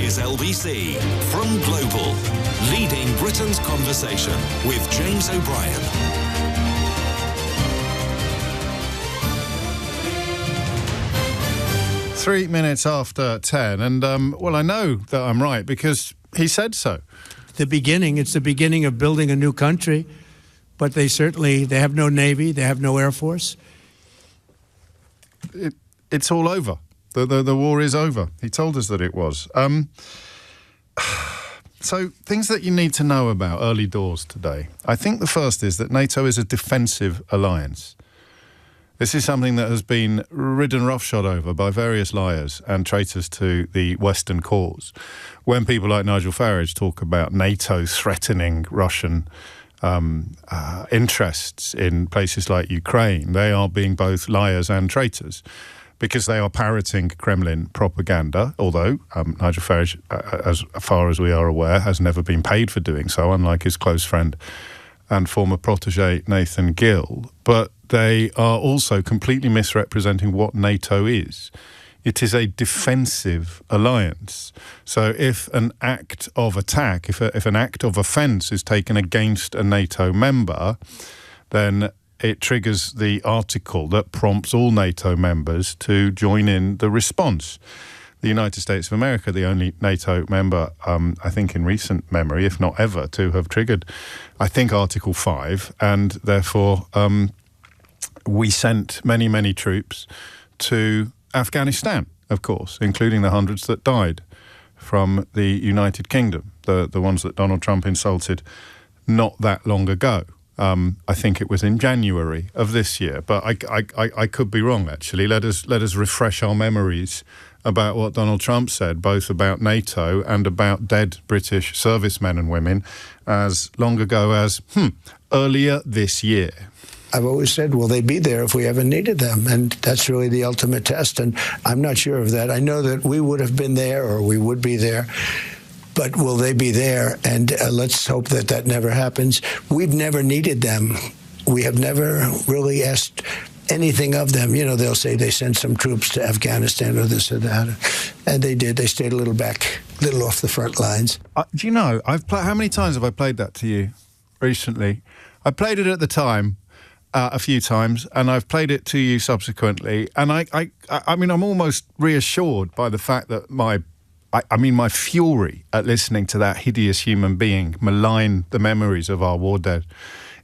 is LBC from Global, leading Britain's conversation with James O'Brien. Three minutes after 10, and well, I know that I'm right because he said so. It's the beginning of building a new country, but they have no Navy, they have no Air Force. It's all over. The war is over. He told us that it was. So, things that you need to know about early doors today. I think the first is that NATO is a defensive alliance. This is something that has been ridden roughshod over by various liars and traitors to the Western cause. When people like Nigel Farage talk about NATO threatening Russian interests in places like Ukraine, they are being both liars and traitors because they are parroting Kremlin propaganda, although Nigel Farage, as far as we are aware, has never been paid for doing so, unlike his close friend and former protege Nathan Gill. But they are also completely misrepresenting what NATO is. It is a defensive alliance. So if an act of attack, if an act of offence is taken against a NATO member, then it triggers the article that prompts all NATO members to join in the response. The United States of America, the only NATO member, I think in recent memory, if not ever, to have triggered, I think, Article 5, and therefore we sent many, many troops to Afghanistan, of course, including the hundreds that died from the United Kingdom, the ones that Donald Trump insulted not that long ago. I think it was in January of this year, but I could be wrong, actually. Let us refresh our memories about what Donald Trump said, both about NATO and about dead British servicemen and women, as long ago as earlier this year. I've always said, will they be there if we ever needed them? And that's really the ultimate test, and I'm not sure of that. I know that we would have been there, or we would be there, but will they be there? And let's hope that that never happens. We've never needed them. We have never really asked anything of them. You know, they'll say they sent some troops to Afghanistan or this or that. And they did. They stayed a little back, a little off the front lines. Do you know, how many times have I played that to you recently? I played it at the time a few times, and I've played it to you subsequently. And I mean, I'm almost reassured by the fact that my fury at listening to that hideous human being malign the memories of our war dead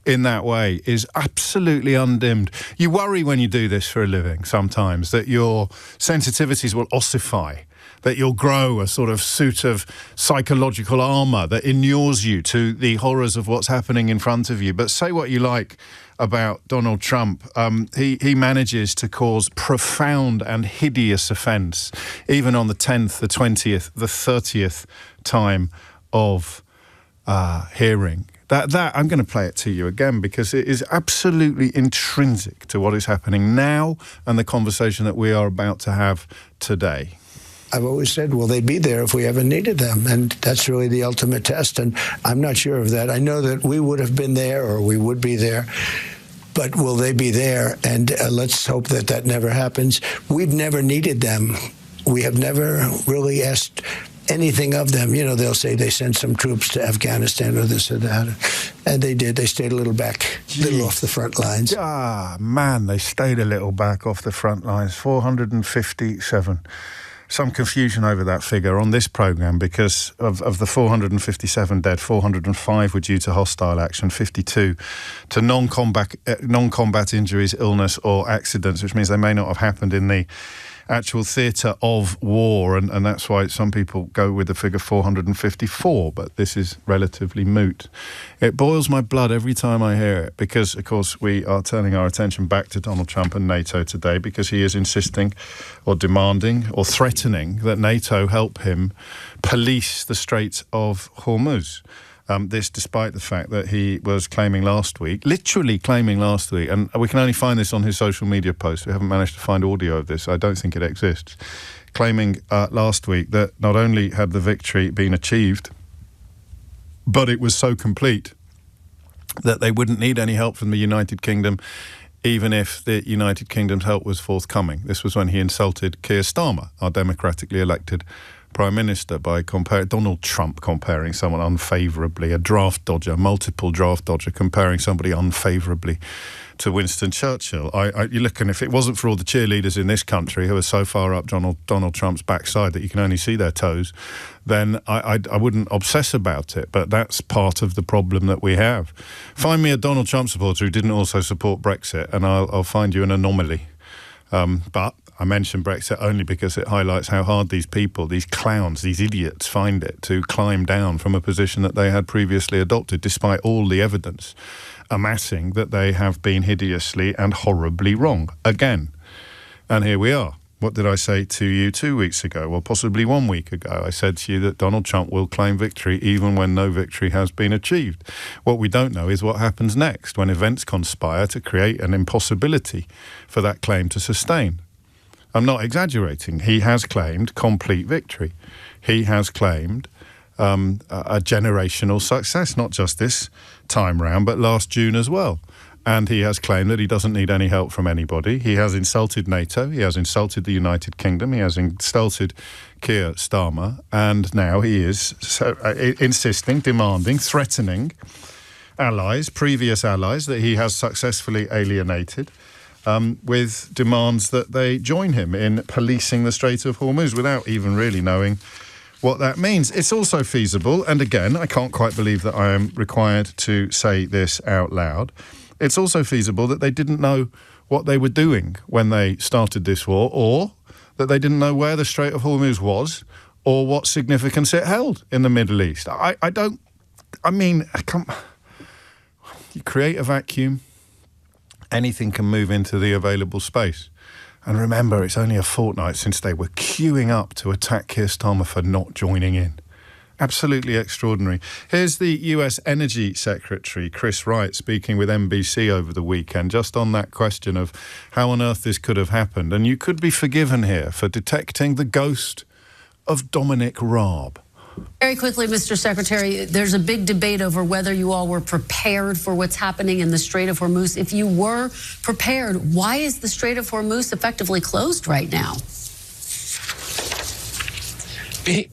in that way is absolutely undimmed. You worry when you do this for a living sometimes that your sensitivities will ossify, that you'll grow a sort of suit of psychological armour that inures you to the horrors of what's happening in front of you. But say what you like about Donald Trump, he manages to cause profound and hideous offence, even on the 10th, the 20th, the 30th time of hearing. That I'm going to play it to you again because it is absolutely intrinsic to what is happening now and the conversation that we are about to have today. I've always said, will they be there if we ever needed them? And that's really the ultimate test, and I'm not sure of that. I know that we would have been there, or we would be there, but will they be there? And let's hope that that never happens. We've never needed them. We have never really asked anything of them. You know, they'll say they sent some troops to Afghanistan or this or that. And they did. They stayed a little back, a little off the front lines. Ah, man, they stayed a little back off the front lines. 457. Some confusion over that figure on this programme because of the 457 dead, 405 were due to hostile action, 52 to non-combat injuries, illness or accidents, which means they may not have happened in the actual theatre of war, and that's why some people go with the figure 454, but this is relatively moot. It boils my blood every time I hear it because, of course, we are turning our attention back to Donald Trump and NATO today because he is insisting or demanding or threatening that NATO help him police the Strait of Hormuz. This despite the fact that he was literally claiming last week, and we can only find this on his social media post. We haven't managed to find audio of this. I don't think it exists. Claiming last week that not only had the victory been achieved, but it was so complete that they wouldn't need any help from the United Kingdom, even if the United Kingdom's help was forthcoming. This was when he insulted Keir Starmer, our democratically elected Prime Minister by Donald Trump comparing someone unfavourably, a draft dodger, multiple draft dodger, comparing somebody unfavourably to Winston Churchill. You look, and if it wasn't for all the cheerleaders in this country who are so far up Donald Trump's backside that you can only see their toes, then I wouldn't obsess about it. But that's part of the problem that we have. Find me a Donald Trump supporter who didn't also support Brexit, and I'll find you an anomaly. But I mention Brexit only because it highlights how hard these people, these clowns, these idiots find it to climb down from a position that they had previously adopted, despite all the evidence amassing that they have been hideously and horribly wrong again. And here we are. What did I say to you 2 weeks ago? Well, possibly 1 week ago. I said to you that Donald Trump will claim victory even when no victory has been achieved. What we don't know is what happens next when events conspire to create an impossibility for that claim to sustain. I'm not exaggerating. He has claimed complete victory. He has claimed a generational success, not just this time round, but last June as well. And he has claimed that he doesn't need any help from anybody. He has insulted NATO. He has insulted the United Kingdom. He has insulted Keir Starmer. And now he is insisting, demanding, threatening allies, previous allies that he has successfully alienated, with demands that they join him in policing the Strait of Hormuz without even really knowing what that means. It's also feasible, and again, I can't quite believe that I am required to say this out loud, it's also feasible that they didn't know what they were doing when they started this war, or that they didn't know where the Strait of Hormuz was, or what significance it held in the Middle East. You create a vacuum, anything can move into the available space. And remember, it's only a fortnight since they were queuing up to attack Keir Starmer for not joining in. Absolutely extraordinary. Here's the US Energy Secretary, Chris Wright, speaking with NBC over the weekend, just on that question of how on earth this could have happened. And you could be forgiven here for detecting the ghost of Dominic Raab. Very quickly, Mr. Secretary, there's a big debate over whether you all were prepared for what's happening in the Strait of Hormuz. If you were prepared, why is the Strait of Hormuz effectively closed right now?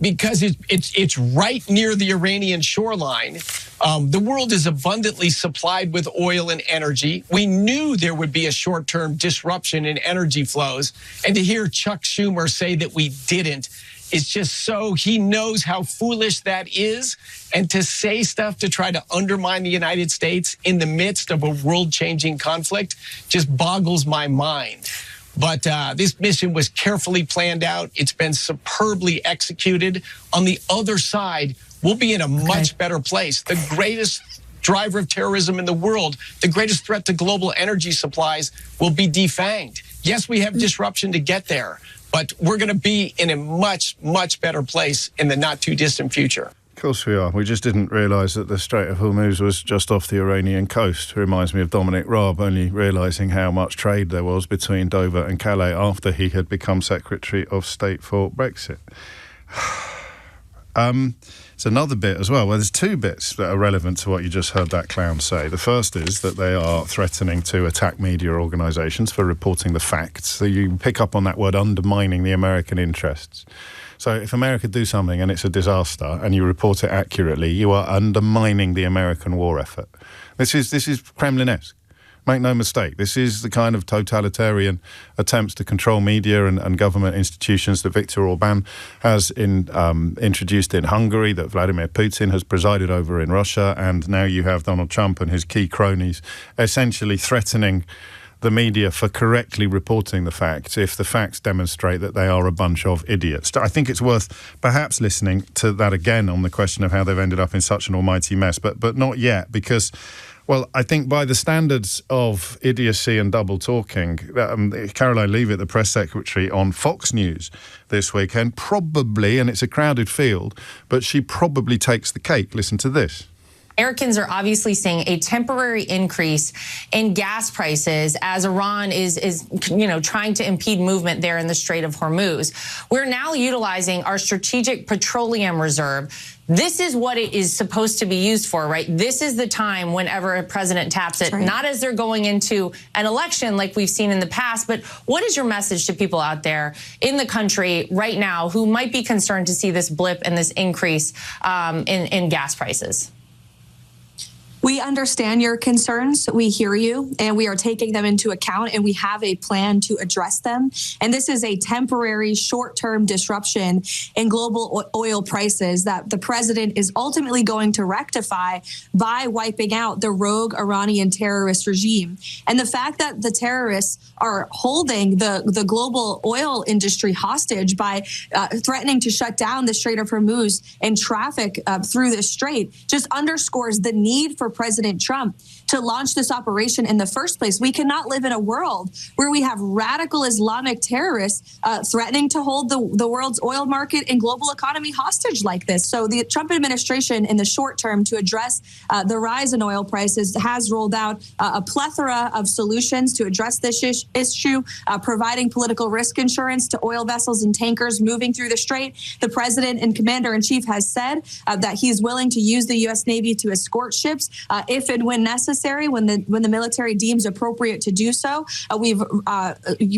Because it's right near the Iranian shoreline. The world is abundantly supplied with oil and energy. We knew there would be a short-term disruption in energy flows. And to hear Chuck Schumer say that we didn't, it's just so he knows how foolish that is. And to say stuff to try to undermine the United States in the midst of a world-changing conflict just boggles my mind. But this mission was carefully planned out. It's been superbly executed. On the other side, we'll be in a much better place. The greatest driver of terrorism in the world, the greatest threat to global energy supplies, will be defanged. Yes, we have disruption to get there, but we're going to be in a much, much better place in the not-too-distant future. Of course we are. We just didn't realise that the Strait of Hormuz was just off the Iranian coast. It reminds me of Dominic Raab only realising how much trade there was between Dover and Calais after he had become Secretary of State for Brexit. It's another bit as well. Well, there's two bits that are relevant to what you just heard that clown say. The first is that they are threatening to attack media organisations for reporting the facts. So you pick up on that word, undermining the American interests. So if America do something and it's a disaster and you report it accurately, you are undermining the American war effort. This is Kremlin-esque. Make no mistake, this is the kind of totalitarian attempts to control media and government institutions that Viktor Orban has introduced in Hungary, that Vladimir Putin has presided over in Russia, and now you have Donald Trump and his key cronies essentially threatening the media for correctly reporting the facts if the facts demonstrate that they are a bunch of idiots. I think it's worth perhaps listening to that again on the question of how they've ended up in such an almighty mess, but not yet, because, well, I think by the standards of idiocy and double talking, Caroline Leavitt, the press secretary on Fox News this weekend, probably, and it's a crowded field, but she probably takes the cake. Listen to this. Americans are obviously seeing a temporary increase in gas prices as Iran is trying to impede movement there in the Strait of Hormuz. We're now utilizing our strategic petroleum reserve. This is what it is supposed to be used for, right? This is the time whenever a president taps it, not as they're going into an election like we've seen in the past, but what is your message to people out there in the country right now who might be concerned to see this blip and this increase in gas prices? We understand your concerns. We hear you, and we are taking them into account, and we have a plan to address them. And this is a temporary, short-term disruption in global oil prices that the president is ultimately going to rectify by wiping out the rogue Iranian terrorist regime. And the fact that the terrorists are holding the global oil industry hostage by threatening to shut down the Strait of Hormuz and traffic through the strait just underscores the need for President Trump to launch this operation in the first place. We cannot live in a world where we have radical Islamic terrorists threatening to hold the world's oil market and global economy hostage like this. So the Trump administration, in the short term, to address the rise in oil prices, has rolled out a plethora of solutions to address this issue, providing political risk insurance to oil vessels and tankers moving through the strait. The president and commander-in-chief has said that he's willing to use the U.S. Navy to escort ships if and when necessary, when the military deems appropriate to do so. We've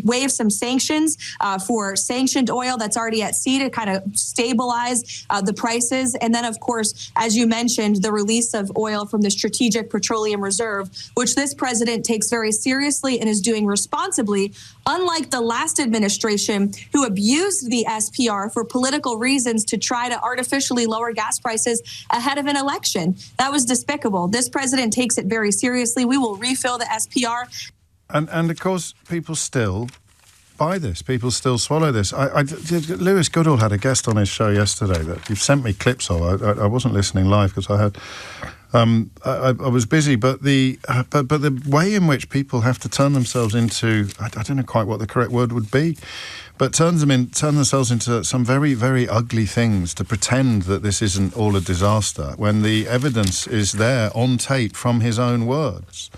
waived some sanctions for sanctioned oil that's already at sea to kind of stabilize the prices. And then, of course, as you mentioned, the release of oil from the Strategic Petroleum Reserve, which this president takes very seriously and is doing responsibly, unlike the last administration who abused the SPR for political reasons to try to artificially lower gas prices ahead of an election. That was despicable. This president takes it very seriously. We will refill the SPR. And of course, people still buy this. People still swallow this. Lewis Goodall had a guest on his show yesterday that you've sent me clips of. I wasn't listening live because I had... I was busy, but the way in which people have to turn themselves into, I don't know quite what the correct word would be, but turn themselves into some very, very ugly things to pretend that this isn't all a disaster when the evidence is there on tape from his own words.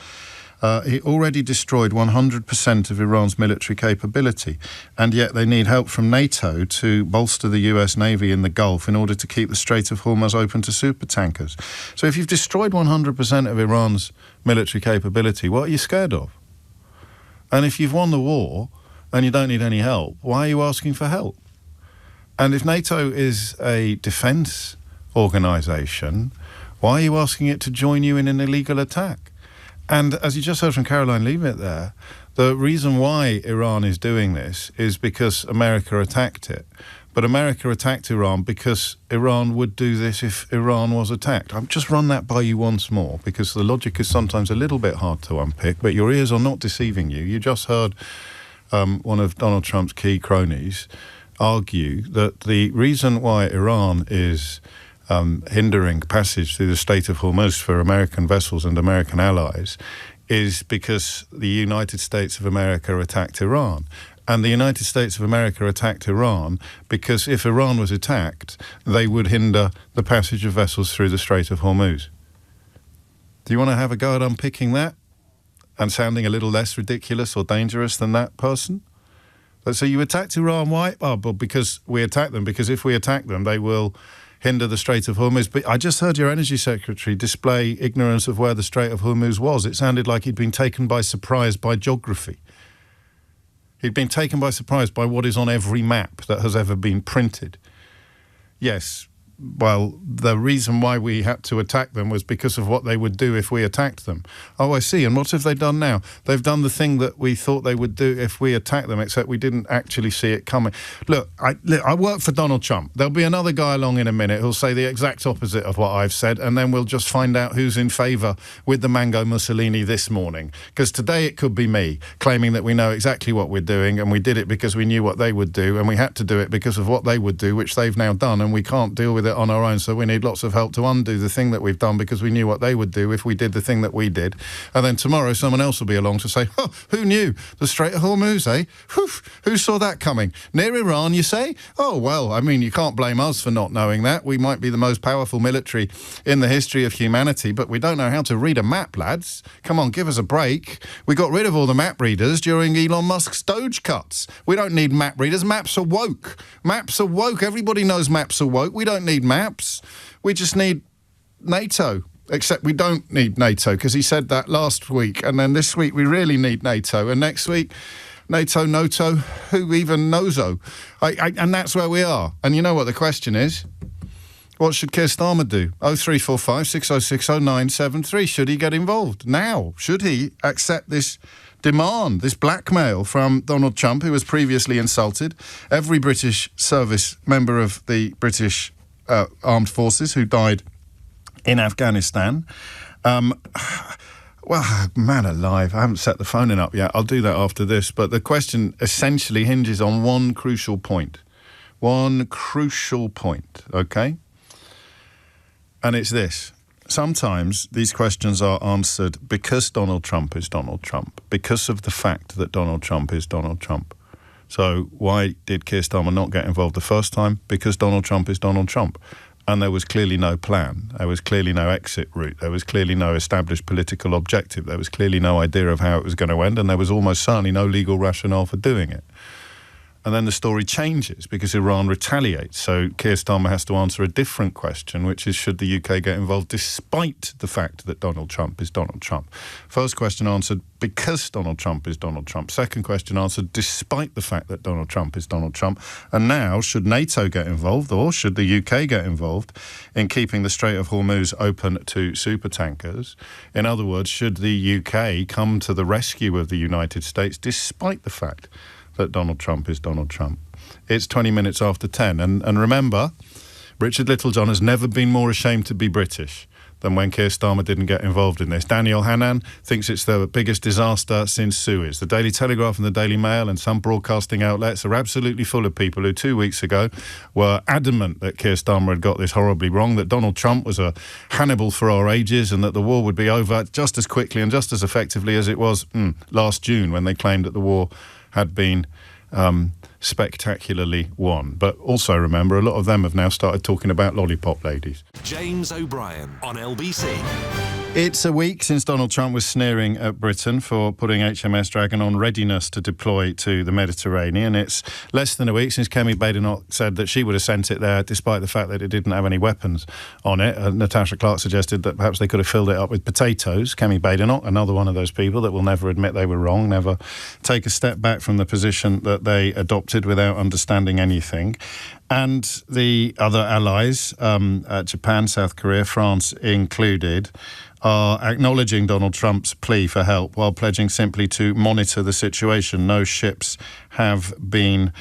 He already destroyed 100% of Iran's military capability, and yet they need help from NATO to bolster the US Navy in the Gulf in order to keep the Strait of Hormuz open to supertankers. So if you've destroyed 100% of Iran's military capability, what are you scared of? And if you've won the war and you don't need any help, why are you asking for help? And if NATO is a defense organization, why are you asking it to join you in an illegal attack? And as you just heard from Caroline Leavitt there, the reason why Iran is doing this is because America attacked it. But America attacked Iran because Iran would do this if Iran was attacked. I've just run that by you once more because the logic is sometimes a little bit hard to unpick, but your ears are not deceiving you. You just heard one of Donald Trump's key cronies argue that the reason why Iran is hindering passage through the Strait of Hormuz for American vessels and American allies is because the United States of America attacked Iran. And the United States of America attacked Iran because if Iran was attacked, they would hinder the passage of vessels through the Strait of Hormuz. Do you want to have a go at unpicking that and sounding a little less ridiculous or dangerous than that person? So you attacked Iran, why? Oh, but because we attacked them, because if we attack them, they will hinder the Strait of Hormuz. But I just heard your Energy Secretary display ignorance of where the Strait of Hormuz was. It sounded like he'd been taken by surprise by geography. He'd been taken by surprise by what is on every map that has ever been printed. Yes, well, the reason why we had to attack them was because of what they would do if we attacked them. Oh, I see. And what have they done now? They've done the thing that we thought they would do if we attacked them, except we didn't actually see it coming. Look, I work for Donald Trump. There'll be another guy along in a minute who'll say the exact opposite of what I've said, and then we'll just find out who's in favour with the Mango Mussolini this morning. Because today it could be me, claiming that we know exactly what we're doing, and we did it because we knew what they would do, and we had to do it because of what they would do, which they've now done, and we can't deal with with it on our own, so we need lots of help to undo the thing that we've done because we knew what they would do if we did the thing that we did. And then tomorrow someone else will be along to say, oh, who knew? The Strait of Hormuz, eh? Whew, who saw that coming? Near Iran, you say? Oh, well, I mean, you can't blame us for not knowing that. We might be the most powerful military in the history of humanity, but we don't know how to read a map, lads. Come on, give us a break. We got rid of all the map readers during Elon Musk's Doge cuts. We don't need map readers. Maps are woke. Maps are woke. Everybody knows maps are woke. We don't need maps. We just need NATO. Except we don't need NATO, because he said that last week. And then this week we really need NATO. And next week, NATO, NOTO, who even knows-o? And that's where we are. And you know what the question is? What should Keir Starmer do? 0345 6060 973. Should he get involved now? Should he accept this demand, this blackmail from Donald Trump, who was previously insulted every British service member of the British armed forces who died in Afghanistan? Well, man alive, I haven't set the phoning up yet. I'll do that after this. But the question essentially hinges on one crucial point. One crucial point, okay? And it's this. Sometimes these questions are answered because Donald Trump is Donald Trump, because of the fact that Donald Trump is Donald Trump. So why did Keir Starmer not get involved the first time? Because Donald Trump is Donald Trump. And there was clearly no plan. There was clearly no exit route. There was clearly no established political objective. There was clearly no idea of how it was going to end, and there was almost certainly no legal rationale for doing it. And then the story changes because Iran retaliates. So Keir Starmer has to answer a different question, which is, should the UK get involved despite the fact that Donald Trump is Donald Trump? First question answered because Donald Trump is Donald Trump. Second question answered despite the fact that Donald Trump is Donald Trump. And now, should NATO get involved, or should the UK get involved in keeping the Strait of Hormuz open to supertankers? In other words, should the UK come to the rescue of the United States despite the fact that Donald Trump is Donald Trump? It's 20 minutes after 10. And remember, Richard Littlejohn has never been more ashamed to be British than when Keir Starmer didn't get involved in this. Daniel Hannan thinks it's the biggest disaster since Suez. The Daily Telegraph and the Daily Mail and some broadcasting outlets are absolutely full of people who 2 weeks ago were adamant that Keir Starmer had got this horribly wrong, that Donald Trump was a Hannibal for our ages, and that the war would be over just as quickly and just as effectively as it was last June, when they claimed that the war had been spectacularly won. But also remember, a lot of them have now started talking about lollipop ladies. James O'Brien on LBC. It's a week since Donald Trump was sneering at Britain for putting HMS Dragon on readiness to deploy to the Mediterranean. It's less than a week since Kemi Badenoch said that she would have sent it there despite the fact that it didn't have any weapons on it. Natasha Clark suggested that perhaps they could have filled it up with potatoes. Kemi Badenoch, another one of those people that will never admit they were wrong, never take a step back from the position that they adopted without understanding anything. And the other allies, Japan, South Korea, France included, are acknowledging Donald Trump's plea for help while pledging simply to monitor the situation. No ships have been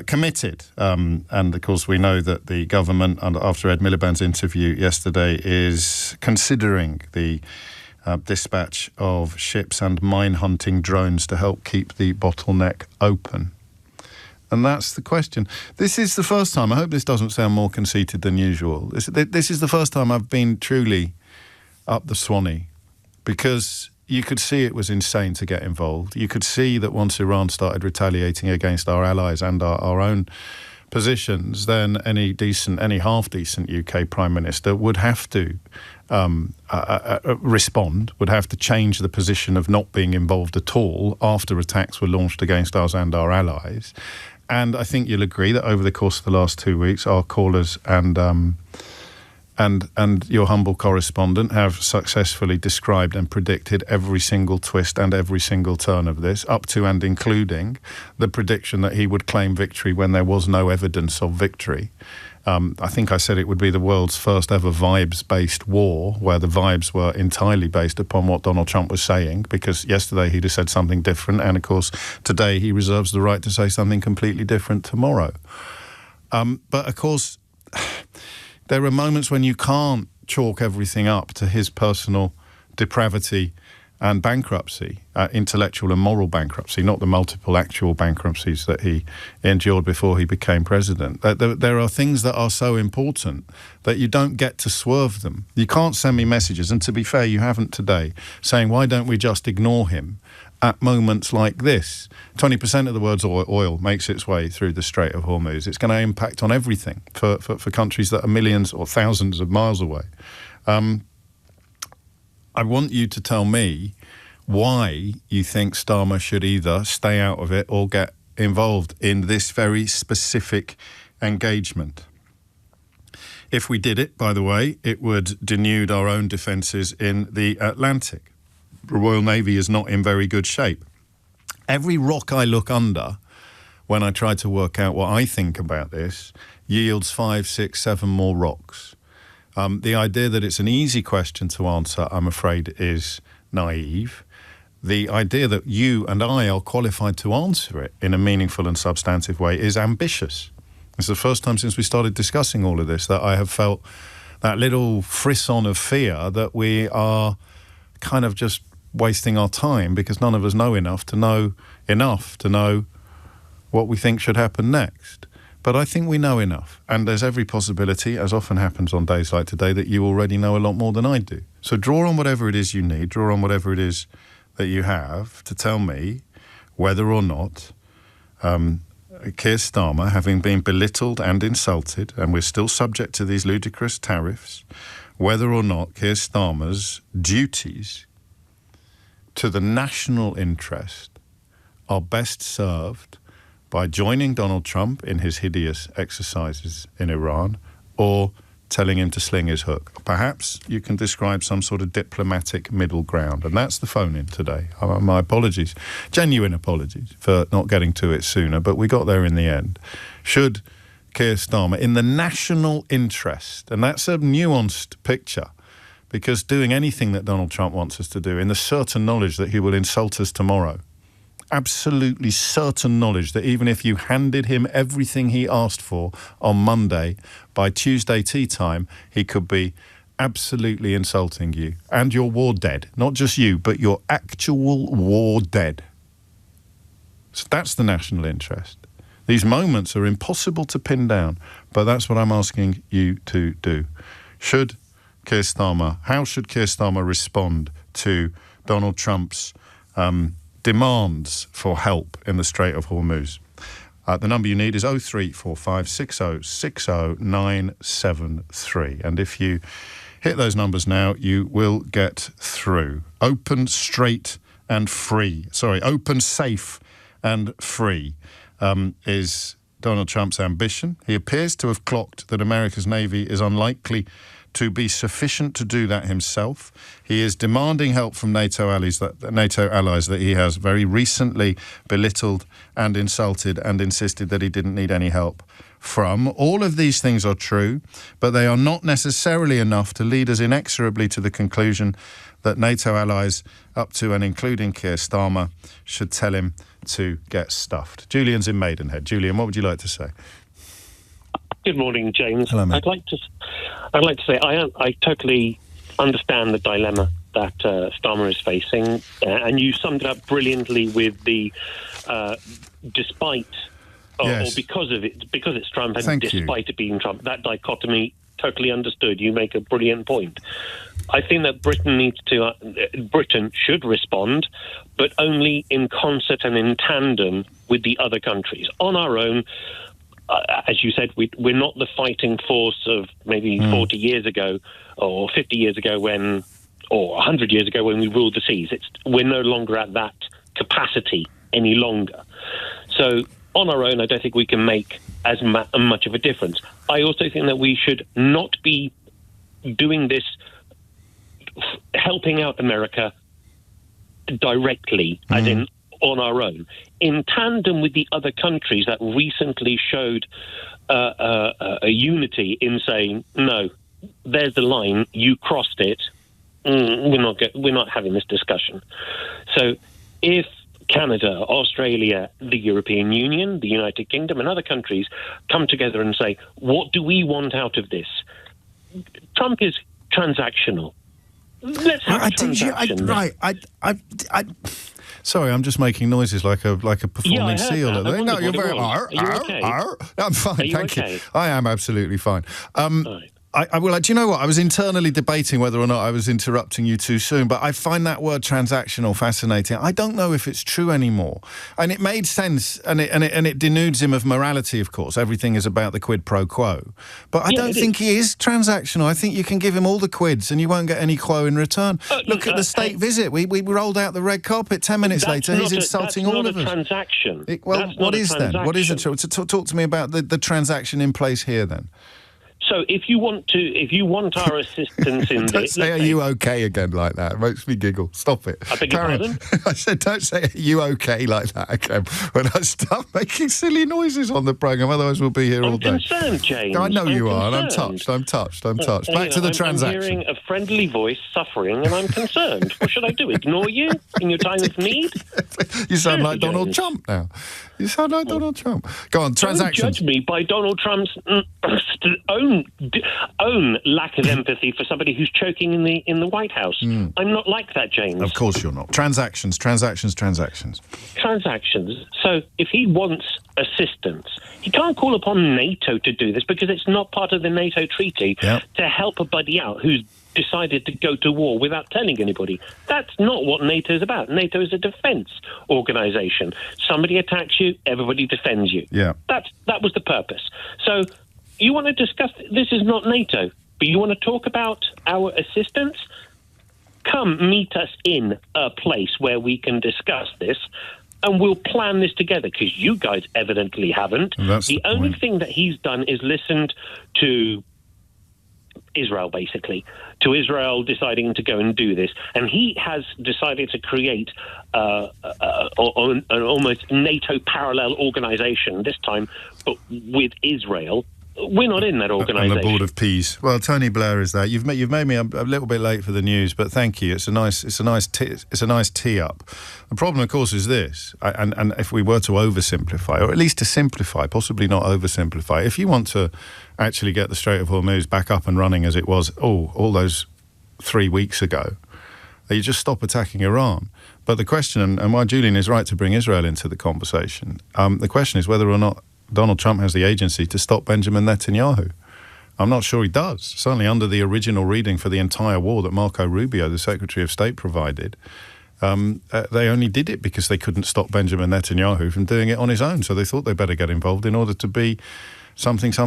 committed. And, of course, we know that the government, after Ed Miliband's interview yesterday, is considering the dispatch of ships and mine-hunting drones to help keep the bottleneck open. And that's the question. This is the first time, I hope this doesn't sound more conceited than usual, this is the first time I've been truly up the Swanee, because you could see it was insane to get involved. You could see that once Iran started retaliating against our allies and our own positions, then any half-decent UK Prime Minister would have to respond, would have to change the position of not being involved at all after attacks were launched against us and our allies. And I think you'll agree that over the course of the last 2 weeks, our callers and your humble correspondent have successfully described and predicted every single twist and every single turn of this, up to and including the prediction that he would claim victory when there was no evidence of victory. I think I said it would be the world's first ever vibes-based war, where the vibes were entirely based upon what Donald Trump was saying, because yesterday he'd have said something different, and of course today he reserves the right to say something completely different tomorrow. But of course, there are moments when you can't chalk everything up to his personal depravity and bankruptcy, intellectual and moral bankruptcy, not the multiple actual bankruptcies that he endured before he became president. There are things that are so important that you don't get to swerve them. You can't send me messages, and to be fair, you haven't today, saying, why don't we just ignore him at moments like this? 20% of the world's oil makes its way through the Strait of Hormuz. It's going to impact on everything for countries that are millions or thousands of miles away. I want you to tell me why you think Starmer should either stay out of it or get involved in this very specific engagement. If we did it, by the way, it would denude our own defences in the Atlantic. The Royal Navy is not in very good shape. Every rock I look under when I try to work out what I think about this yields 5, 6, 7 more rocks. The idea that it's an easy question to answer, I'm afraid, is naive. The idea that you and I are qualified to answer it in a meaningful and substantive way is ambitious. It's the first time since we started discussing all of this that I have felt that little frisson of fear that we are kind of just wasting our time because none of us know enough to know what we think should happen next. But I think we know enough, and there's every possibility, as often happens on days like today, that you already know a lot more than I do. So draw on whatever it is you need, draw on whatever it is that you have to tell me whether or not Keir Starmer, having been belittled and insulted, and we're still subject to these ludicrous tariffs, whether or not Keir Starmer's duties to the national interest are best served by joining Donald Trump in his hideous exercises in Iran or telling him to sling his hook. Perhaps you can describe some sort of diplomatic middle ground. And that's the phone-in today. My apologies, genuine apologies for not getting to it sooner, but we got there in the end. Should Keir Starmer, in the national interest, and that's a nuanced picture, because doing anything that Donald Trump wants us to do, in the certain knowledge that he will insult us tomorrow, absolutely certain knowledge that even if you handed him everything he asked for on Monday, by Tuesday tea time, he could be absolutely insulting you and your war dead. Not just you, but your actual war dead. So that's the national interest. These moments are impossible to pin down, but that's what I'm asking you to do. How should Keir Starmer respond to Donald Trump's demands for help in the Strait of Hormuz? The number you need is 0345 60 60 973. And if you hit those numbers now, you will get through. Open, safe and free is Donald Trump's ambition. He appears to have clocked that America's Navy is unlikely to be sufficient to do that himself. He is demanding help from NATO allies that he has very recently belittled and insulted and insisted that he didn't need any help from. All of these things are true, but they are not necessarily enough to lead us inexorably to the conclusion that NATO allies, up to and including Keir Starmer, should tell him to get stuffed. Julian's in Maidenhead. Julian, what would you like to say? Good morning, James. Hello, mate. I'd like to say I totally understand the dilemma that Starmer is facing, and you summed it up brilliantly with the despite yes. or because it's Trump and Thank despite it being Trump. That dichotomy, totally understood. You make a brilliant point. I think that Britain should respond, but only in concert and in tandem with the other countries. On our own, as you said, we're not the fighting force of maybe 40 years ago or 50 years ago or 100 years ago when we ruled the seas. We're no longer at that capacity any longer. So on our own, I don't think we can make as much of a difference. I also think that we should not be doing this, helping out America directly, as in on our own, in tandem with the other countries that recently showed a unity in saying, no, there's the line, you crossed it, we're not having this discussion. So if Canada, Australia, the European Union, the United Kingdom and other countries come together and say, what do we want out of this? Trump is transactional. let's have transactions. Sorry, I'm just making noises like a performing seal. No, you're very. Are you okay? I'm fine, thank okay? you. I am absolutely fine. Right. Do you know what? I was internally debating whether or not I was interrupting you too soon, but I find that word transactional fascinating. I don't know if it's true anymore. And it made sense, and it denudes him of morality, of course. Everything is about the quid pro quo. But I don't think he is transactional. I think you can give him all the quids and you won't get any quo in return. Look at the state visit. We rolled out the red carpet. 10 minutes later, he's insulting all of us. That's not a transaction. What is then? What is it? Talk to me about the transaction in place here then. So if you want our assistance in don't this... say, are you okay again like that? It makes me giggle. Stop it. I beg your pardon? I said, don't say, are you okay like that again when I start making silly noises on the programme, otherwise we'll be here all day. I'm concerned, James. I know you are, and I'm concerned. touched. Back to the transaction. I'm hearing a friendly voice suffering, and I'm concerned. What should I do, ignore you in your time of need? You sound like Donald Trump now. You sound like Donald Trump. Go on, transactions. Don't judge me by Donald Trump's own lack of empathy for somebody who's choking in the White House. I'm not like that, James. Of course you're not. Transactions. Transactions. So if he wants assistance, he can't call upon NATO to do this because it's not part of the NATO treaty to help a buddy out who's decided to go to war without telling anybody. That's not what NATO is about. NATO is a defense organization. Somebody attacks you, everybody defends you. Yeah. That was the purpose. So you want to discuss, this is not NATO, but you want to talk about our assistance? Come meet us in a place where we can discuss this, and we'll plan this together, because you guys evidently haven't. The only thing that he's done is listened to Israel, basically, to Israel deciding to go and do this. And he has decided to create an almost NATO parallel organization, this time, but with Israel. We're not in that organisation. On the Board of Peace. Well, Tony Blair is that. You've made me a little bit late for the news, but thank you. It's a nice tee up. The problem, of course, is this, and if we were to oversimplify, or at least to simplify, possibly not oversimplify, if you want to actually get the Strait of Hormuz back up and running as it was all those 3 weeks ago, you just stop attacking Iran. But the question, and why Julian is right to bring Israel into the conversation, the question is whether or not Donald Trump has the agency to stop Benjamin Netanyahu. I'm not sure he does. Certainly under the original reading for the entire war that Marco Rubio, the Secretary of State, provided, they only did it because they couldn't stop Benjamin Netanyahu from doing it on his own. So they thought they'd better get involved in order to be something. So,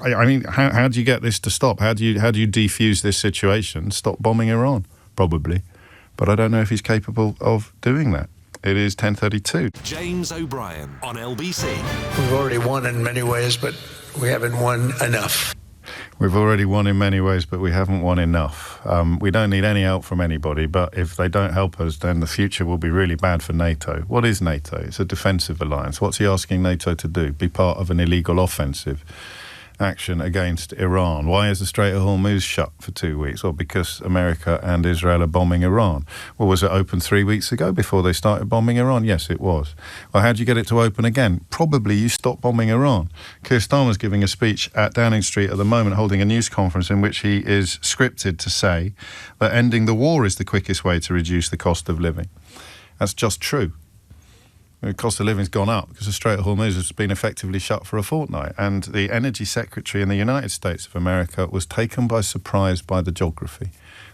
I mean, how do you get this to stop? How do you defuse this situation? Stop bombing Iran? Probably. But I don't know if he's capable of doing that. It is 10:32. James O'Brien on LBC. We've already won in many ways, but we haven't won enough. We've already won in many ways, but we haven't won enough. We don't need any help from anybody, but if they don't help us, then the future will be really bad for NATO. What is NATO? It's a defensive alliance. What's he asking NATO to do? Be part of an illegal offensive action against Iran. Why is the Strait of Hormuz shut for 2 weeks? Well, because America and Israel are bombing Iran. Well, was it open 3 weeks ago before they started bombing Iran? Yes, it was. Well, how do you get it to open again? Probably you stop bombing Iran. Keir Starmer's giving a speech at Downing Street at the moment, holding a news conference in which he is scripted to say that ending the war is the quickest way to reduce the cost of living. That's just true. The cost of living's gone up because the Strait of Hormuz has been effectively shut for a fortnight. And the Energy Secretary in the United States of America was taken by surprise by the geography.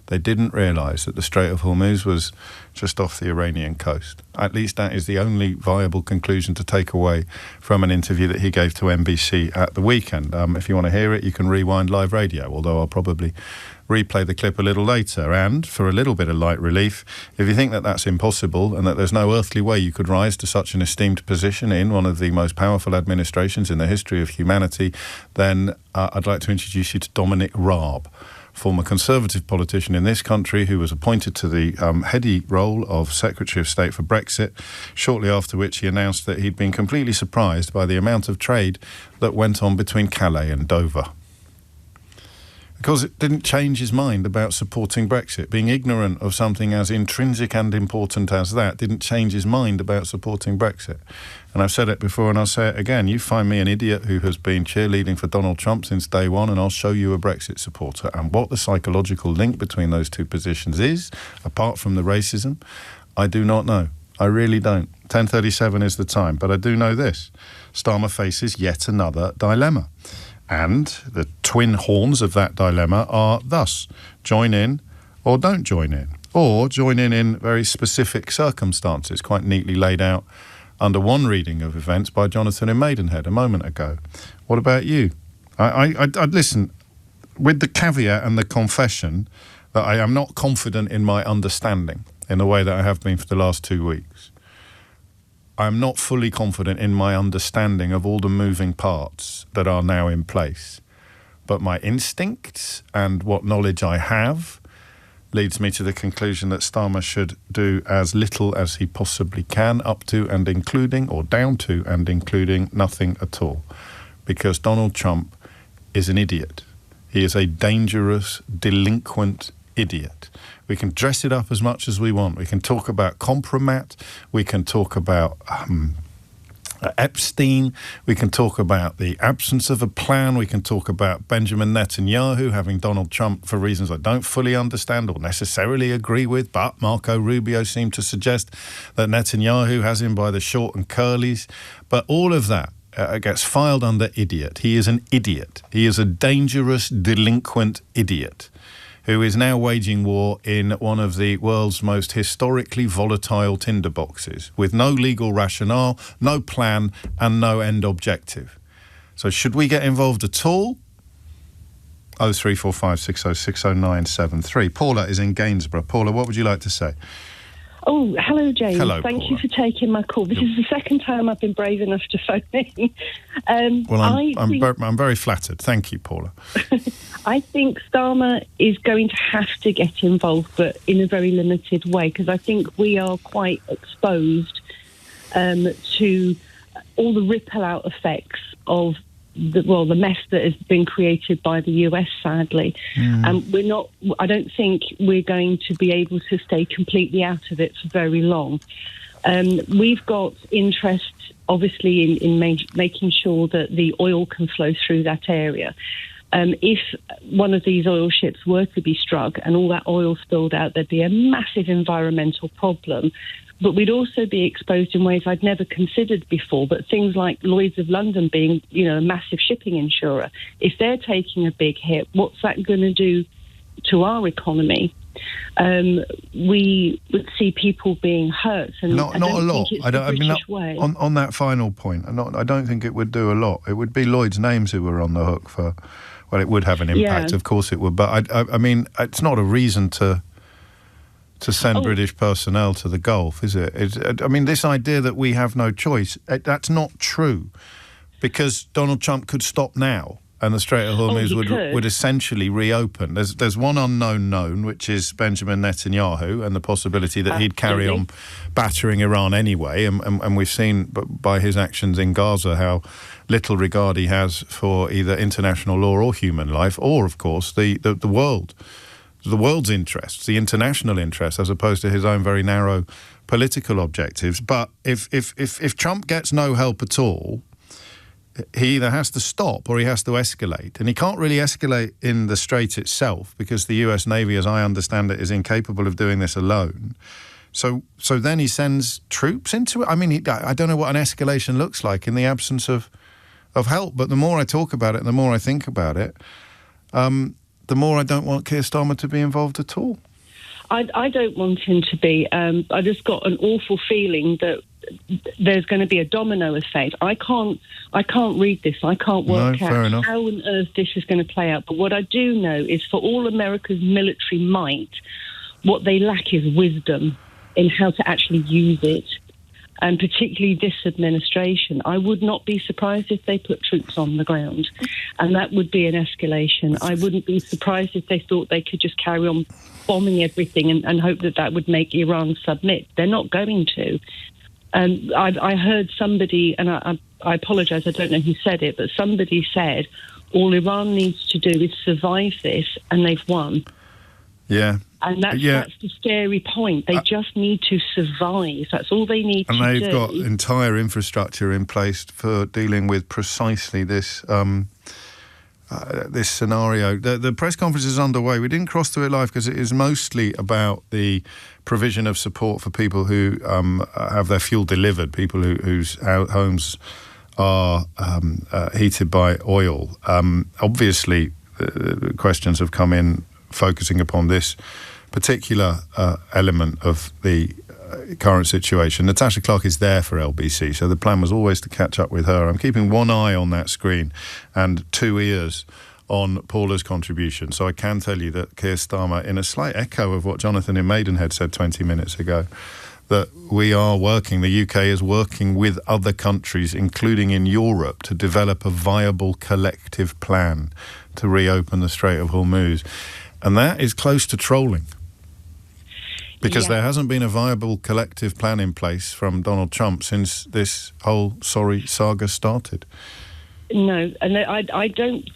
They didn't realise that the Strait of Hormuz was just off the Iranian coast. At least that is the only viable conclusion to take away from an interview that he gave to NBC at the weekend. If you want to hear it, you can rewind live radio, although I'll probably replay the clip a little later. And for a little bit of light relief, if you think that that's impossible and that there's no earthly way you could rise to such an esteemed position in one of the most powerful administrations in the history of humanity, then I'd like to introduce you to Dominic Raab, former Conservative politician in this country who was appointed to the heady role of Secretary of State for Brexit, shortly after which he announced that he'd been completely surprised by the amount of trade that went on between Calais and Dover. Because it didn't change his mind about supporting Brexit. Being ignorant of something as intrinsic and important as that didn't change his mind about supporting Brexit. And I've said it before and I'll say it again. You find me an idiot who has been cheerleading for Donald Trump since day one and I'll show you a Brexit supporter. And what the psychological link between those two positions is, apart from the racism, I do not know. I really don't. 10:37 is the time. But I do know this. Starmer faces yet another dilemma. And the twin horns of that dilemma are thus: join in or don't join in. Or join in very specific circumstances, quite neatly laid out under one reading of events by Jonathan in Maidenhead a moment ago. What about you? I'd listen, with the caveat and the confession that I am not confident in my understanding in the way that I have been for the last 2 weeks. I'm not fully confident in my understanding of all the moving parts that are now in place. But my instincts and what knowledge I have leads me to the conclusion that Starmer should do as little as he possibly can, up to and including, or down to and including, nothing at all. Because Donald Trump is an idiot. He is a dangerous, delinquent idiot. We can dress it up as much as we want. We can talk about compromat. We can talk about Epstein. We can talk about the absence of a plan. We can talk about Benjamin Netanyahu having Donald Trump for reasons I don't fully understand or necessarily agree with. But Marco Rubio seemed to suggest that Netanyahu has him by the short and curlies. But all of that gets filed under idiot. He is an idiot. He is a dangerous, delinquent idiot who is now waging war in one of the world's most historically volatile tinderboxes, with no legal rationale, no plan, and no end objective. So should we get involved at all? 0345 60 60973. Paula is in Gainsborough. Paula, what would you like to say? Oh, hello, James. Hello, Thank Paula. you for taking my call. This is the second time I've been brave enough to phone in. I'm very flattered. Thank you, Paula. I think Starmer is going to have to get involved, but in a very limited way, because I think we are quite exposed to all the ripple-out effects of the mess that has been created by the US, sadly. I don't think we're going to be able to stay completely out of it for very long. We've got interest, obviously, in making sure that the oil can flow through that area. If one of these oil ships were to be struck and all that oil spilled out, there'd be a massive environmental problem. But we'd also be exposed in ways I'd never considered before. But things like Lloyd's of London being, a massive shipping insurer, if they're taking a big hit, what's that going to do to our economy? We would see people being hurt, and not a lot. On that final point, I don't think it would do a lot. It would be Lloyd's names who were on the hook for. Well, it would have an impact, of course it would. But I mean, it's not a reason to send British personnel to the Gulf, is it? This idea that we have no choice, that's not true, because Donald Trump could stop now and the Strait of Hormuz would essentially reopen. There's one unknown known, which is Benjamin Netanyahu, and the possibility that he'd carry on battering Iran anyway. And we've seen by his actions in Gaza how little regard he has for either international law or human life, or, of course, the world's interests, the international interests, as opposed to his own very narrow political objectives. But if Trump gets no help at all, he either has to stop or he has to escalate. And he can't really escalate in the Strait itself, because the US Navy, as I understand it, is incapable of doing this alone. So then he sends troops into it. I don't know what an escalation looks like in the absence of help. But the more I talk about it and the more I think about it, the more I don't want Keir Starmer to be involved at all. I don't want him to be. I just got an awful feeling that there's going to be a domino effect. I can't read this. I can't work out how on earth this is going to play out. But what I do know is, for all America's military might, what they lack is wisdom in how to actually use it. And particularly this administration, I would not be surprised if they put troops on the ground. And that would be an escalation. I wouldn't be surprised if they thought they could just carry on bombing everything and hope that would make Iran submit. They're not going to. I heard somebody, and I apologise, I don't know who said it, but somebody said, All Iran needs to do is survive this, and they've won. Yeah. And that's the scary point. They just need to survive. That's all they need to do. And they've got entire infrastructure in place for dealing with precisely this this scenario. The press conference is underway. We didn't cross through it live because it is mostly about the provision of support for people who have their fuel delivered, people whose homes are heated by oil. Obviously, questions have come in focusing upon this particular element of the current situation. Natasha Clark is there for LBC, so the plan was always to catch up with her. I'm keeping one eye on that screen and two ears on Paula's contribution. So I can tell you that Keir Starmer, in a slight echo of what Jonathan in Maidenhead said 20 minutes ago, that we are working, the UK is working with other countries, including in Europe, to develop a viable collective plan to reopen the Strait of Hormuz. And that is close to trolling. Because there hasn't been a viable collective plan in place from Donald Trump since this whole sorry saga started. No, and I don't.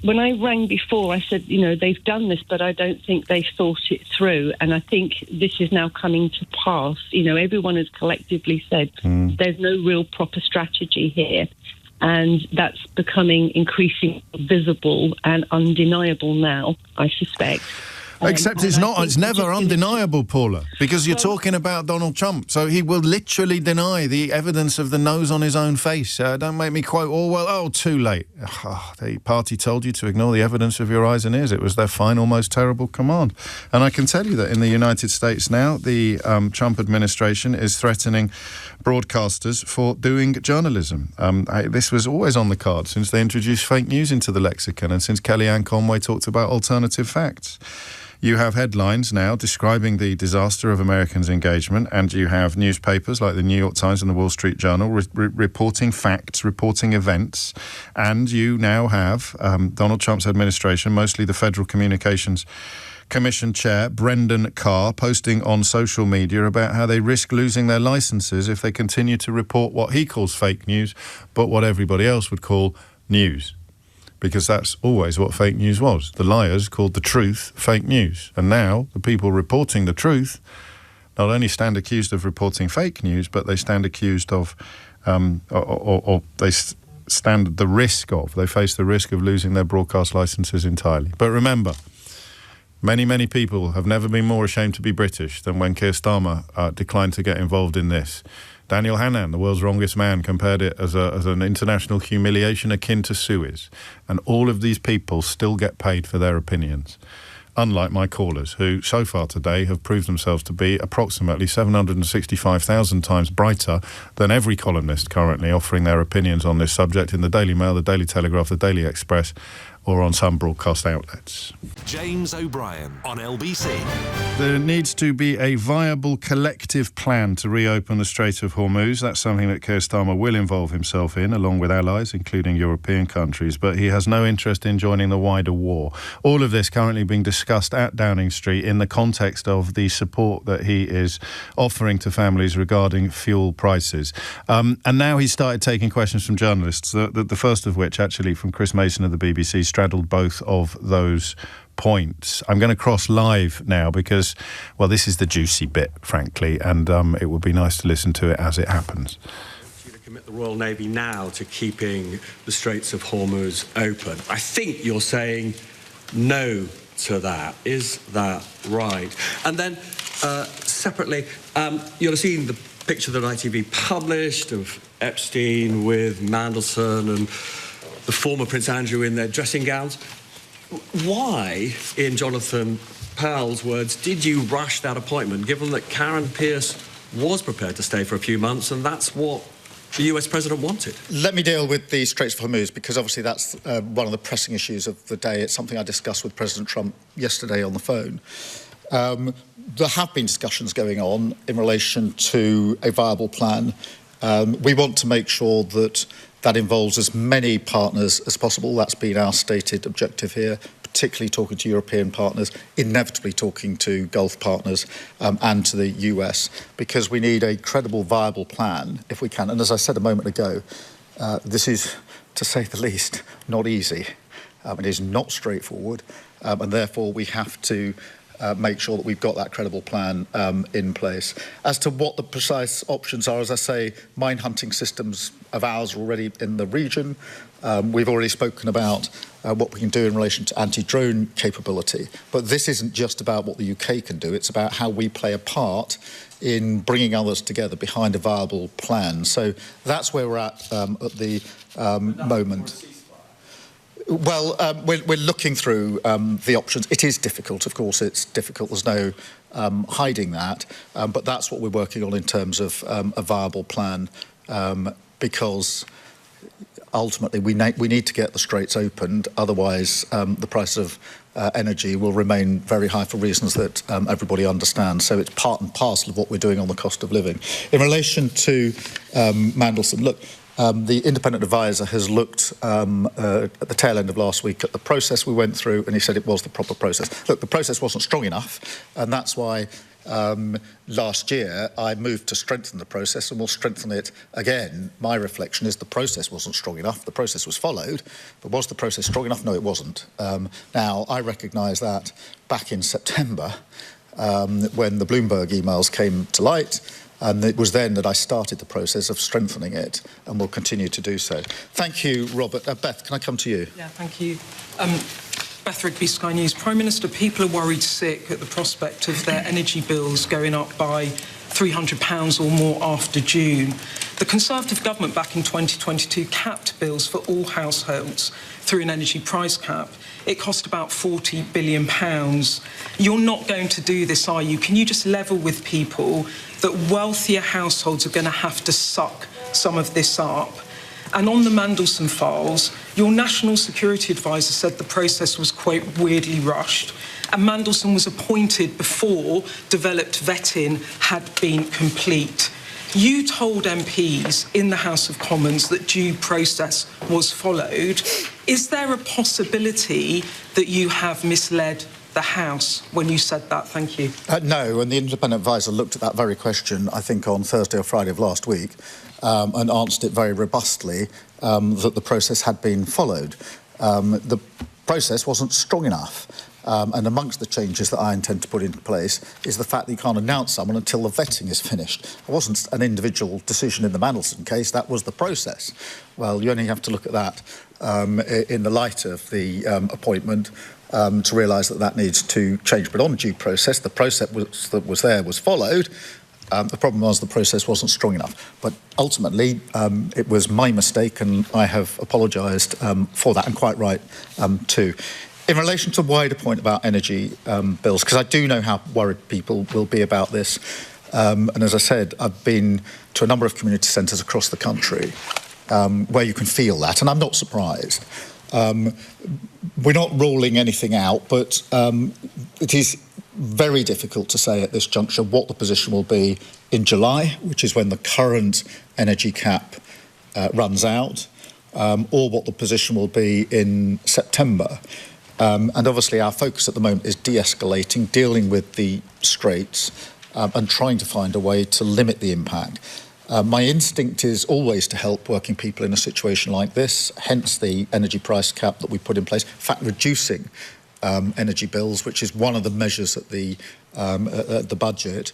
When I rang before, I said, they've done this, but I don't think they thought it through. And I think this is now coming to pass. Everyone has collectively said there's no real proper strategy here. And that's becoming increasingly visible and undeniable now, I suspect. Except it's never undeniable, Paula, because you're talking about Donald Trump. So he will literally deny the evidence of the nose on his own face. Don't make me quote, too late. The party told you to ignore the evidence of your eyes and ears. It was their final, most terrible command. And I can tell you that in the United States now, the Trump administration is threatening broadcasters for doing journalism. This was always on the card since they introduced fake news into the lexicon and since Kellyanne Conway talked about alternative facts. You have headlines now describing the disaster of Americans' engagement, and you have newspapers like the New York Times and the Wall Street Journal reporting facts, reporting events, and you now have Donald Trump's administration, mostly the Federal Communications Commission Chair, Brendan Carr, posting on social media about how they risk losing their licenses if they continue to report what he calls fake news, but what everybody else would call news. Because that's always what fake news was. The liars called the truth fake news. And now the people reporting the truth not only stand accused of reporting fake news, but they stand accused of, they stand the risk of, they face the risk of losing their broadcast licenses entirely. But remember, many, many people have never been more ashamed to be British than when Keir Starmer declined to get involved in this. Daniel Hannan, the world's wrongest man, compared it as an international humiliation akin to Suez. And all of these people still get paid for their opinions. Unlike my callers, who so far today have proved themselves to be approximately 765,000 times brighter than every columnist currently offering their opinions on this subject in the Daily Mail, the Daily Telegraph, the Daily Express, or on some broadcast outlets. James O'Brien on LBC. There needs to be a viable collective plan to reopen the Strait of Hormuz. That's something that Keir Starmer will involve himself in, along with allies, including European countries, but he has no interest in joining the wider war. All of this currently being discussed at Downing Street in the context of the support that he is offering to families regarding fuel prices. And now he's started taking questions from journalists, the first of which, actually, from Chris Mason of the BBC, straddled both of those points. I'm going to cross live now because, well, this is the juicy bit, frankly, and it would be nice to listen to it as it happens. To commit the Royal Navy now to keeping the Straits of Hormuz open. I think you're saying no to that. Is that right? And then, separately, you'll have seen the picture that ITV published of Epstein with Mandelson and the former Prince Andrew in their dressing gowns. Why, in Jonathan Powell's words, did you rush that appointment, given that Karen Pierce was prepared to stay for a few months, and that's what the US president wanted? Let me deal with the Straits of Hormuz, because obviously that's one of the pressing issues of the day. It's something I discussed with President Trump yesterday on the phone. There have been discussions going on in relation to a viable plan. We want to make sure that that involves as many partners as possible. That's been our stated objective here, particularly talking to European partners, inevitably talking to Gulf partners and to the US, because we need a credible, viable plan if we can. And as I said a moment ago, this is, to say the least, not easy. It is not straightforward, and therefore we have to make sure that we've got that credible plan in place. As to what the precise options are, as I say, mine hunting systems of ours are already in the region. We've already spoken about what we can do in relation to anti-drone capability. But this isn't just about what the UK can do, it's about how we play a part in bringing others together behind a viable plan. So that's where we're at the moment. Well, we're looking through the options. It is difficult, of course, it's difficult. There's no hiding that. But that's what we're working on in terms of a viable plan, because ultimately we need to get the straits opened. Otherwise, the price of energy will remain very high for reasons that everybody understands. So it's part and parcel of what we're doing on the cost of living. In relation to Mandelson, look, the independent advisor has looked at the tail end of last week at the process we went through, and he said it was the proper process. Look, the process wasn't strong enough, and that's why last year I moved to strengthen the process, and we'll strengthen it again. My reflection is the process wasn't strong enough. The process was followed, but was the process strong enough? No, it wasn't. Now, I recognise that back in September, when the Bloomberg emails came to light, and it was then that I started the process of strengthening it, and will continue to do so. Thank you, Robert. Beth, can I come to you? Yeah, thank you. Beth Rigby, Sky News. Prime Minister, people are worried sick at the prospect of their energy bills going up by £300 or more after June. The Conservative government back in 2022 capped bills for all households through an energy price cap. It cost about £40 billion. You're not going to do this, are you? Can you just level with people that wealthier households are going to have to suck some of this up? And on the Mandelson files, your National Security Advisor said the process was, quote, weirdly rushed, and Mandelson was appointed before developed vetting had been complete. You told MPs in the House of Commons that due process was followed. Is there a possibility that you have misled the House when you said that? Thank you. No, and the independent advisor looked at that very question, I think, on Thursday or Friday of last week, and answered it very robustly, that the process had been followed. The process wasn't strong enough. And amongst the changes that I intend to put into place is the fact that you can't announce someone until the vetting is finished. It wasn't an individual decision in the Mandelson case, that was the process. Well, you only have to look at that in the light of the appointment to realise that that needs to change. But on due process, the process that was there was followed. The problem was the process wasn't strong enough. But ultimately, it was my mistake, and I have apologised for that, and quite right too. In relation to the wider point about energy bills, because I do know how worried people will be about this, and as I said, I've been to a number of community centres across the country where you can feel that, and I'm not surprised. We're not ruling anything out, but it is very difficult to say at this juncture what the position will be in July, which is when the current energy cap runs out, or what the position will be in September. And obviously our focus at the moment is de-escalating, dealing with the straits, and trying to find a way to limit the impact. My instinct is always to help working people in a situation like this, hence the energy price cap that we put in place. In fact, reducing energy bills, which is one of the measures at the budget,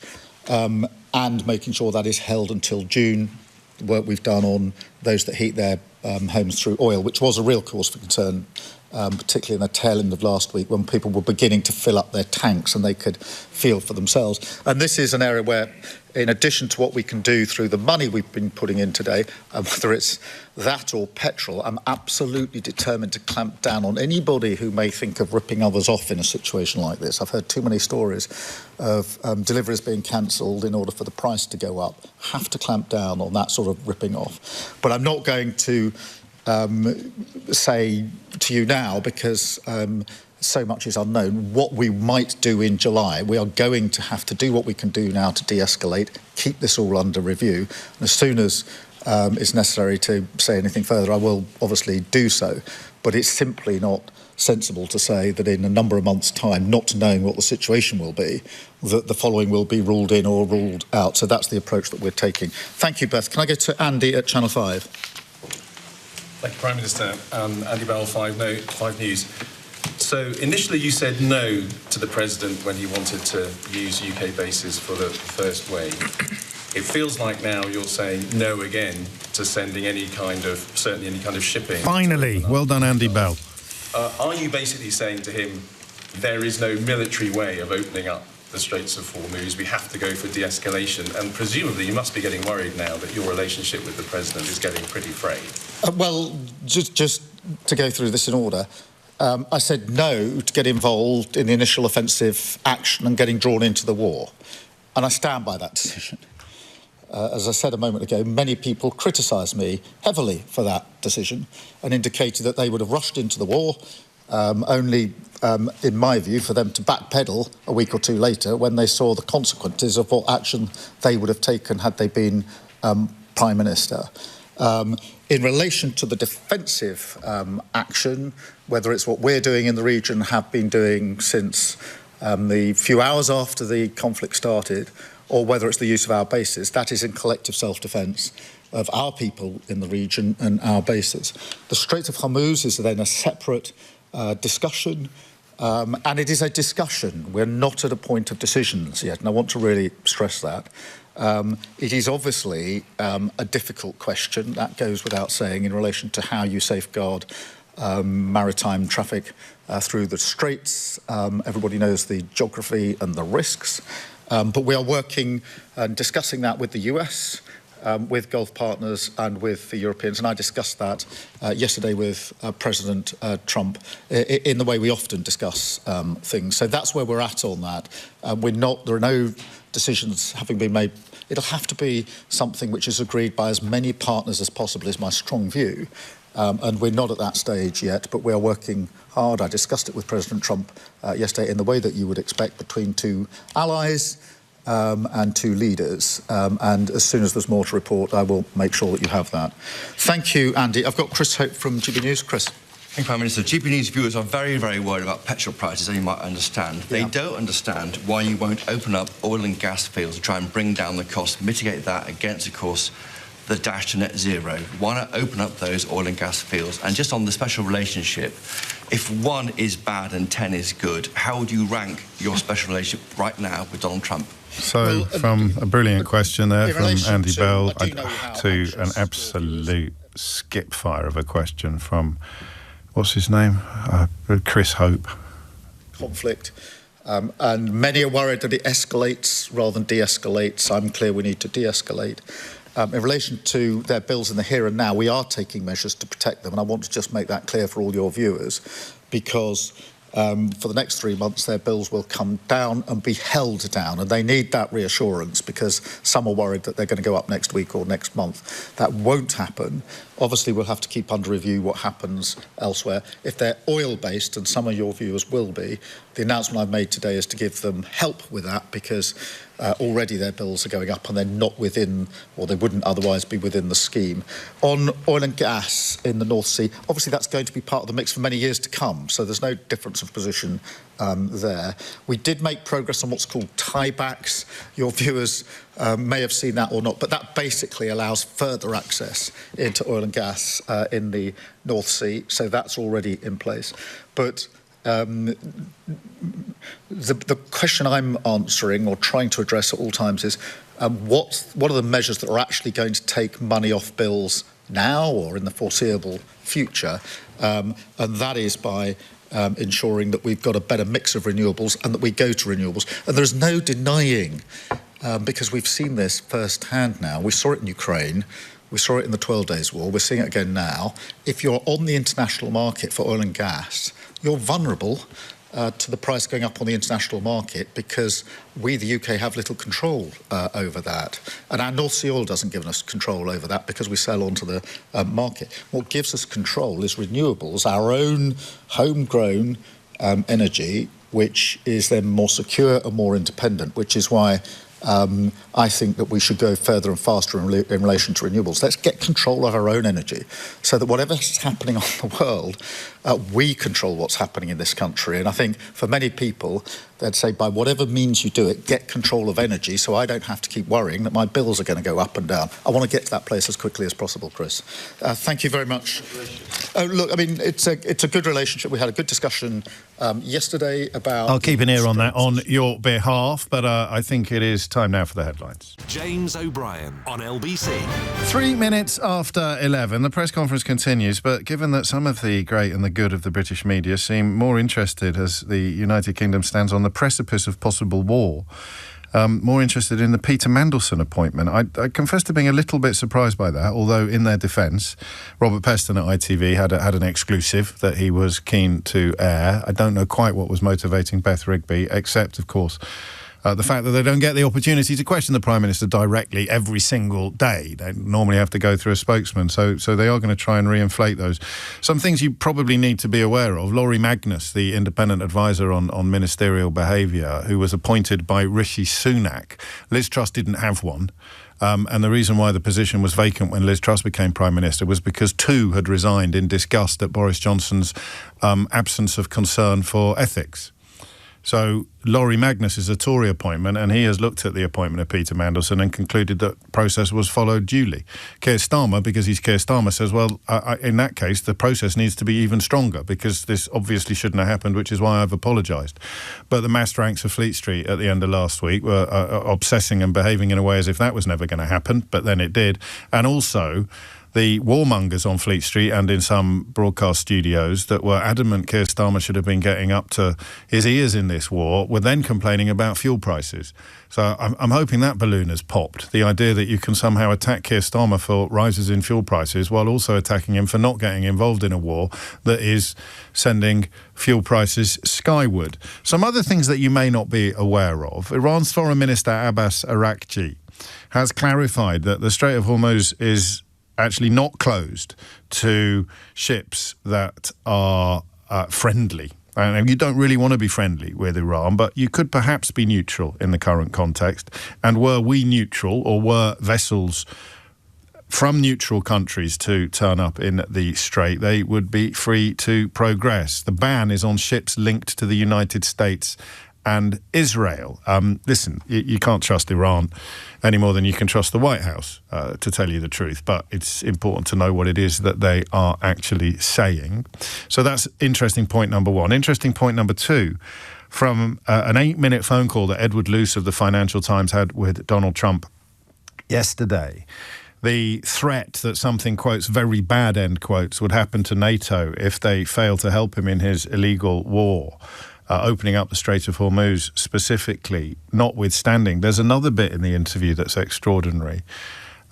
and making sure that is held until June. The work we've done on those that heat their homes through oil, which was a real cause for concern, particularly in the tail end of last week when people were beginning to fill up their tanks and they could feel for themselves. And this is an area where, in addition to what we can do through the money we've been putting in today, whether it's that or petrol, I'm absolutely determined to clamp down on anybody who may think of ripping others off in a situation like this. I've heard too many stories of deliveries being cancelled in order for the price to go up. Have to clamp down on that sort of ripping off. But I'm not going to say to you now, because so much is unknown, what we might do in July. We are going to have to do what we can do now to de-escalate, keep this all under review. And as soon as it's necessary to say anything further, I will obviously do so. But it's simply not sensible to say that in a number of months' time, not knowing what the situation will be, that the following will be ruled in or ruled out. So that's the approach that we're taking. Thank you, Beth. Can I go to Andy at Channel 5? Thank you, Prime Minister. Andy Bell, 5 News. So initially you said no to the President when he wanted to use UK bases for the first wave. It feels like now you're saying no again to sending certainly any kind of shipping. Finally, well done, Andy Bell. Are you basically saying to him, there is no military way of opening up the Straits of Hormuz, we have to go for de-escalation, and presumably you must be getting worried now that your relationship with the President is getting pretty frayed? Well, just to go through this in order, I said no to get involved in the initial offensive action and getting drawn into the war, and I stand by that decision. As I said a moment ago, many people criticised me heavily for that decision and indicated that they would have rushed into the war, only, in my view, for them to backpedal a week or two later when they saw the consequences of what action they would have taken had they been Prime Minister. In relation to the defensive action, whether it's what we're doing in the region, have been doing since the few hours after the conflict started, or whether it's the use of our bases, that is in collective self-defence of our people in the region and our bases. The Strait of Hormuz is then a separate discussion, and it is a discussion. We're not at a point of decisions yet, and I want to really stress that. It is obviously a difficult question, that goes without saying, in relation to how you safeguard maritime traffic through the straits. Everybody knows the geography and the risks. But we are working and discussing that with the US, with Gulf partners and with the Europeans. And I discussed that yesterday with President Trump in the way we often discuss things. So that's where we're at on that. There are no decisions having been made. It'll have to be something which is agreed by as many partners as possible, is my strong view. And we're not at that stage yet, but we are working hard. I discussed it with President Trump yesterday in the way that you would expect between two allies and two leaders. And as soon as there's more to report, I will make sure that you have that. Thank you, Andy. I've got Chris Hope from GB News. Chris. Thank you, Prime Minister. GB News viewers are very, very worried about petrol prices, as you might understand. They don't understand why you won't open up oil and gas fields to try and bring down the cost, mitigate that against, of course, the dash to net zero. Why not open up those oil and gas fields? And just on the special relationship, if 1 is bad and 10 is good, how would you rank your special relationship right now with Donald Trump? So, from a brilliant question there from Andy Bell to an absolute skip fire of a question from, what's his name? Chris Hope. Conflict. And many are worried that it escalates rather than de-escalates. I'm clear we need to de-escalate. In relation to their bills in the here and now, we are taking measures to protect them, and I want to just make that clear for all your viewers, because for the next 3 months their bills will come down and be held down, and they need that reassurance because some are worried that they're going to go up next week or next month. That won't happen. Obviously, we'll have to keep under review what happens elsewhere. If they're oil-based, and some of your viewers will be, the announcement I've made today is to give them help with that because already their bills are going up and they're not within, or they wouldn't otherwise be within the scheme. On oil and gas in the North Sea, obviously that's going to be part of the mix for many years to come, so there's no difference of position there. We did make progress on what's called tiebacks. Your viewers may have seen that or not, but that basically allows further access into oil and gas in the North Sea, so that's already in place. But the question I'm answering or trying to address at all times is what are the measures that are actually going to take money off bills now or in the foreseeable future, and that is by ensuring that we've got a better mix of renewables and that we go to renewables. And there's no denying, because we've seen this firsthand now, we saw it in Ukraine, we saw it in the 12 Days War, we're seeing it again now. If you're on the international market for oil and gas, you're vulnerable to the price going up on the international market because we, the UK, have little control over that. And our North Sea oil doesn't give us control over that because we sell onto the market. What gives us control is renewables, our own homegrown energy, which is then more secure and more independent, which is why I think that we should go further and faster in relation to renewables. Let's get control of our own energy so that whatever's happening on the world, We control what's happening in this country. And I think for many people, they'd say, by whatever means you do it, get control of energy so I don't have to keep worrying that my bills are going to go up and down. I want to get to that place as quickly as possible, Chris. Thank you very much. Look, I mean, it's a good relationship. We had a good discussion yesterday about... I'll keep an ear on that on your behalf, but I think it is time now for the headlines. James O'Brien on LBC. 3 minutes after 11, the press conference continues, but given that some of the great and the good of the British media seem more interested as the United Kingdom stands on the precipice of possible war, more interested in the Peter Mandelson appointment. I confess to being a little bit surprised by that, although in their defence, Robert Peston at ITV had an exclusive that he was keen to air. I don't know quite what was motivating Beth Rigby, except, of course, the fact that they don't get the opportunity to question the Prime Minister directly every single day. They normally have to go through a spokesman, so they are going to try and reinflate those. Some things you probably need to be aware of. Laurie Magnus, the independent advisor on ministerial behaviour, who was appointed by Rishi Sunak. Liz Truss didn't have one. And the reason why the position was vacant when Liz Truss became Prime Minister was because two had resigned in disgust at Boris Johnson's absence of concern for ethics. So Laurie Magnus is a Tory appointment, and he has looked at the appointment of Peter Mandelson and concluded that process was followed duly. Keir Starmer, because he's Keir Starmer, says, well, in that case, the process needs to be even stronger because this obviously shouldn't have happened, which is why I've apologised. But the massed ranks of Fleet Street at the end of last week were obsessing and behaving in a way as if that was never going to happen, but then it did. And also, the warmongers on Fleet Street and in some broadcast studios that were adamant Keir Starmer should have been getting up to his ears in this war were then complaining about fuel prices. So I'm hoping that balloon has popped. The idea that you can somehow attack Keir Starmer for rises in fuel prices while also attacking him for not getting involved in a war that is sending fuel prices skyward. Some other things that you may not be aware of. Iran's Foreign Minister Abbas Araghchi has clarified that the Strait of Hormuz is actually not closed to ships that are friendly. And you don't really want to be friendly with Iran, but you could perhaps be neutral in the current context. And were we neutral, or were vessels from neutral countries to turn up in the Strait, they would be free to progress. The ban is on ships linked to the United States and Israel. Listen, you can't trust Iran any more than you can trust the White House, to tell you the truth. But it's important to know what it is that they are actually saying. So that's interesting point number one. Interesting point number two, from an 8-minute phone call that Edward Luce of the Financial Times had with Donald Trump yesterday. The threat that something, quotes, very bad, end quotes, would happen to NATO if they fail to help him in his illegal war. Opening up the Strait of Hormuz specifically, notwithstanding. There's another bit in the interview that's extraordinary.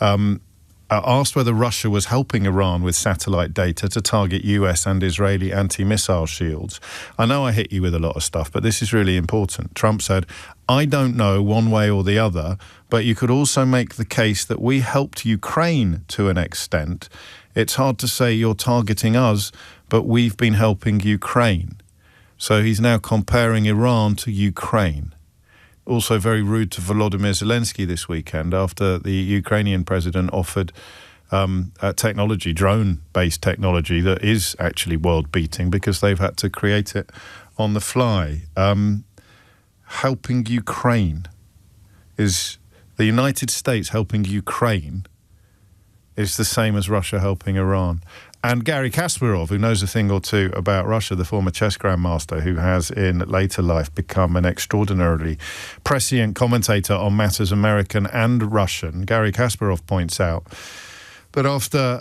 Asked whether Russia was helping Iran with satellite data to target US and Israeli anti-missile shields. I know I hit you with a lot of stuff, but this is really important. Trump said, I don't know one way or the other, but you could also make the case that we helped Ukraine to an extent. It's hard to say you're targeting us, but we've been helping Ukraine. So he's now comparing Iran to Ukraine. Also very rude to Volodymyr Zelensky this weekend after the Ukrainian president offered technology, drone-based technology that is actually world-beating because they've had to create it on the fly. Helping Ukraine is the United States helping Ukraine is the same as Russia helping Iran. And Gary Kasparov, who knows a thing or two about Russia, the former chess grandmaster, who has in later life become an extraordinarily prescient commentator on matters American and Russian, Gary Kasparov points out that after,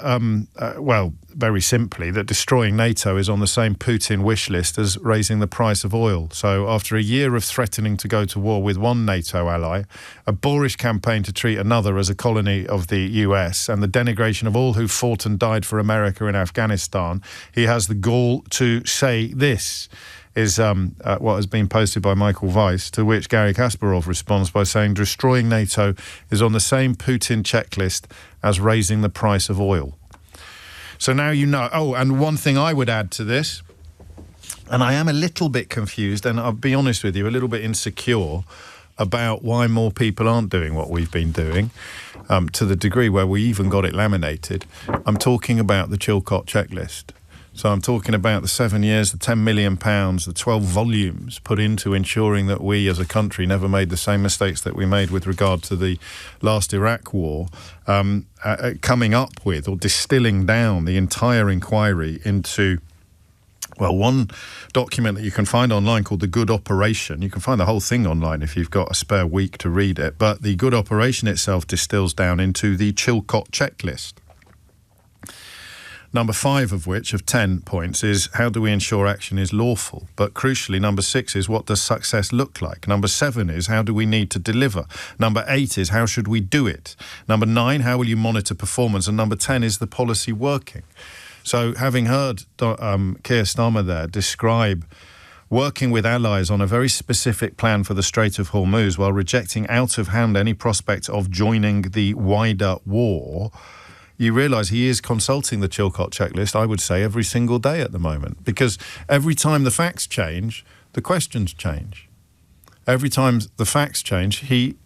very simply, that destroying NATO is on the same Putin wish list as raising the price of oil. So after a year of threatening to go to war with one NATO ally, a boorish campaign to treat another as a colony of the US, and the denigration of all who fought and died for America in Afghanistan, he has the gall to say this. Is what has been posted by Michael Weiss, to which Gary Kasparov responds by saying destroying NATO is on the same Putin checklist as raising the price of oil. So now you know. Oh, and one thing I would add to this, and I am a little bit confused, and I'll be honest with you, a little bit insecure about why more people aren't doing what we've been doing, to the degree where we even got it laminated. I'm talking about the Chilcot checklist. So I'm talking about the 7 years, the £10 million, the 12 volumes put into ensuring that we as a country never made the same mistakes that we made with regard to the last Iraq war, coming up with or distilling down the entire inquiry into, well, one document that you can find online called The Good Operation. You can find the whole thing online if you've got a spare week to read it. But the Good Operation itself distills down into the Chilcot checklist. Number 5 of which, of 10 points, is how do we ensure action is lawful? But crucially, number 6 is what does success look like? Number 7 is how do we need to deliver? Number 8 is how should we do it? Number 9, how will you monitor performance? And number 10 is the policy working. So having heard Keir Starmer there describe working with allies on a very specific plan for the Strait of Hormuz while rejecting out of hand any prospect of joining the wider war, you realise he is consulting the Chilcot checklist, I would say, every single day at the moment. Because every time the facts change, the questions change. Every time the facts change, he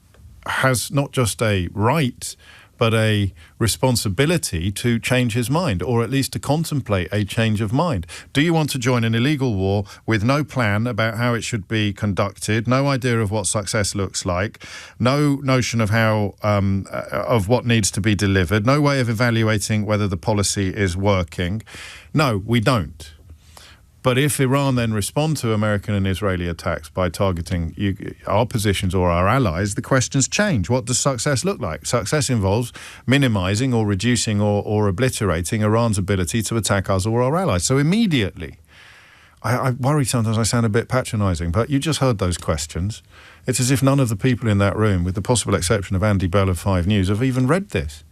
has not just a right, but a responsibility to change his mind, or at least to contemplate a change of mind. Do you want to join an illegal war with no plan about how it should be conducted, no idea of what success looks like, no notion of how of what needs to be delivered, no way of evaluating whether the policy is working? No, we don't. But if Iran then respond to American and Israeli attacks by targeting our positions or our allies, the questions change. What does success look like? Success involves minimising or reducing or obliterating Iran's ability to attack us or our allies. So immediately, I worry sometimes I sound a bit patronising, but you just heard those questions. It's as if none of the people in that room, with the possible exception of Andy Bell of 5 News, have even read this.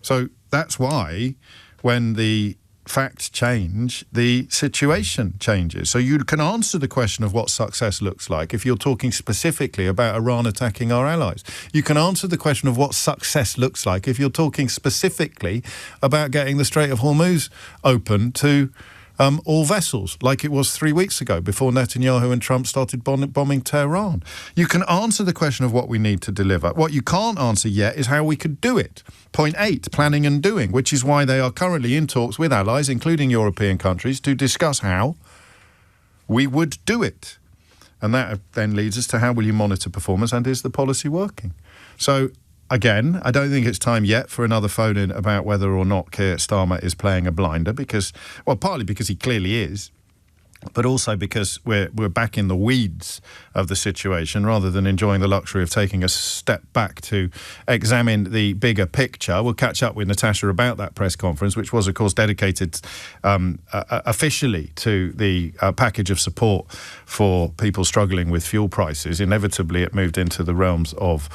So that's why when the facts change, the situation changes. So you can answer the question of what success looks like if you're talking specifically about Iran attacking our allies. You can answer the question of what success looks like if you're talking specifically about getting the Strait of Hormuz open to all vessels, like it was 3 weeks ago before Netanyahu and Trump started bombing Tehran. You can answer the question of what we need to deliver. What you can't answer yet is how we could do it. Point 8, planning and doing, which is why they are currently in talks with allies, including European countries, to discuss how we would do it. And that then leads us to how will you monitor performance and is the policy working? So again, I don't think it's time yet for another phone-in about whether or not Keir Starmer is playing a blinder because, well, partly because he clearly is, but also because we're back in the weeds of the situation rather than enjoying the luxury of taking a step back to examine the bigger picture. We'll catch up with Natasha about that press conference, which was, of course, dedicated officially to the package of support for people struggling with fuel prices. Inevitably, it moved into the realms of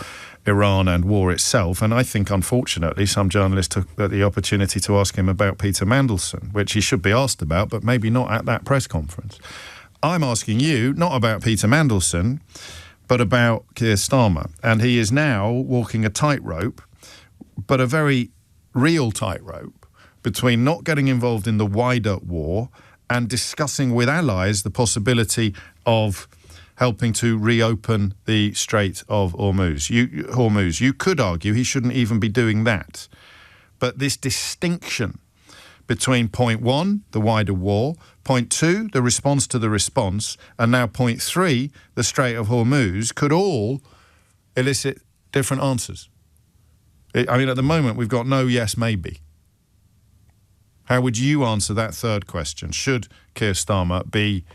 Iran and war itself, and I think unfortunately some journalists took the opportunity to ask him about Peter Mandelson, which he should be asked about, but maybe not at that press conference. I'm asking you not about Peter Mandelson, but about Keir Starmer, and he is now walking a tightrope, but a very real tightrope, between not getting involved in the wider war and discussing with allies the possibility of helping to reopen the Strait of Hormuz. You could argue he shouldn't even be doing that. But this distinction between point 1, the wider war, point 2, the response to the response, and now point 3, the Strait of Hormuz, could all elicit different answers. I mean, at the moment, we've got no yes, maybe. How would you answer that third question? Should Keir Starmer be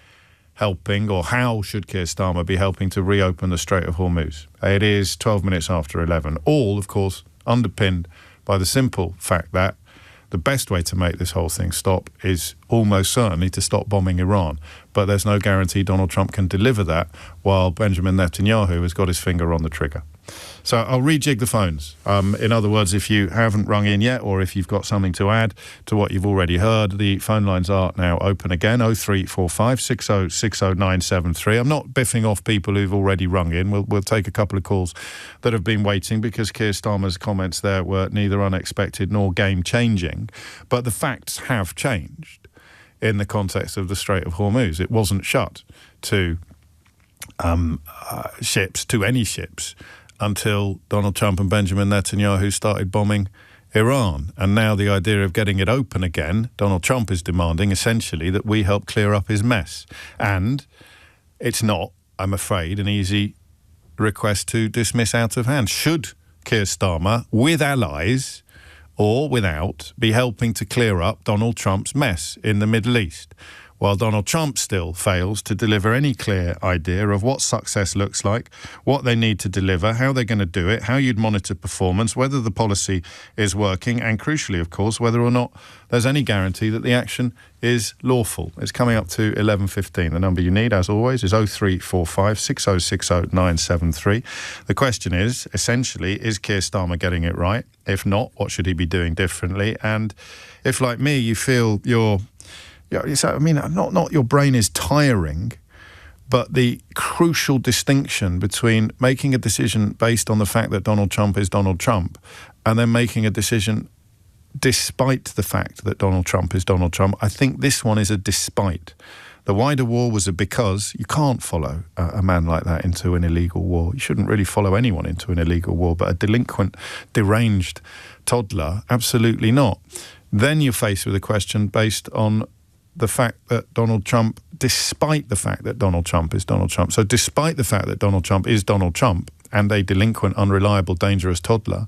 helping, or how should Keir Starmer be helping to reopen the Strait of Hormuz? It is 12 minutes after 11. All, of course, underpinned by the simple fact that the best way to make this whole thing stop is almost certainly to stop bombing Iran. But there's no guarantee Donald Trump can deliver that while Benjamin Netanyahu has got his finger on the trigger. So I'll rejig the phones. In other words, if you haven't rung in yet or if you've got something to add to what you've already heard, the phone lines are now open again, 0345 60 60973. I'm not biffing off people who've already rung in. We'll take a couple of calls that have been waiting because Keir Starmer's comments there were neither unexpected nor game-changing. But the facts have changed in the context of the Strait of Hormuz. It wasn't shut to ships, to any ships, until Donald Trump and Benjamin Netanyahu started bombing Iran. And now the idea of getting it open again, Donald Trump is demanding essentially that we help clear up his mess. And it's not, I'm afraid, an easy request to dismiss out of hand. Should Keir Starmer, with allies or without, be helping to clear up Donald Trump's mess in the Middle East, while Donald Trump still fails to deliver any clear idea of what success looks like, what they need to deliver, how they're going to do it, how you'd monitor performance, whether the policy is working, and crucially, of course, whether or not there's any guarantee that the action is lawful. It's coming up to 11:15. The number you need, as always, is 0345 6060 973. The question is, essentially, is Keir Starmer getting it right? If not, what should he be doing differently? And if, like me, you feel not your brain is tiring, but the crucial distinction between making a decision based on the fact that Donald Trump is Donald Trump and then making a decision despite the fact that Donald Trump is Donald Trump, I think this one is a despite. The wider war was a because. You can't follow a man like that into an illegal war. You shouldn't really follow anyone into an illegal war, but a delinquent, deranged toddler, absolutely not. Then you're faced with a question based on the fact that Donald Trump, despite the fact that Donald Trump is Donald Trump, so despite the fact that Donald Trump is Donald Trump and a delinquent, unreliable, dangerous toddler,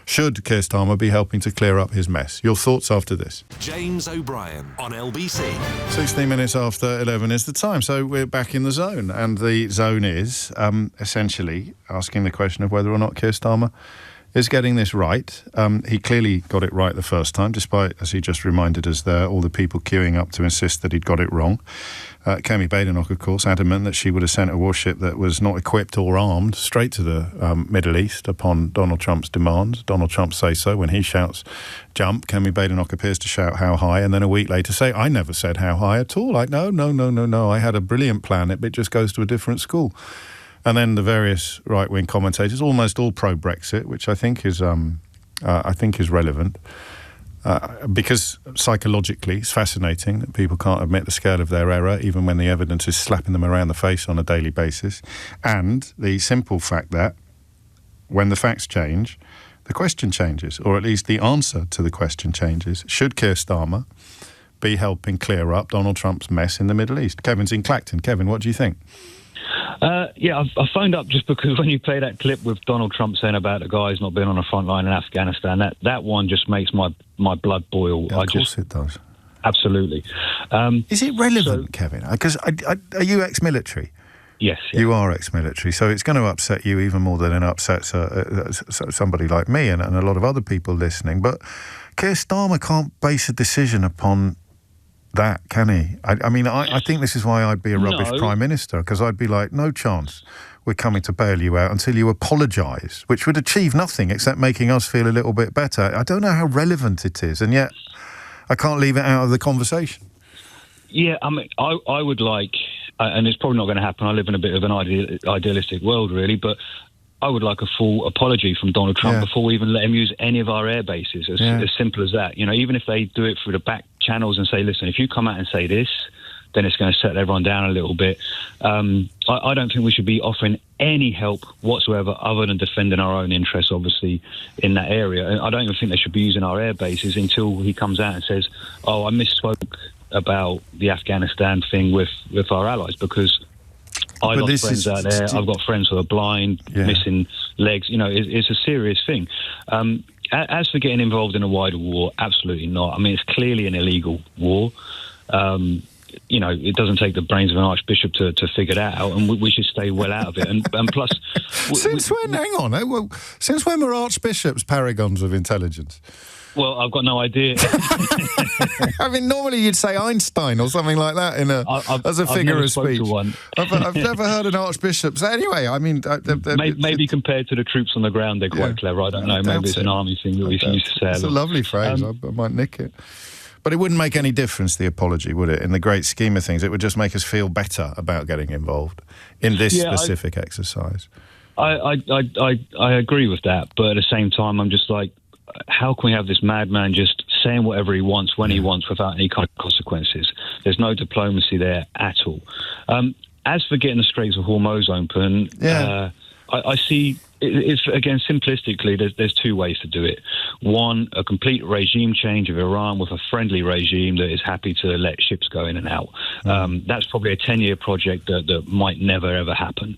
should Keir Starmer be helping to clear up his mess? Your thoughts after this. James O'Brien on LBC. 16 minutes after 11 is the time, so we're back in the zone, and the zone is essentially asking the question of whether or not Keir Starmer is getting this right. He clearly got it right the first time, despite, as he just reminded us there, all the people queuing up to insist that he'd got it wrong. Kemi Badenoch, of course, adamant that she would have sent a warship that was not equipped or armed straight to the Middle East upon Donald Trump's demand. Donald Trump says so when he shouts, jump. Kemi Badenoch appears to shout, how high? And then a week later say, I never said how high at all. Like, no. I had a brilliant plan. It just goes to a different school. And then the various right-wing commentators, almost all pro-Brexit, which I think is relevant, because psychologically it's fascinating that people can't admit the scale of their error, even when the evidence is slapping them around the face on a daily basis. And the simple fact that when the facts change, the question changes, or at least the answer to the question changes. Should Keir Starmer be helping clear up Donald Trump's mess in the Middle East? Kevin's in Clacton. Kevin, what do you think? I phoned up just because when you play that clip with Donald Trump saying about the guys not being on the front line in Afghanistan, that one just makes my blood boil. Yeah, of course it does. Absolutely. Is it relevant, Kevin? Because are you ex-military? Yes. Yeah. You are ex-military, so it's going to upset you even more than it upsets somebody like me and a lot of other people listening. But Keir Starmer can't base a decision upon that, can he? I think this is why I'd be a rubbish Prime Minister, because I'd be like, no chance we're coming to bail you out until you apologise, which would achieve nothing except making us feel a little bit better. I don't know how relevant it is, and yet I can't leave it out of the conversation. Yeah, I would like, and it's probably not going to happen, I live in a bit of an idealistic world, really, but I would like a full apology from Donald Trump before we even let him use any of our air bases, as simple as that. Even if they do it through the back channels and say, listen, if you come out and say this, then it's going to settle everyone down a little bit. I don't think we should be offering any help whatsoever other than defending our own interests, obviously, in that area. And I don't even think they should be using our air bases until he comes out and says, I misspoke about the Afghanistan thing with our allies, because I've got friends out there. I've got friends who are blind, missing legs. It's a serious thing. As for getting involved in a wider war, absolutely not. It's clearly an illegal war. It doesn't take the brains of an archbishop to figure that out, and we should stay well out of it. And plus, since when were archbishops paragons of intelligence? Well, I've got no idea. Normally you'd say Einstein or something like that as a figure of speech. I've never heard an archbishop say. Anyway, maybe compared to the troops on the ground, they're quite clever. I don't know. Maybe it's an army thing that we used to say. It's a lovely phrase. I might nick it. But it wouldn't make any difference, the apology, would it? In the great scheme of things, it would just make us feel better about getting involved in this specific exercise. I agree with that, but at the same time, I'm just like, how can we have this madman just saying whatever he wants when he wants without any kind of consequences? There's no diplomacy there at all. As for getting the Straits of Hormuz open, I see. It's again simplistically. There's two ways to do it. One, a complete regime change of Iran with a friendly regime that is happy to let ships go in and out. That's probably a 10-year project that might never ever happen.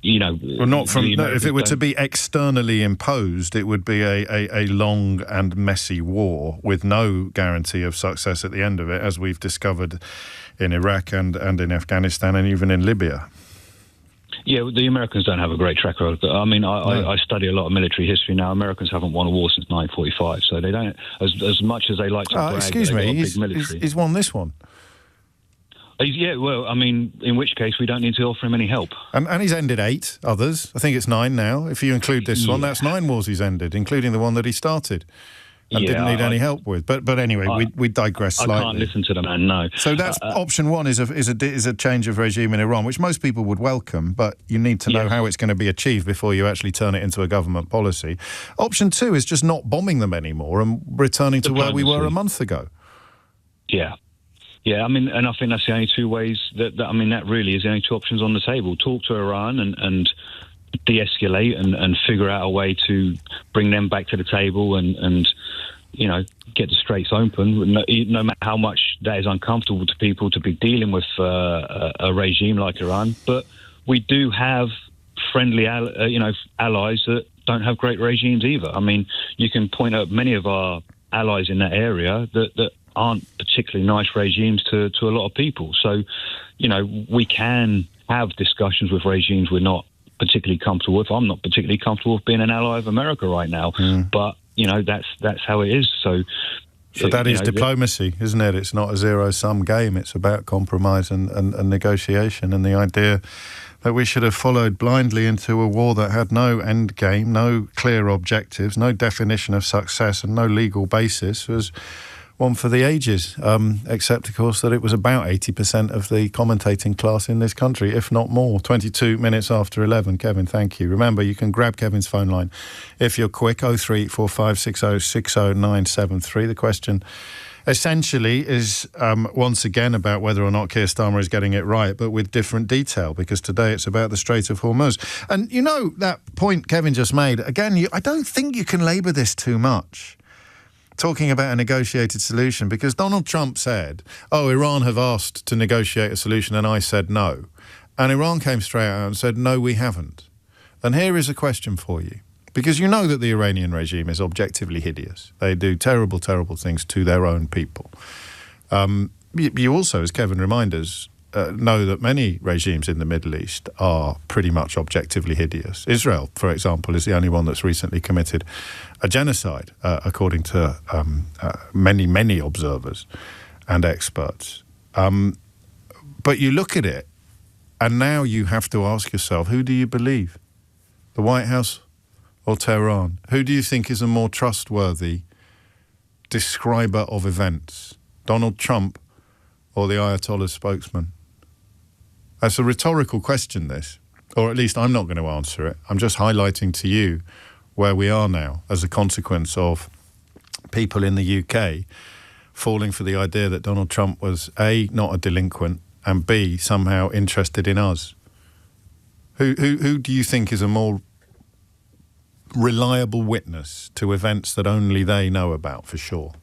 If it were to be externally imposed, it would be a long and messy war with no guarantee of success at the end of it, as we've discovered in Iraq and in Afghanistan and even in Libya. Yeah, the Americans don't have a great track record. I mean, I study a lot of military history now. Americans haven't won a war since 1945, so they don't, as much as they like to brag. Excuse me, he's won this one. Yeah, well, I mean, in which case we don't need to offer him any help. And he's ended 8 others. I think it's 9 now. If you include this one, that's 9 wars he's ended, including the one that he started and didn't need any help with. But anyway, we digress slightly. I can't listen to the man, no. So that's option 1 is a change of regime in Iran, which most people would welcome, but you need to know how it's going to be achieved before you actually turn it into a government policy. Option 2 is just not bombing them anymore and returning to where we were a month ago. Yeah. Yeah, I mean, and I think that's the only 2 ways that really is the only 2 options on the table. Talk to Iran and de-escalate and figure out a way to bring them back to the table and get the straits open, no matter how much that is uncomfortable to people to be dealing with a regime like Iran. But we do have friendly allies that don't have great regimes either. I mean, you can point out many of our allies in that area that aren't particularly nice regimes to a lot of people. So, we can have discussions with regimes we're not particularly comfortable with. I'm not particularly comfortable with being an ally of America right now, but that's how it is. So that is diplomacy, isn't it? It's not a zero-sum game. It's about compromise and negotiation, and the idea that we should have followed blindly into a war that had no end game, no clear objectives, no definition of success, and no legal basis was one for the ages, except, of course, that it was about 80% of the commentating class in this country, if not more. 22 minutes after 11. Kevin, thank you. Remember, you can grab Kevin's phone line if you're quick, 03456060973. The question essentially is, once again, about whether or not Keir Starmer is getting it right, but with different detail, because today it's about the Strait of Hormuz. And, that point Kevin just made, again, I don't think you can labour this too much, talking about a negotiated solution, because Donald Trump said, Iran have asked to negotiate a solution and I said no. And Iran came straight out and said, no, we haven't. And here is a question for you, because you know that the Iranian regime is objectively hideous. They do terrible, terrible things to their own people. You also, as Kevin reminded us, know that many regimes in the Middle East are pretty much objectively hideous. Israel, for example, is the only one that's recently committed a genocide, according to many, many observers and experts. But you look at it, and now you have to ask yourself, who do you believe? The White House or Tehran? Who do you think is a more trustworthy describer of events? Donald Trump or the Ayatollah's spokesman? That's a rhetorical question, this, or at least I'm not going to answer it. I'm just highlighting to you where we are now as a consequence of people in the UK falling for the idea that Donald Trump was A, not a delinquent, and B, somehow interested in us. Who do you think is a more reliable witness to events that only they know about for sure?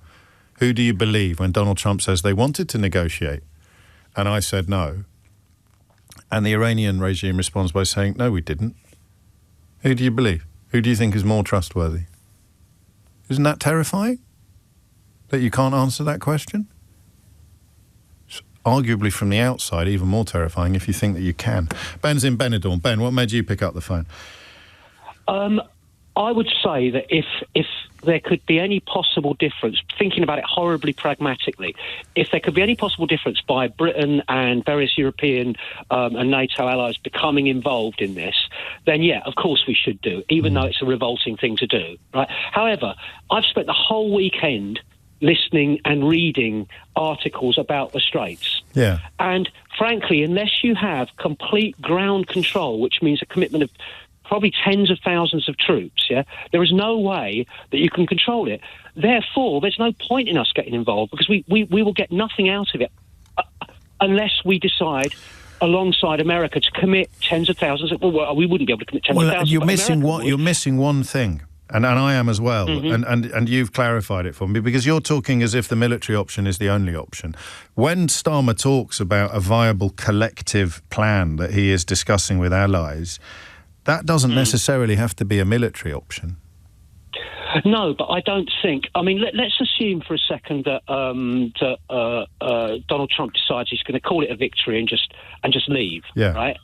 Who do you believe when Donald Trump says they wanted to negotiate and I said no, and the Iranian regime responds by saying, no, we didn't? Who do you believe? Who do you think is more trustworthy? Isn't that terrifying? That you can't answer that question? It's arguably from the outside even more terrifying if you think that you can. Ben's in Benidorm. Ben, what made you pick up the phone? I would say that if there could be any possible difference, thinking about it horribly pragmatically, if there could be any possible difference by Britain and various European and NATO allies becoming involved in this, then yeah, of course we should do, even though it's a revolting thing to do, right? However, I've spent the whole weekend listening and reading articles about the Straits. Yeah. And frankly, unless you have complete ground control, which means a commitment of probably tens of thousands of troops, there is no way that you can control it. Therefore, there's no point in us getting involved, because we will get nothing out of it unless we decide alongside America to commit tens of thousands. Well, we wouldn't be able to commit tens of thousands. You're missing one thing. And I am as well, and you've clarified it for me, because you're talking as if the military option is the only option. When Starmer talks about a viable collective plan that he is discussing with allies, that doesn't necessarily have to be a military option. No, but I don't think. I mean, let's assume for a second that Donald Trump decides he's going to call it a victory and just leave. Yeah. Right.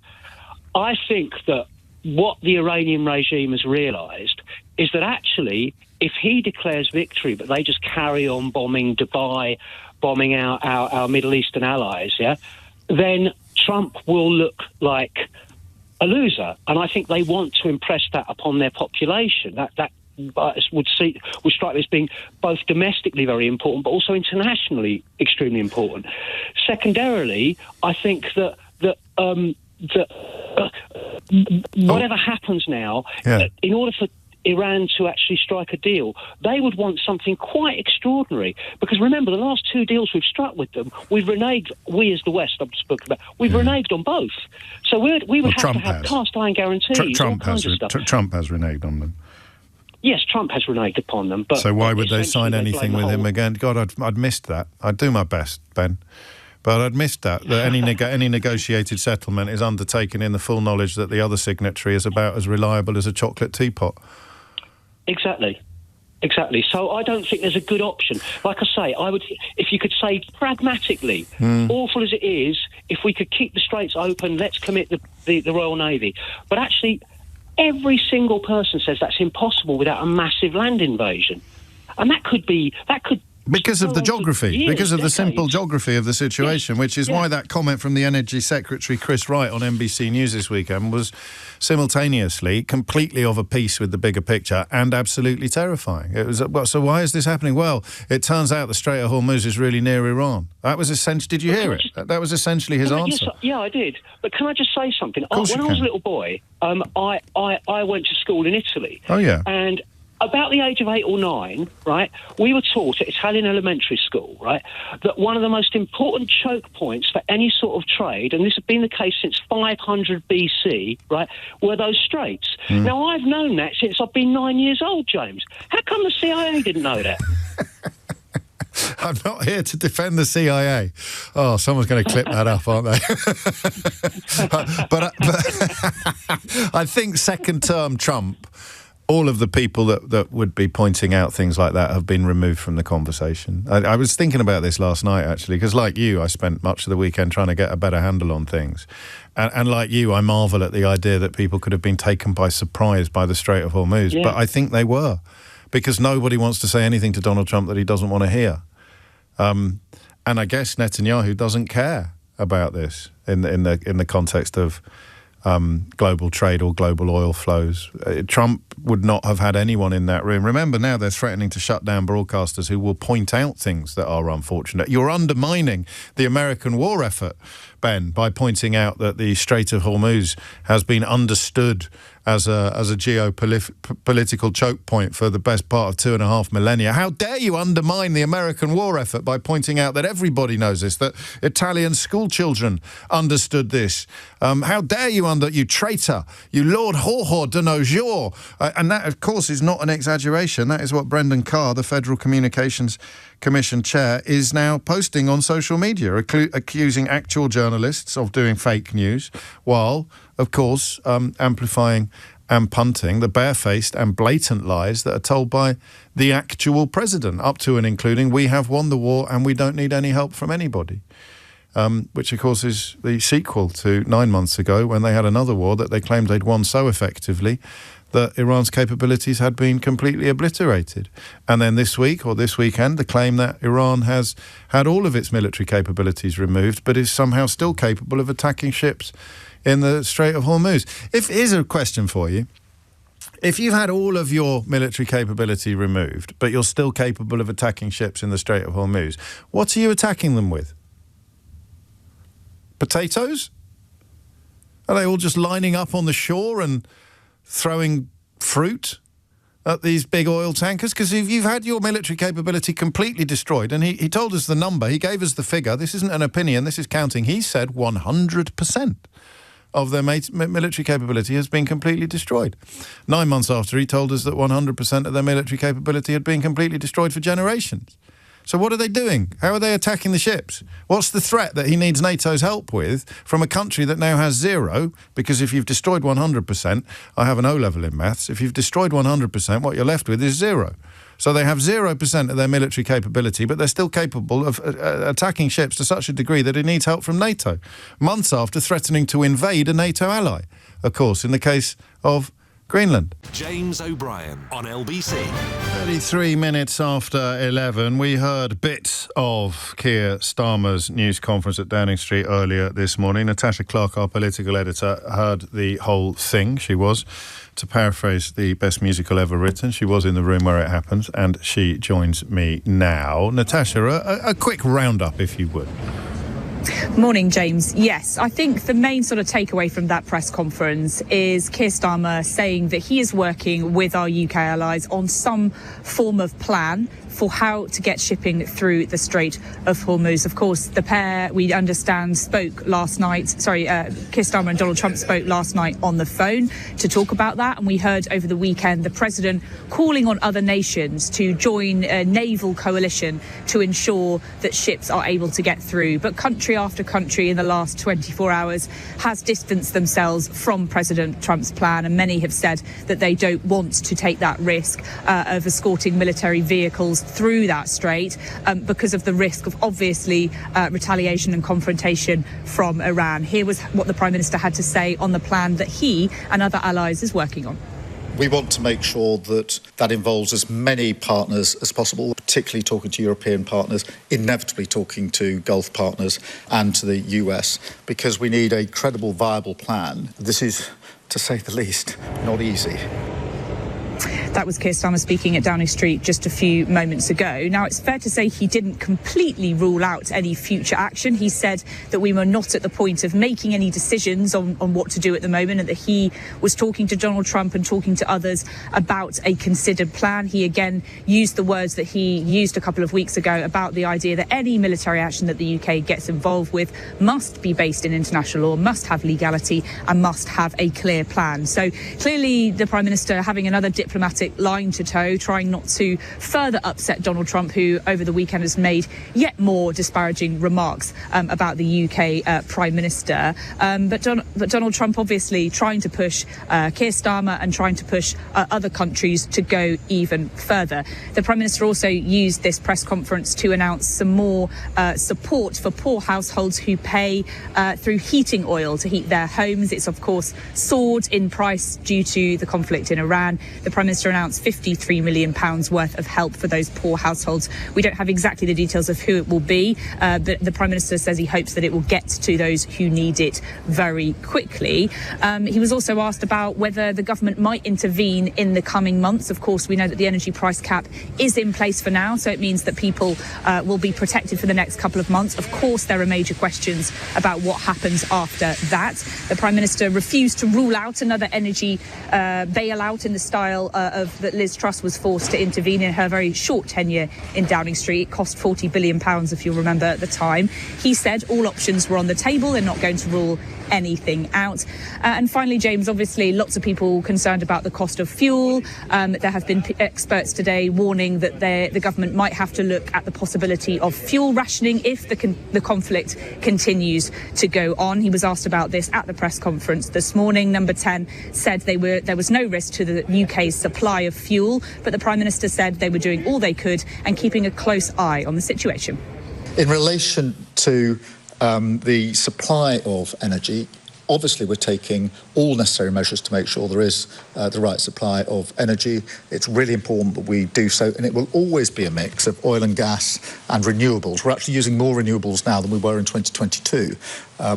I think that what the Iranian regime has realised is that actually, if he declares victory, but they just carry on bombing Dubai, bombing our Middle Eastern allies, then Trump will look like a loser. And I think they want to impress that upon their population. That would strike me as being both domestically very important, but also internationally extremely important. Secondarily, I think that whatever happens now, in order for Iran to actually strike a deal, they would want something quite extraordinary. Because remember, the last two deals we've struck with them, we as the West, I've spoken about, we've reneged on both. So we would have to have cast iron guarantees. Trump has reneged on them. Yes, Trump has reneged upon them. But so why would they sign anything with him again? God, I'd missed that. I'd do my best, Ben. But I'd missed that any negotiated settlement is undertaken in the full knowledge that the other signatory is about as reliable as a chocolate teapot. Exactly. So I don't think there's a good option. Like I say, if you could say pragmatically, awful as it is, if we could keep the straits open, let's commit the Royal Navy. But actually, every single person says that's impossible without a massive land invasion. And that could because of the geography, because of the simple geography of the situation, which is why that comment from the Energy Secretary Chris Wright on NBC News this weekend was simultaneously completely of a piece with the bigger picture and absolutely terrifying. It was, so why is this happening? Well, it turns out the Strait of Hormuz is really near Iran. That was essentially, did you hear it? That was essentially his answer. Yeah, I did. But can I just say something? When I was a little boy, I went to school in Italy. Oh, yeah. And about the age of 8 or 9, right, we were taught at Italian elementary school, right, that one of the most important choke points for any sort of trade, and this has been the case since 500 BC, right, were those straits. Now, I've known that since I've been 9 years old, James. How come the CIA didn't know that? I'm not here to defend the CIA. Oh, someone's going to clip that up, aren't they? but I think second-term Trump, all of the people that would be pointing out things like that have been removed from the conversation. I was thinking about this last night, actually, because like you, I spent much of the weekend trying to get a better handle on things. And like you, I marvel at the idea that people could have been taken by surprise by the Strait of Hormuz. Yeah. But I think they were, because nobody wants to say anything to Donald Trump that he doesn't want to hear. And I guess Netanyahu doesn't care about this in the context of global trade or global oil flows. Trump would not have had anyone in that room. Remember, now they're threatening to shut down broadcasters who will point out things that are unfortunate. You're undermining the American war effort, Ben, by pointing out that the Strait of Hormuz has been understood as a geopolitical choke point for the best part of 2.5 millennia. How dare you undermine the American war effort by pointing out that everybody knows this, that Italian school children understood this. How dare you you traitor, you Lord Haw de nos jours. And that, of course, is not an exaggeration. That is what Brendan Carr, the Federal Communications Commission chair, is now posting on social media, accusing actual journalists of doing fake news, while, of course, amplifying and punting the barefaced and blatant lies that are told by the actual president, up to and including, we have won the war and we don't need any help from anybody. Which, of course, is the sequel to 9 months ago when they had another war that they claimed they'd won so effectively that Iran's capabilities had been completely obliterated. And then this week, or this weekend, the claim that Iran has had all of its military capabilities removed, but is somehow still capable of attacking ships in the Strait of Hormuz. Here's a question for you. If you've had all of your military capability removed, but you're still capable of attacking ships in the Strait of Hormuz, what are you attacking them with? Potatoes? Are they all just lining up on the shore and throwing fruit at these big oil tankers? Because if you've had your military capability completely destroyed, and he told us the number, he gave us the figure, this isn't an opinion, this is counting, he said 100% of their military capability has been completely destroyed. 9 months after, he told us that 100% of their military capability had been completely destroyed for generations. So what are they doing? How are they attacking the ships? What's the threat that he needs NATO's help with from a country that now has zero? Because if you've destroyed 100%, I have an O-level in maths, if you've destroyed 100%, what you're left with is zero. So they have 0% of their military capability, but they're still capable of attacking ships to such a degree that it needs help from NATO. Months after threatening to invade a NATO ally, of course, in the case of Greenland. James O'Brien on LBC. 33 minutes after 11, we heard bits of Keir Starmer's news conference at Downing Street earlier this morning. Natasha Clark, our political editor, heard the whole thing. She was, to paraphrase the best musical ever written, she was in the room where it happens, and she joins me now. Natasha, a quick roundup, if you would. Morning, James. Yes, I think the main sort of takeaway from that press conference is Keir Starmer saying that he is working with our UK allies on some form of plan for how to get shipping through the Strait of Hormuz. Of course, the pair, we understand, spoke last night. Keir Starmer and Donald Trump spoke last night on the phone to talk about that. And we heard over the weekend the president calling on other nations to join a naval coalition to ensure that ships are able to get through. But country after country in the last 24 hours has distanced themselves from President Trump's plan. And many have said that they don't want to take that risk of escorting military vehicles through that strait because of the risk of obviously retaliation and confrontation from Iran. Here was what the Prime Minister had to say on the plan that he and other allies is working on. We want to make sure that that involves as many partners as possible, particularly talking to European partners, inevitably talking to Gulf partners and to the US, because we need a credible, viable plan. This is, to say the least, not easy. That was Keir Starmer speaking at Downing Street just a few moments ago. Now, it's fair to say he didn't completely rule out any future action. He said that we were not at the point of making any decisions on what to do at the moment, and that he was talking to Donald Trump and talking to others about a considered plan. He again used the words that he used a couple of weeks ago about the idea that any military action that the UK gets involved with must be based in international law, must have legality, and must have a clear plan. So clearly the Prime Minister having another diplomatic line to toe, trying not to further upset Donald Trump, who over the weekend has made yet more disparaging remarks about the UK Prime Minister. But Donald Trump obviously trying to push Keir Starmer and trying to push other countries to go even further. The Prime Minister also used this press conference to announce some more support for poor households who pay through heating oil to heat their homes. It's of course soared in price due to the conflict in Iran. The Prime Minister announced £53 million worth of help for those poor households. We don't have exactly the details of who it will be, but the Prime Minister says he hopes that it will get to those who need it very quickly. He was also asked about whether the government might intervene in the coming months. Of course, we know that the energy price cap is in place for now, so it means that people will be protected for the next couple of months. Of course, there are major questions about what happens after that. The Prime Minister refused to rule out another energy bailout in the style of that Liz Truss was forced to intervene in her very short tenure in Downing Street. It cost £40 billion, if you'll remember at the time. He said all options were on the table. They're not going to rule anything out. And finally, James, obviously lots of people concerned about the cost of fuel. There have been experts today warning that the government might have to look at the possibility of fuel rationing if the conflict continues to go on. He was asked about this at the press conference this morning. Number 10 said there was no risk to the UK's supply of fuel, but the Prime Minister said they were doing all they could and keeping a close eye on the situation. In relation to the supply of energy, obviously we're taking all necessary measures to make sure there is the right supply of energy. It's really important that we do so, and it will always be a mix of oil and gas and renewables. We're actually using more renewables now than we were in 2022.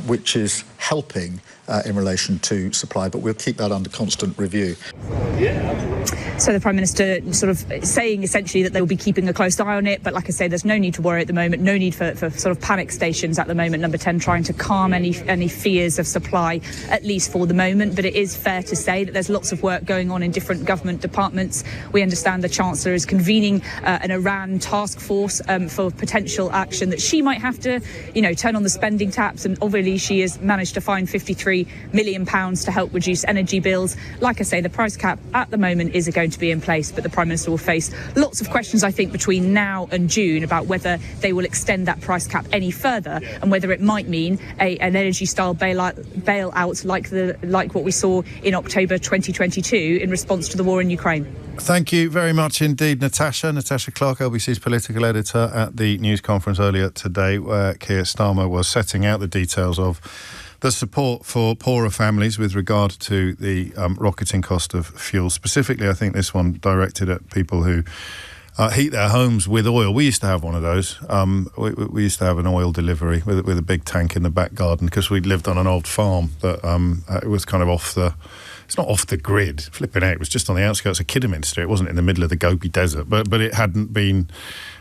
which is helping in relation to supply, but we'll keep that under constant review. So the Prime Minister sort of saying essentially that they will be keeping a close eye on it, but like I say, there's no need to worry at the moment, no need for sort of panic stations at the moment. Number 10 trying to calm any fears of supply, at least for the moment. But it is fair to say that there's lots of work going on in different government departments. We understand the Chancellor is convening an Iran task force for potential action that she might have to, turn on the spending taps. And obviously she has managed to find £53 million to help reduce energy bills. Like I say, the price cap at the moment is going to be in place, but the Prime Minister will face lots of questions, I think, between now and June about whether they will extend that price cap any further and whether it might mean an energy-style bailout like what we saw in October 2022 in response to the war in Ukraine. Thank you very much indeed, Natasha. Natasha Clark, LBC's political editor, at the news conference earlier today where Keir Starmer was setting out the details of the support for poorer families with regard to the rocketing cost of fuel. Specifically, I think this one directed at people who heat their homes with oil. We used to have one of those. We used to have an oil delivery with a big tank in the back garden because we lived on an old farm that it was kind of it's not off the grid, flipping out. It was just on the outskirts of Kidderminster. It wasn't in the middle of the Gobi Desert, but it hadn't been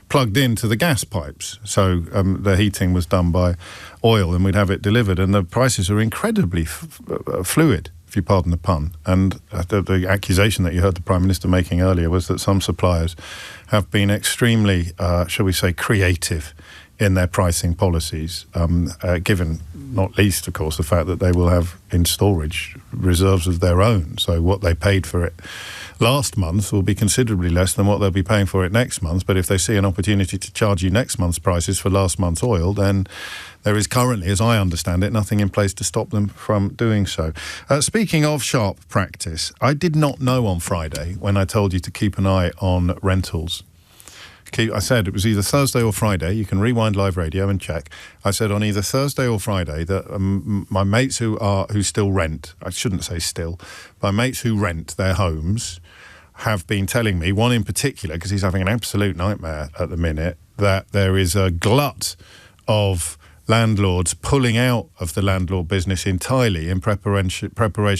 plugged into the gas pipes. So the heating was done by oil and we'd have it delivered. And the prices are incredibly fluid, if you pardon the pun. And the accusation that you heard the Prime Minister making earlier was that some suppliers have been extremely, shall we say, creative in their pricing policies, given not least, of course, the fact that they will have in storage reserves of their own. So what they paid for it last month will be considerably less than what they'll be paying for it next month. But if they see an opportunity to charge you next month's prices for last month's oil, then there is currently, as I understand it, nothing in place to stop them from doing so. Speaking of sharp practice, I did not know on Friday when I told you to keep an eye on rentals. I said it was either Thursday or Friday. You can rewind live radio and check. I said on either Thursday or Friday that my mates who still rent, I shouldn't say still, my mates who rent their homes have been telling me, one in particular, because he's having an absolute nightmare at the minute, that there is a glut of landlords pulling out of the landlord business entirely in preparation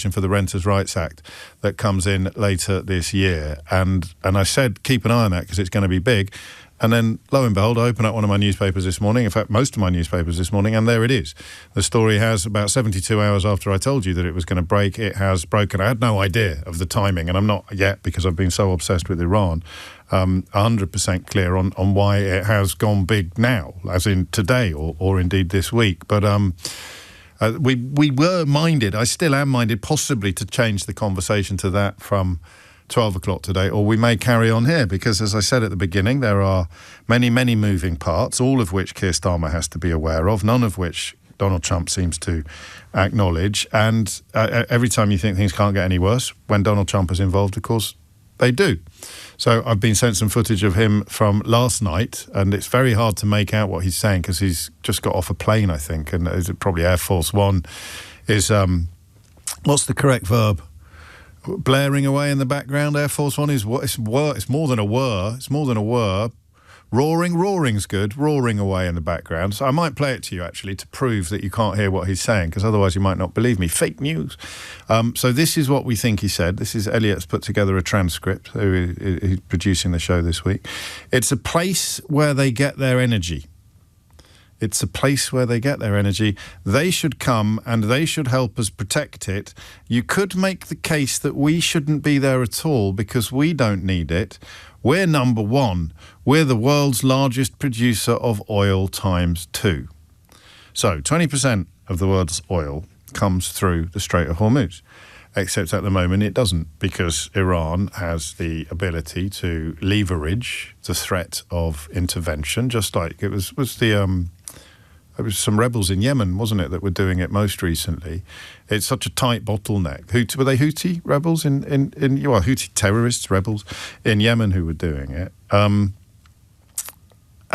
for the Renters' Rights Act that comes in later this year. And I said, keep an eye on that because it's going to be big. And then, lo and behold, I opened up one of my newspapers this morning, in fact, most of my newspapers this morning, and there it is. The story has, about 72 hours after I told you that it was going to break, it has broken. I had no idea of the timing, and I'm not yet, because I've been so obsessed with Iran, 100% clear on why it has gone big now, as in today or indeed this week. But we were minded, I still am minded, possibly to change the conversation to that from 12 o'clock today, or we may carry on here, because as I said at the beginning, there are many, many moving parts, all of which Keir Starmer has to be aware of, none of which Donald Trump seems to acknowledge. And every time you think things can't get any worse, when Donald Trump is involved, of course, they do. So I've been sent some footage of him from last night, and it's very hard to make out what he's saying because he's just got off a plane, I think, and is it probably Air Force One is, what's the correct verb? Blaring away in the background. Air Force One is it's more than a whir. It's more than a whir. Roaring's good. Roaring away in the background. So I might play it to you actually to prove that you can't hear what he's saying, because otherwise you might not believe me. Fake news. So this is what we think he said. This is Elliot's put together a transcript. Who is producing the show this week. It's a place where they get their energy. It's a place where they get their energy. They should come and they should help us protect it. You could make the case that we shouldn't be there at all because we don't need it. We're number one. We're the world's largest producer of oil times 2. So 20% of the world's oil comes through the Strait of Hormuz. Except at the moment it doesn't, because Iran has the ability to leverage the threat of intervention, just like it was there was some rebels in Yemen, wasn't it, that were doing it most recently. It's such a tight bottleneck. Were they Houthi rebels Houthi terrorists, rebels in Yemen who were doing it?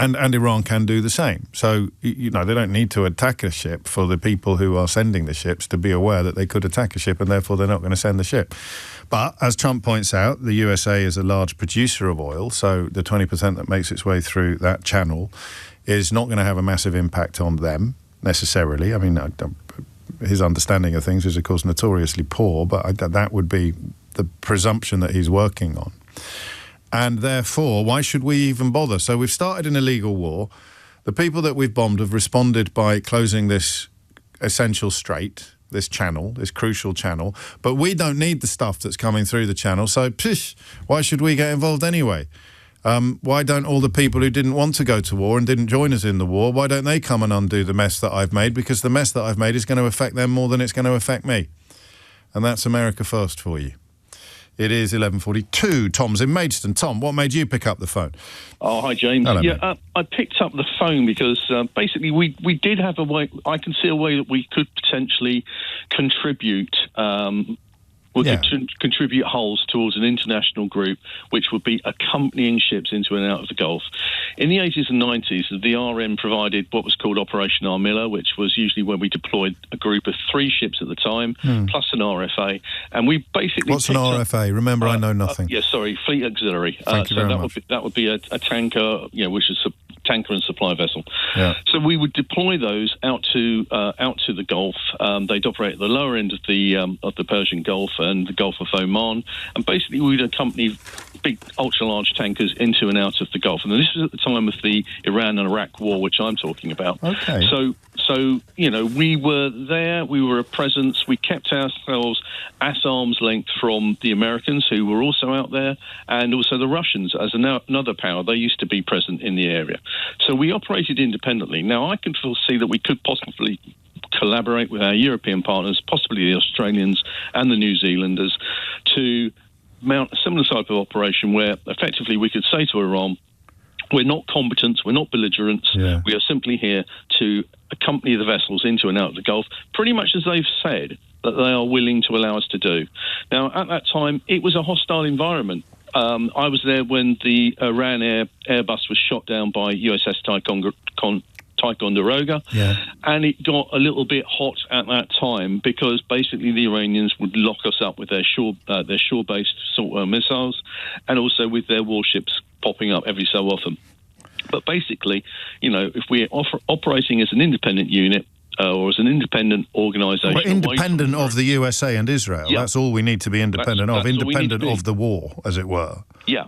And Iran can do the same. So, they don't need to attack a ship for the people who are sending the ships to be aware that they could attack a ship and therefore they're not going to send the ship. But as Trump points out, the USA is a large producer of oil, so the 20% that makes its way through that channel is not going to have a massive impact on them. necessarily. I mean, his understanding of things is, of course, notoriously poor, but that would be the presumption that he's working on. And therefore, why should we even bother? So we've started an illegal war. The people that we've bombed have responded by closing this essential strait, this channel, this crucial channel. But we don't need the stuff that's coming through the channel, so why should we get involved anyway? Why don't all the people who didn't want to go to war and didn't join us in the war, why don't they come and undo the mess that I've made? Because the mess that I've made is going to affect them more than it's going to affect me. And that's America First for you. It is 11:42. Tom's in Maidstone. Tom, what made you pick up the phone? Oh, hi, James. Hello, I picked up the phone because basically we did have a way. I can see a way that we could potentially contribute. Contribute hulls towards an international group which would be accompanying ships into and out of the Gulf. In the 80s and 90s, the RM provided what was called Operation Armilla, which was usually when we deployed a group of 3 ships at the time, plus an RFA. And we basically... What's an RFA? Remember, I know nothing. Fleet Auxiliary. Thank you very much. That would be a tanker, which is a tanker and supply vessel. Yeah. So we would deploy those out to the Gulf. They'd operate at the lower end of the Persian Gulf and the Gulf of Oman, and basically we'd accompany big ultra-large tankers into and out of the Gulf. And this was at the time of the Iran and Iraq war, which I'm talking about. Okay. So we were there, we were a presence, we kept ourselves at arm's length from the Americans, who were also out there, and also the Russians as another power. They used to be present in the area. So we operated independently. Now, I can foresee that we could possibly collaborate with our European partners, possibly the Australians and the New Zealanders, to mount a similar type of operation where effectively we could say to Iran, we're not combatants, we're not belligerents, we are simply here to accompany the vessels into and out of the Gulf, pretty much as they've said that they are willing to allow us to do. Now, at that time, it was a hostile environment. I was there when the Iran Airbus was shot down by USS Ticonderoga, and it got a little bit hot at that time because basically the Iranians would lock us up with their shore-based missiles, and also with their warships popping up every so often. But basically, if we're operating as an independent unit or as an independent organisation, we're independent of the USA and Israel. That's all we need to be independent of. Independent of the war, as it were. Yeah.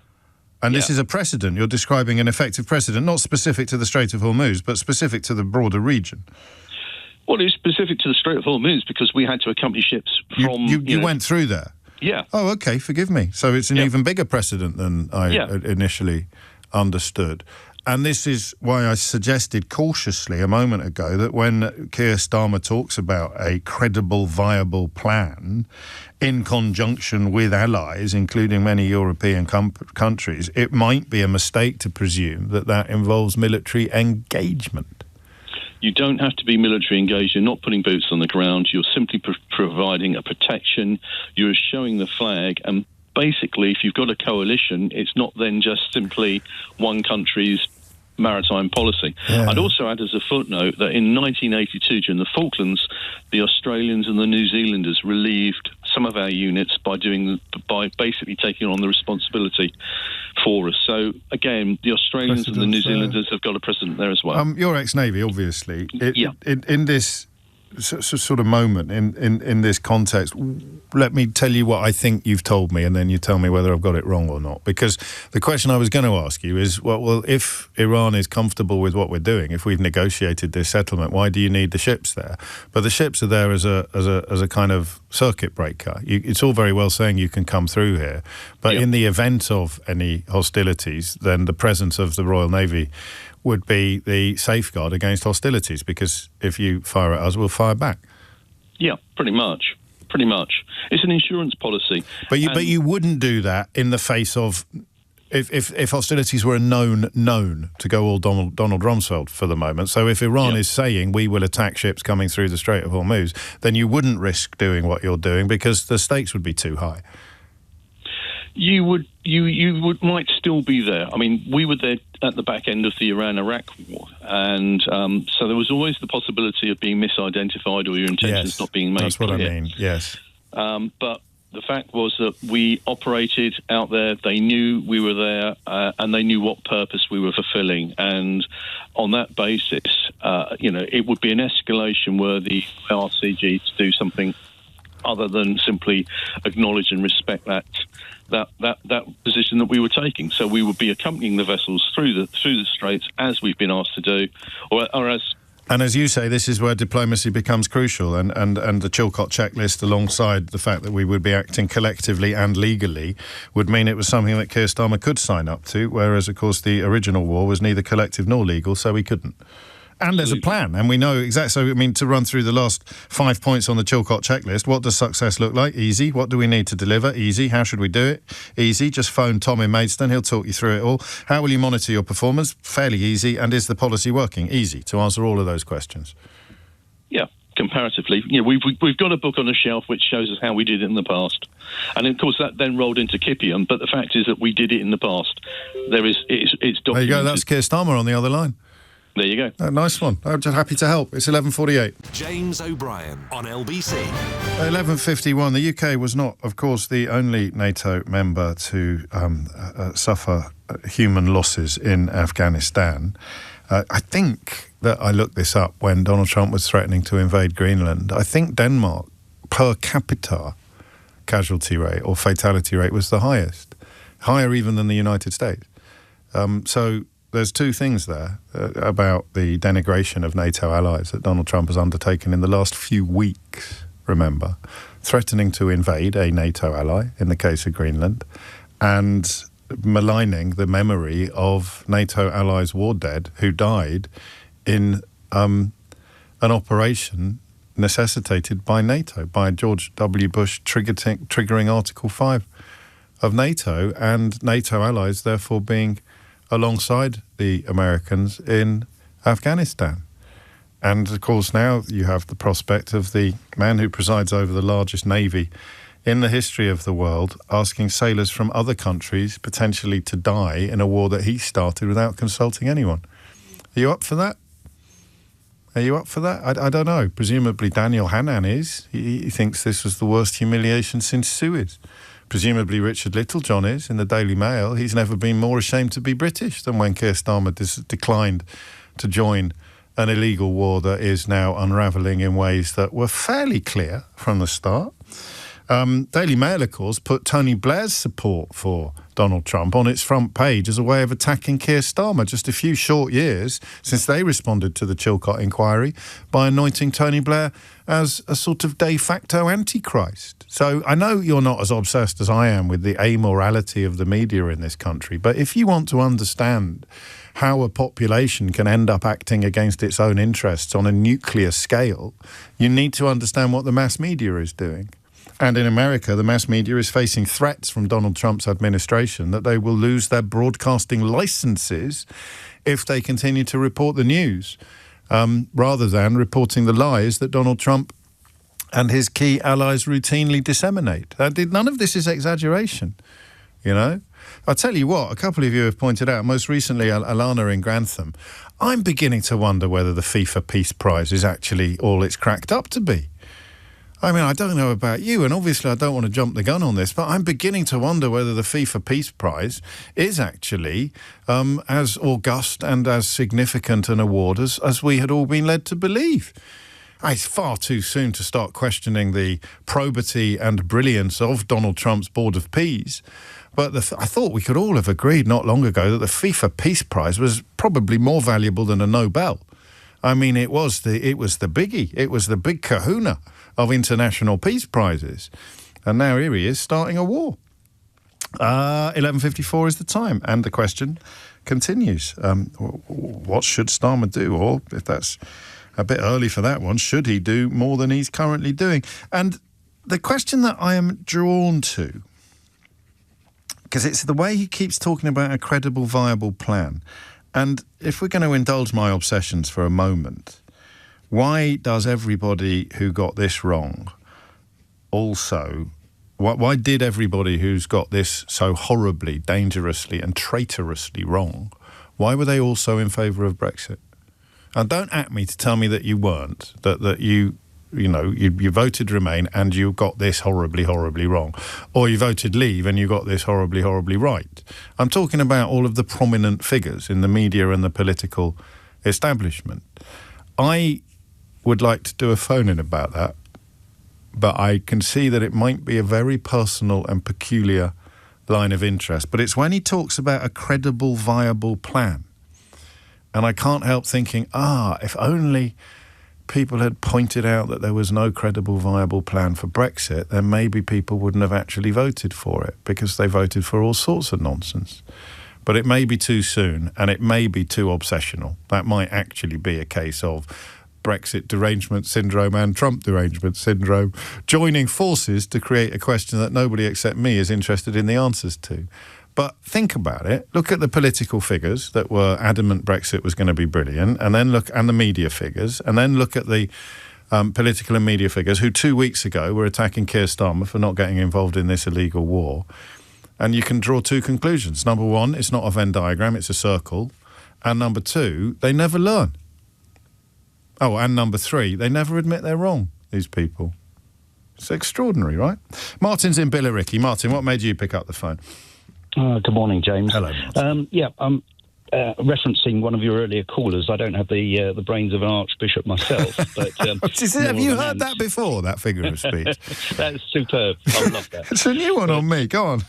And this is a precedent. You're describing an effective precedent, not specific to the Strait of Hormuz, but specific to the broader region. Well, it's specific to the Strait of Hormuz because we had to accompany ships from... You went through there? Yeah. Oh, OK, forgive me. So it's an even bigger precedent than I initially understood. And this is why I suggested cautiously a moment ago that when Keir Starmer talks about a credible, viable plan in conjunction with allies, including many European countries, it might be a mistake to presume that that involves military engagement. You don't have to be military engaged. You're not putting boots on the ground. You're simply providing a protection. You're showing the flag. And basically, if you've got a coalition, it's not then just simply one country's maritime policy. I'd also add as a footnote that in 1982, during the Falklands, the Australians and the New Zealanders relieved some of our units by basically taking on the responsibility for us. So again, the Australians and the New Zealanders have got a precedent there as well. You're ex-Navy, obviously. In this sort of moment, in this context, let me tell you what I think you've told me, and then you tell me whether I've got it wrong or not. Because the question I was going to ask you is, well, if Iran is comfortable with what we're doing, if we've negotiated this settlement, why do you need the ships there? But the ships are there as a kind of circuit breaker. It's all very well saying you can come through here, but in the event of any hostilities, then the presence of the Royal Navy would be the safeguard against hostilities, because if you fire at us, we'll fire back. Yeah, pretty much. It's an insurance policy. But you wouldn't do that in the face of if hostilities were a known to go all Donald Rumsfeld for the moment. So if Iran is saying we will attack ships coming through the Strait of Hormuz, then you wouldn't risk doing what you're doing because the stakes would be too high. You might still be there. I mean, we were there at the back end of the Iran-Iraq war, and so there was always the possibility of being misidentified or your intentions not being made clear. That's what I mean, yes. But the fact was that we operated out there. They knew we were there, and they knew what purpose we were fulfilling. And on that basis, it would be an escalation worthy for RCG to do something other than simply acknowledge and respect that position that we were taking. So we would be accompanying the vessels through the straits as we've been asked to do, or as. And as you say, this is where diplomacy becomes crucial, and the Chilcot checklist, alongside the fact that we would be acting collectively and legally, would mean it was something that Keir Starmer could sign up to, whereas, of course, the original war was neither collective nor legal, so he couldn't. And there's a plan, and we know exactly. So, I mean, to run through the last 5 points on the Chilcot checklist, what does success look like? Easy. What do we need to deliver? Easy. How should we do it? Easy. Just phone Tom in Maidstone. He'll talk you through it all. How will you monitor your performance? Fairly easy. And is the policy working? Easy. To answer all of those questions. Yeah, comparatively. We've got a book on the shelf which shows us how we did it in the past. And, of course, that then rolled into Kipium, but the fact is that we did it in the past. It's documented. There you go. That's Keir Starmer on the other line. There you go. Nice one. I'm just happy to help. It's 11:48. James O'Brien on LBC. 11:51. The UK was not, of course, the only NATO member to suffer human losses in Afghanistan. I think that I looked this up when Donald Trump was threatening to invade Greenland. I think Denmark, per capita casualty rate or fatality rate, was the highest. Higher even than the United States. So there's two things there about the denigration of NATO allies that Donald Trump has undertaken in the last few weeks, remember, threatening to invade a NATO ally, in the case of Greenland, and maligning the memory of NATO allies' war dead who died in an operation necessitated by NATO, by George W. Bush triggering Article 5 of NATO, and NATO allies therefore being alongside the Americans in Afghanistan. And, of course, now you have the prospect of the man who presides over the largest navy in the history of the world asking sailors from other countries potentially to die in a war that he started without consulting anyone. Are you up for that? Are you up for that? I don't know. Presumably Daniel Hannan is. He thinks this was the worst humiliation since Suez. Presumably Richard Littlejohn is, in the Daily Mail. He's never been more ashamed to be British than when Keir Starmer declined to join an illegal war that is now unravelling in ways that were fairly clear from the start. Daily Mail, of course, put Tony Blair's support for Donald Trump on its front page as a way of attacking Keir Starmer just a few short years since they responded to the Chilcot inquiry by anointing Tony Blair as a sort of de facto antichrist. So I know you're not as obsessed as I am with the amorality of the media in this country, but if you want to understand how a population can end up acting against its own interests on a nuclear scale, you need to understand what the mass media is doing. And in America, the mass media is facing threats from Donald Trump's administration that they will lose their broadcasting licenses if they continue to report the news, rather than reporting the lies that Donald Trump and his key allies routinely disseminate. None of this is exaggeration, you know. I'll tell you what, a couple of you have pointed out, most recently Alana in Grantham, I'm beginning to wonder whether the FIFA Peace Prize is actually all it's cracked up to be. I mean, I don't know about you, and obviously I don't want to jump the gun on this, but I'm beginning to wonder whether the FIFA Peace Prize is actually as august and as significant an award as we had all been led to believe. It's far too soon to start questioning the probity and brilliance of Donald Trump's Board of Peace, but I thought we could all have agreed not long ago that the FIFA Peace Prize was probably more valuable than a Nobel. I mean, it was the biggie. It was the big kahuna of international peace prizes. And now here he is starting a war. 11:54 is the time. And the question continues. What should Starmer do? Or, if that's a bit early for that one, should he do more than he's currently doing? And the question that I am drawn to, because it's the way he keeps talking about a credible, viable plan. And if we're going to indulge my obsessions for a moment, why does everybody who got this wrong also... Why did everybody who's got this so horribly, dangerously and traitorously wrong, why were they also in favour of Brexit? And don't at me to tell me that you weren't, that you you voted Remain and you got this horribly, horribly wrong. Or you voted Leave and you got this horribly, horribly right. I'm talking about all of the prominent figures in the media and the political establishment. I would like to do a phone-in about that, but I can see that it might be a very personal and peculiar line of interest. But it's when he talks about a credible, viable plan. And I can't help thinking, if only people had pointed out that there was no credible, viable plan for Brexit, then maybe people wouldn't have actually voted for it, because they voted for all sorts of nonsense. But it may be too soon, and it may be too obsessional. That might actually be a case of Brexit derangement syndrome and Trump derangement syndrome joining forces to create a question that nobody except me is interested in the answers to. But think about it. Look at the political figures that were adamant Brexit was going to be brilliant, and then look at the media figures, and then look at the political and media figures who 2 weeks ago were attacking Keir Starmer for not getting involved in this illegal war. And you can draw two conclusions. Number one, it's not a Venn diagram, it's a circle. And number two, they never learn. Oh, and number three, they never admit they're wrong, these people. It's extraordinary, right? Martin's in Billericay. Martin, what made you pick up the phone? Good morning, James. Hello, Martin. I'm referencing one of your earlier callers. I don't have the brains of an archbishop myself. But have you heard that before, that figure of speech? That's superb. I love that. It's a new one on me. Go on.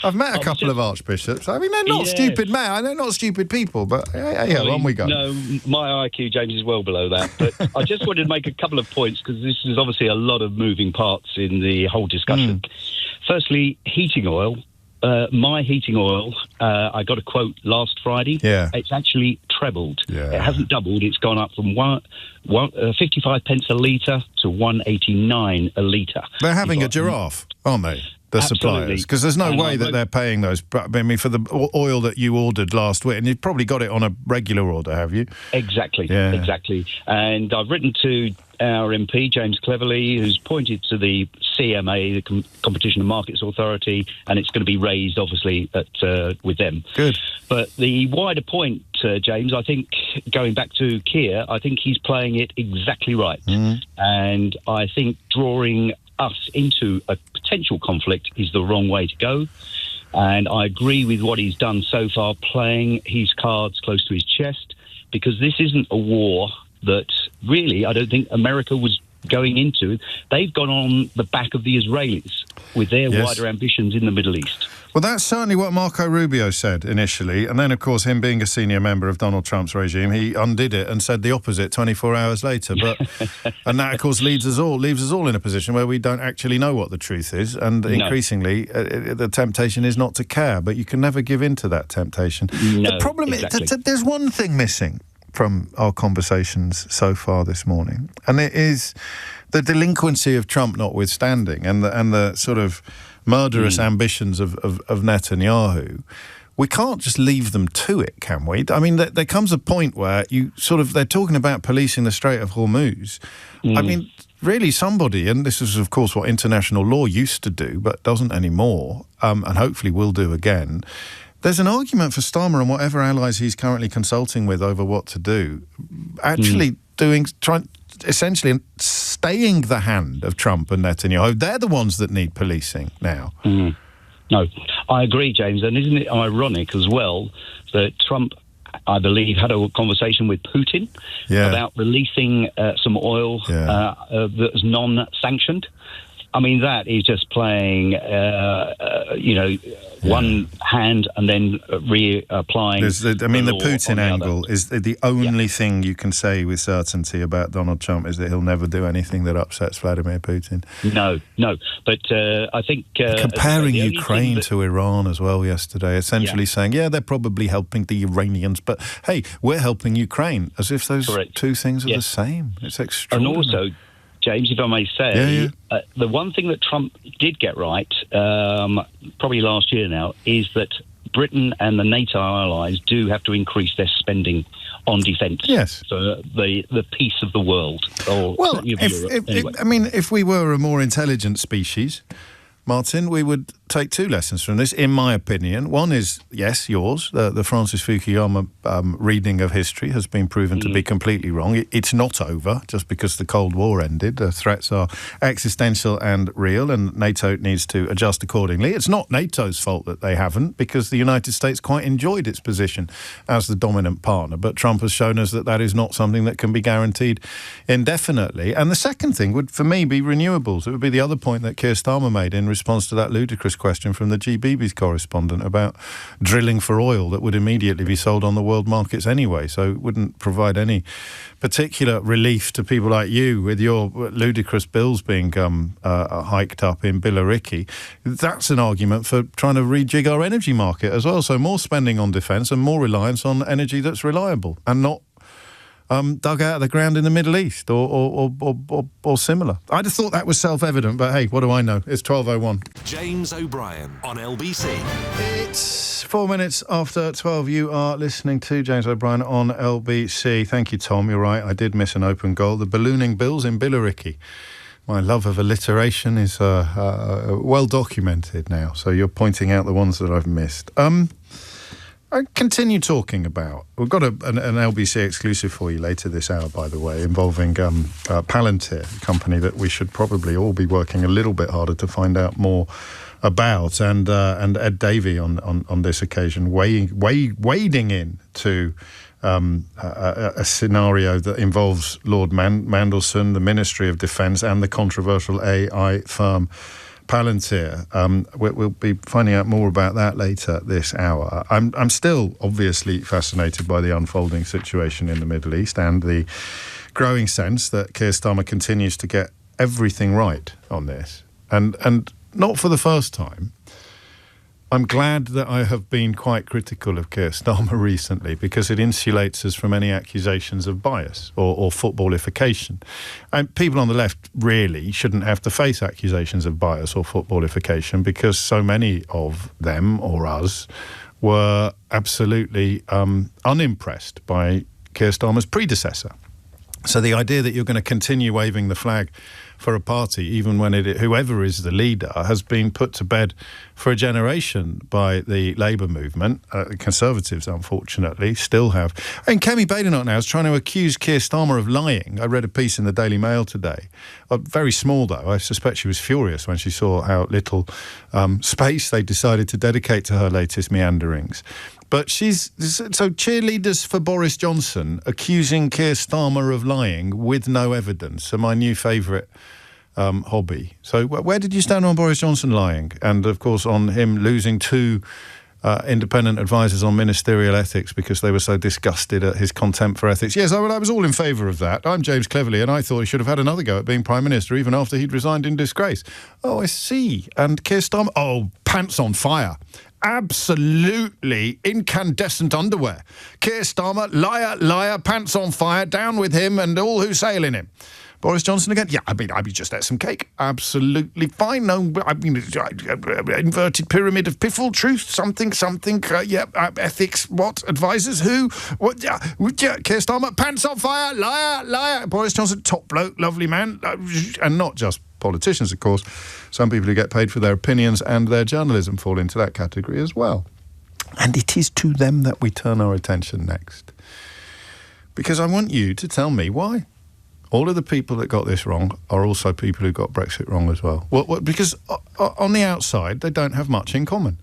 I've met a couple of archbishops. I mean, they're not stupid men. They're not stupid people, but on we go. No, my IQ, James, is well below that. But I just wanted to make a couple of points, because this is obviously a lot of moving parts in the whole discussion. Firstly, heating oil. My heating oil, I got a quote last Friday. Yeah. It's actually trebled. Yeah. It hasn't doubled. It's gone up from 55 pence a litre to 1.89 a litre. They're having a giraffe, aren't they? The suppliers, because there's no way that they're paying those. I mean, for the oil that you ordered last week, and you've probably got it on a regular order, have you? Exactly, yeah. Exactly. And I've written to our MP, James Cleverly, who's pointed to the CMA, the Competition and Markets Authority, and it's going to be raised, obviously, with them. Good. But the wider point, James, I think, going back to Keir, I think he's playing it exactly right. And I think drawing us into a potential conflict is the wrong way to go. And I agree with what he's done so far, playing his cards close to his chest, because this isn't a war that really I don't think America was going into. They've gone on the back of the Israelis with their wider ambitions in the Middle East. Well, that's certainly what Marco Rubio said initially. And then, of course, him being a senior member of Donald Trump's regime, he undid it and said the opposite 24 hours later. But and that, of course, leaves us all in a position where we don't actually know what the truth is. And increasingly, the temptation is not to care. But you can never give in to that temptation. No, the problem is there's one thing missing from our conversations so far this morning, and it is the delinquency of Trump notwithstanding, and the sort of murderous ambitions of Netanyahu. We can't just leave them to it, can we? I mean, there comes a point where they're talking about policing the Strait of Hormuz. I mean, really somebody, and this is, of course, what international law used to do, but doesn't anymore, and hopefully will do again. There's an argument for Starmer and whatever allies he's currently consulting with over what to do, actually essentially staying the hand of Trump and Netanyahu. They're the ones that need policing now. No, I agree, James. And isn't it ironic as well that Trump, I believe, had a conversation with Putin about releasing some oil that's non-sanctioned? I mean, that is just playing, one hand and then reapplying. The Putin angle is the only thing you can say with certainty about Donald Trump is that he'll never do anything that upsets Vladimir Putin. No. But I think... comparing Ukraine to Iran as well yesterday, essentially saying, they're probably helping the Iranians, but, hey, we're helping Ukraine, as if those two things are the same. It's extraordinary. And also, James, if I may say, the one thing that Trump did get right, probably last year now, is that Britain and the NATO allies do have to increase their spending on defence. Yes. So the peace of the world. Or well, certainly of Europe, anyway. if we were a more intelligent species, Martin, we would take two lessons from this, in my opinion. One is, yes, yours. The Francis Fukuyama reading of history has been proven to be completely wrong. It's not over just because the Cold War ended. The threats are existential and real, and NATO needs to adjust accordingly. It's not NATO's fault that they haven't, because the United States quite enjoyed its position as the dominant partner. But Trump has shown us that that is not something that can be guaranteed indefinitely. And the second thing would, for me, be renewables. It would be the other point that Keir Starmer made in response to that ludicrous question from the GBB's correspondent about drilling for oil that would immediately be sold on the world markets anyway, so it wouldn't provide any particular relief to people like you with your ludicrous bills being hiked up in Billericay. That's an argument for trying to rejig our energy market as well, so more spending on defence and more reliance on energy that's reliable and not dug out of the ground in the Middle East or similar. I'd have thought that was self-evident, but hey, what do I know? It's 12:01. James O'Brien on LBC. It's 4 minutes after 12. You are listening to James O'Brien on LBC. Thank you, Tom. You're right. I did miss an open goal. The ballooning bills in Billericay. My love of alliteration is well documented now, so you're pointing out the ones that I've missed. I continue talking about... We've got an LBC exclusive for you later this hour, by the way, involving Palantir, a company that we should probably all be working a little bit harder to find out more about. And Ed Davey on this occasion wading in to a scenario that involves Lord Mandelson, the Ministry of Defence, and the controversial AI firm Palantir. We'll be finding out more about that later this hour. I'm still obviously fascinated by the unfolding situation in the Middle East and the growing sense that Keir Starmer continues to get everything right on this. And not for the first time. I'm glad that I have been quite critical of Keir Starmer recently, because it insulates us from any accusations of bias or footballification. And people on the left really shouldn't have to face accusations of bias or footballification, because so many of them, or us, were absolutely unimpressed by Keir Starmer's predecessor. So the idea that you're going to continue waving the flag for a party, even when whoever is the leader, has been put to bed for a generation by the Labour movement. The Conservatives, unfortunately, still have. And Kemi Badenoch now is trying to accuse Keir Starmer of lying. I read a piece in the Daily Mail today. Very small, though. I suspect she was furious when she saw how little space they decided to dedicate to her latest meanderings. But so cheerleaders for Boris Johnson accusing Keir Starmer of lying with no evidence are my new favourite hobby. So where did you stand on Boris Johnson lying? And, of course, on him losing two independent advisors on ministerial ethics because they were so disgusted at his contempt for ethics. Yes, I was all in favour of that. I'm James Cleverly, and I thought he should have had another go at being Prime Minister even after he'd resigned in disgrace. Oh, I see. And Keir Starmer, pants on fire. Absolutely incandescent underwear. Keir Starmer, liar, pants on fire, down with him and all who sail in him. Boris Johnson again? Yeah, I'd just ate some cake. Absolutely fine. No, inverted pyramid of piffle, truth, something, ethics, what, advisors, who, what, Keir Starmer, pants on fire, liar. Boris Johnson, top bloke, lovely man, and not just politicians, of course. Some people who get paid for their opinions and their journalism fall into that category as well. And it is to them that we turn our attention next. Because I want you to tell me why. All of the people that got this wrong are also people who got Brexit wrong as well. Because on the outside, they don't have much in common.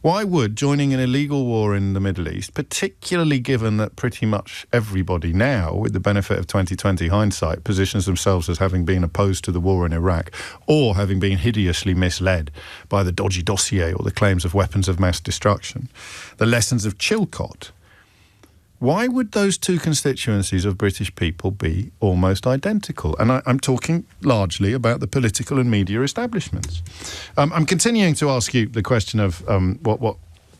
Why would joining an illegal war in the Middle East, particularly given that pretty much everybody now, with the benefit of 2020 hindsight, positions themselves as having been opposed to the war in Iraq or having been hideously misled by the dodgy dossier or the claims of weapons of mass destruction, the lessons of Chilcot, why would those two constituencies of British people be almost identical? And I'm talking largely about the political and media establishments. I'm continuing to ask you the question of what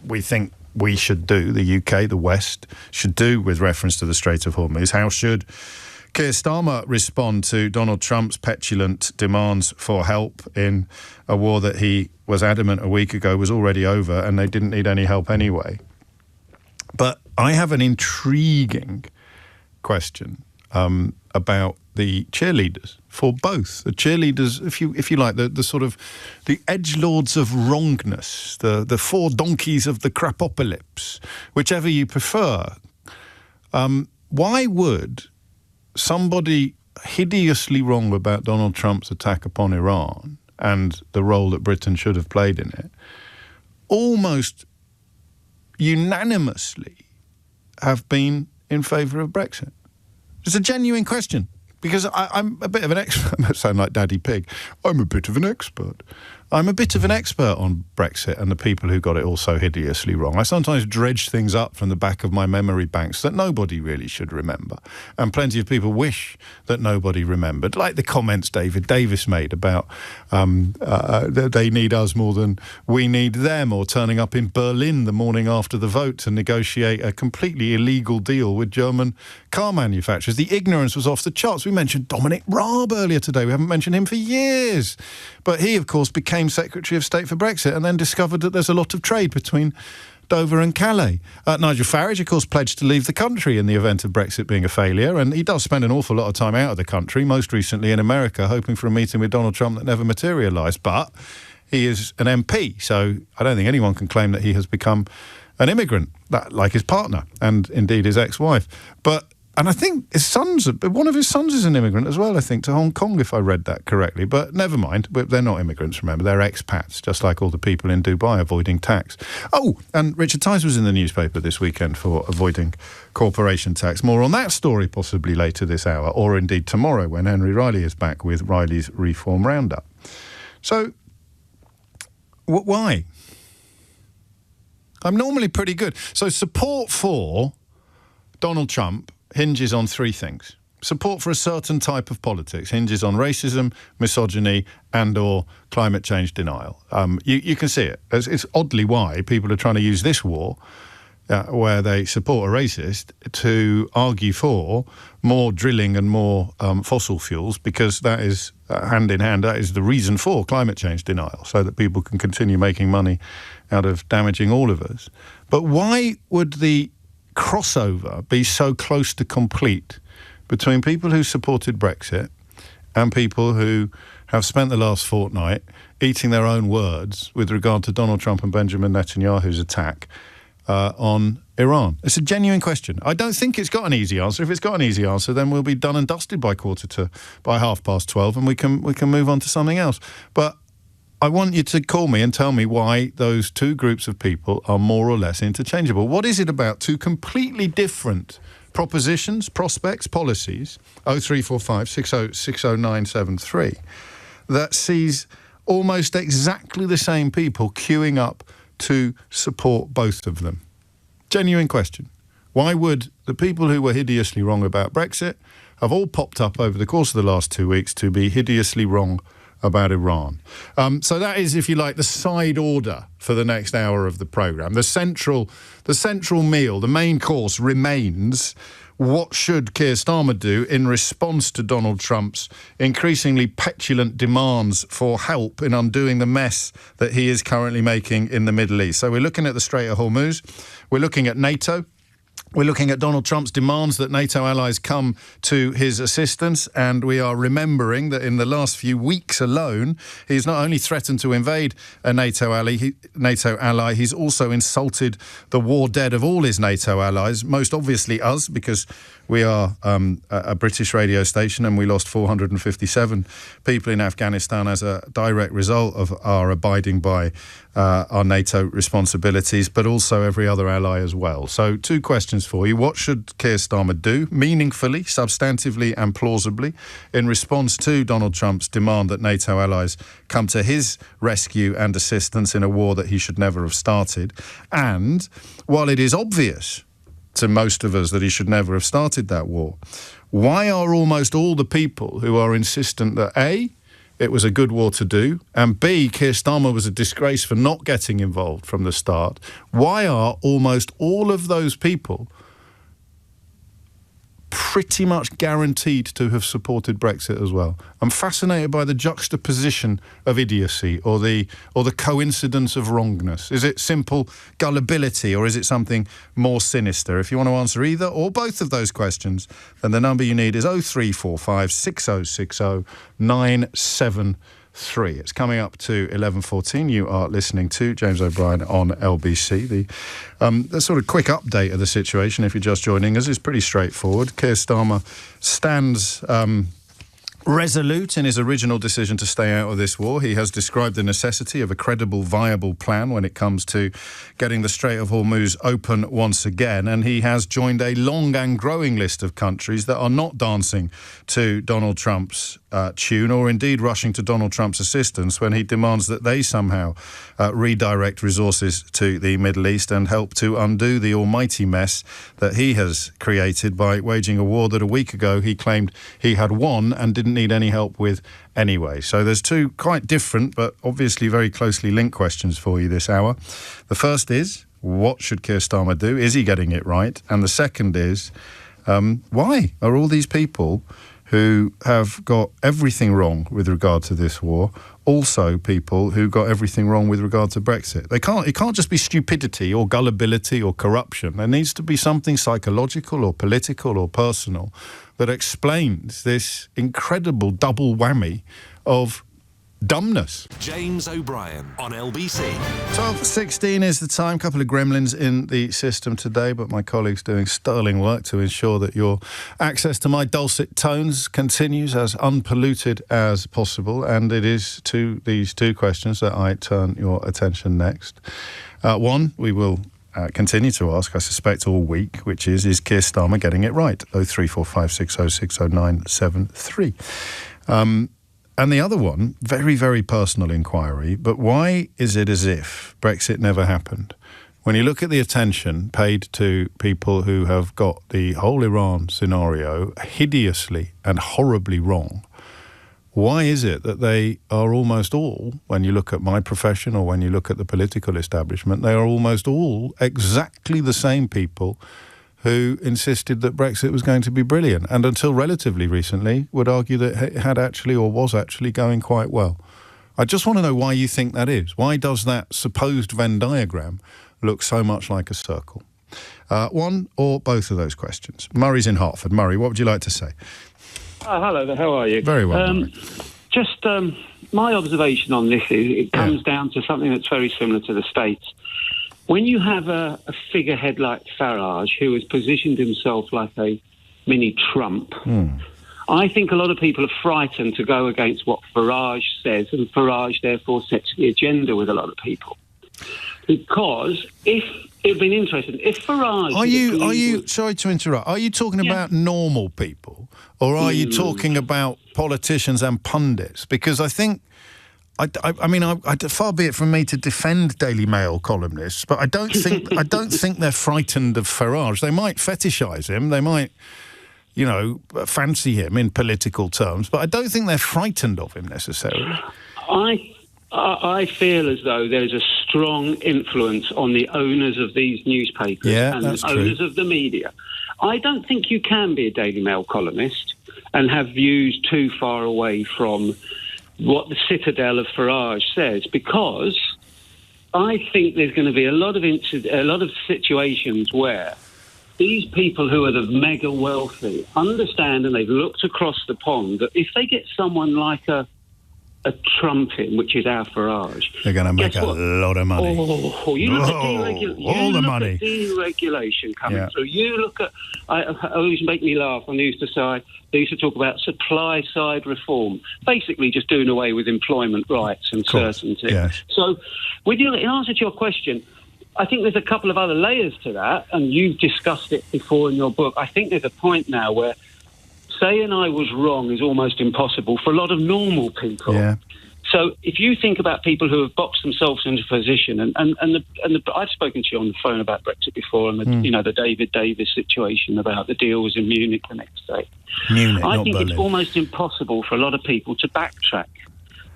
we think we should do, the UK, the West, should do with reference to the Strait of Hormuz. How should Keir Starmer respond to Donald Trump's petulant demands for help in a war that he was adamant a week ago was already over and they didn't need any help anyway? But I have an intriguing question about the cheerleaders for both. The cheerleaders, if you like, the sort of the edgelords of wrongness, the four donkeys of the crapocalypse, whichever you prefer. Why would somebody hideously wrong about Donald Trump's attack upon Iran and the role that Britain should have played in it almost unanimously have been in favour of Brexit? It's a genuine question, because I'm a bit of an expert. I sound like Daddy Pig. I'm a bit of an expert. I'm a bit of an expert on Brexit and the people who got it all so hideously wrong. I sometimes dredge things up from the back of my memory banks that nobody really should remember. And plenty of people wish that nobody remembered, like the comments David Davis made about they need us more than we need them, or turning up in Berlin the morning after the vote to negotiate a completely illegal deal with German car manufacturers. The ignorance was off the charts. We mentioned Dominic Raab earlier today. We haven't mentioned him for years. But he, of course, became Secretary of State for Brexit and then discovered that there's a lot of trade between Dover and Calais. Nigel Farage, of course, pledged to leave the country in the event of Brexit being a failure, and he does spend an awful lot of time out of the country, most recently in America, hoping for a meeting with Donald Trump that never materialised. But he is an MP, so I don't think anyone can claim that he has become an immigrant, like his partner, and indeed his ex-wife. And I think one of his sons is an immigrant as well, I think, to Hong Kong, if I read that correctly. But never mind, they're not immigrants, remember. They're expats, just like all the people in Dubai avoiding tax. Oh, and Richard Tice was in the newspaper this weekend for avoiding corporation tax. More on that story possibly later this hour, or indeed tomorrow when Henry Riley is back with Riley's Reform Roundup. So, why? I'm normally pretty good. So support for Donald Trump hinges on three things. Support for a certain type of politics hinges on racism, misogyny, and or climate change denial. You can see it. It's oddly why people are trying to use this war, where they support a racist, to argue for more drilling and more fossil fuels, because that is, hand in hand, that is the reason for climate change denial, so that people can continue making money out of damaging all of us. But why would the crossover be so close to complete between people who supported Brexit and people who have spent the last fortnight eating their own words with regard to Donald Trump and Benjamin Netanyahu's attack on Iran? It's a genuine question. I don't think it's got an easy answer. If it's got an easy answer, then we'll be done and dusted by 12:30, and we can move on to something else. But I want you to call me and tell me why those two groups of people are more or less interchangeable. What is it about two completely different propositions, prospects, policies, 0345 600973, that sees almost exactly the same people queuing up to support both of them? Genuine question. Why would the people who were hideously wrong about Brexit have all popped up over the course of the last 2 weeks to be hideously wrong about Iran? So that is, if you like, the side order for the next hour of the programme. The central meal, the main course remains: what should Keir Starmer do in response to Donald Trump's increasingly petulant demands for help in undoing the mess that he is currently making in the Middle East? So we're looking at the Strait of Hormuz. We're looking at NATO. We're looking at Donald Trump's demands that NATO allies come to his assistance, and we are remembering that in the last few weeks alone, he's not only threatened to invade a NATO ally, he's also insulted the war dead of all his NATO allies, most obviously us, because we are a British radio station and we lost 457 people in Afghanistan as a direct result of our abiding by our NATO responsibilities, but also every other ally as well. So 2 questions for you. What should Keir Starmer do meaningfully, substantively and plausibly in response to Donald Trump's demand that NATO allies come to his rescue and assistance in a war that he should never have started? And while it is obvious to most of us that he should never have started that war, why are almost all the people who are insistent that A, it was a good war to do, and B, Keir Starmer was a disgrace for not getting involved from the start, why are almost all of those people pretty much guaranteed to have supported Brexit as well. I'm fascinated by the juxtaposition of idiocy or the coincidence of wrongness. Is it simple gullibility or is it something more sinister? If you want to answer either or both of those questions, then the number you need is 0345 6060 973. It's coming up to 11:14. You are listening to James O'Brien on LBC. The sort of quick update of the situation, if you're just joining us, is pretty straightforward. Keir Starmer stands resolute in his original decision to stay out of this war. He has described the necessity of a credible, viable plan when it comes to getting the Strait of Hormuz open once again, and he has joined a long and growing list of countries that are not dancing to Donald Trump's tune, or indeed rushing to Donald Trump's assistance when he demands that they somehow redirect resources to the Middle East and help to undo the almighty mess that he has created by waging a war that a week ago he claimed he had won and didn't need any help with anyway. So there's two quite different but obviously very closely linked questions for you this hour. The first is, what should Keir Starmer do? Is he getting it right? And the second is, why are all these people who have got everything wrong with regard to this war also people who got everything wrong with regard to Brexit? It can't just be stupidity or gullibility or corruption. There needs to be something psychological or political or personal that explains this incredible double whammy of dumbness. James O'Brien on LBC. 12:16 is the time. A couple of gremlins in the system today, but my colleagues doing sterling work to ensure that your access to my dulcet tones continues as unpolluted as possible. And it is to these two questions that I turn your attention next. One, we will continue to ask, I suspect, all week, which is Keir Starmer getting it right? 0345 6060 973. And the other one, very, very personal inquiry, but why is it as if Brexit never happened? When you look at the attention paid to people who have got the whole Iran scenario hideously and horribly wrong, why is it that they are almost all, when you look at my profession or when you look at the political establishment, they are almost all exactly the same people who insisted that Brexit was going to be brilliant, and until relatively recently would argue that it had actually or was actually going quite well. I just want to know why you think that is. Why does that supposed Venn diagram look so much like a circle? One or both of those questions. Murray's in Hertford. Murray, what would you like to say? Hello there, how are you? Very well. Just my observation on this is it comes down to something that's very similar to the States. When you have a figurehead like Farage, who has positioned himself like a mini Trump, I think a lot of people are frightened to go against what Farage says, and Farage therefore sets the agenda with a lot of people. Because if it'd been interesting, if Farage... Are you sorry to interrupt, are you talking about normal people, or are you talking about politicians and pundits? Because I think... I mean, far be it from me to defend Daily Mail columnists, but I don't think they're frightened of Farage. They might fetishise him, they might, fancy him in political terms, but I don't think they're frightened of him necessarily. I feel as though there's a strong influence on the owners of these newspapers and the owners of the media. I don't think you can be a Daily Mail columnist and have views too far away from what the citadel of Farage says, because I think there's going to be a lot of situations where these people who are the mega wealthy understand, and they've looked across the pond, that if they get someone like a Trump in, which is our Farage, they're going to make a lot of money. You look at deregulation coming through. You look at, I always make me laugh when they used to talk about supply side reform, basically just doing away with employment rights and certainty. Yes. So, in answer to your question, I think there's a couple of other layers to that, and you've discussed it before in your book. I think there's a point now where saying I was wrong is almost impossible for a lot of normal people. Yeah. So if you think about people who have boxed themselves into position, and I've spoken to you on the phone about Brexit before, and the David Davis situation about the deal was in Munich the next day. Munich, I not think Berlin. It's almost impossible for a lot of people to backtrack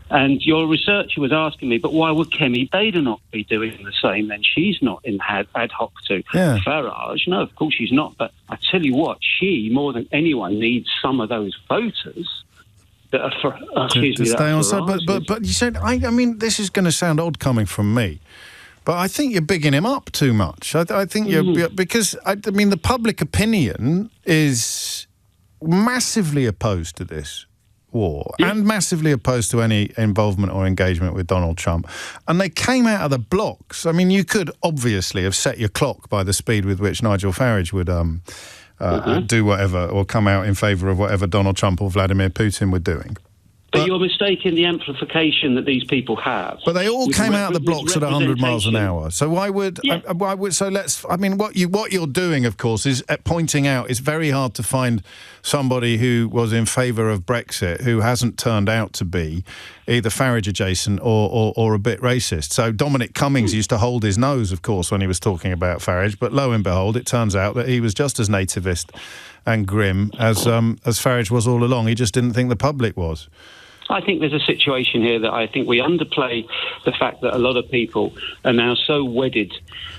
And your researcher was asking me, but why would Kemi Bader not be doing the same then? She's not in ad hoc to Farage. No, of course she's not. But I tell you what, she, more than anyone, needs some of those voters that are to stay on side. But you said, I mean, this is going to sound odd coming from me, but I think you're bigging him up too much. I think you're... Because, I mean, the public opinion is massively opposed to this war and massively opposed to any involvement or engagement with Donald Trump. And they came out of the blocks. I mean, you could obviously have set your clock by the speed with which Nigel Farage would do whatever or come out in favour of whatever Donald Trump or Vladimir Putin were doing. But you're mistaking the amplification that these people have. But they all came out of the blocks at 100 miles an hour. So why would? So let's. I mean, what you're doing, of course, is pointing out it's very hard to find somebody who was in favour of Brexit who hasn't turned out to be either Farage adjacent or a bit racist. So Dominic Cummings used to hold his nose, of course, when he was talking about Farage. But lo and behold, it turns out that he was just as nativist and grim as Farage was all along. He just didn't think the public was. I think there's a situation here that I think we underplay the fact that a lot of people are now so wedded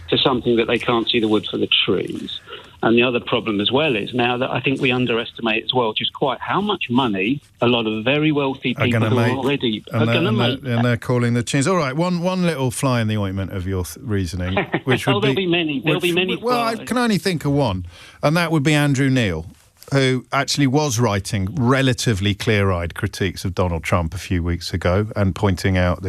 to something that they can't see the wood for the trees. And the other problem as well is now that I think we underestimate as well just quite how much money a lot of very wealthy people who already are going to make. And they're calling the tunes. All right, one little fly in the ointment of your reasoning, which would there'll be many. There'll be many. Well, I can only think of one, and that would be Andrew Neil, who actually was writing relatively clear-eyed critiques of Donald Trump a few weeks ago and pointing out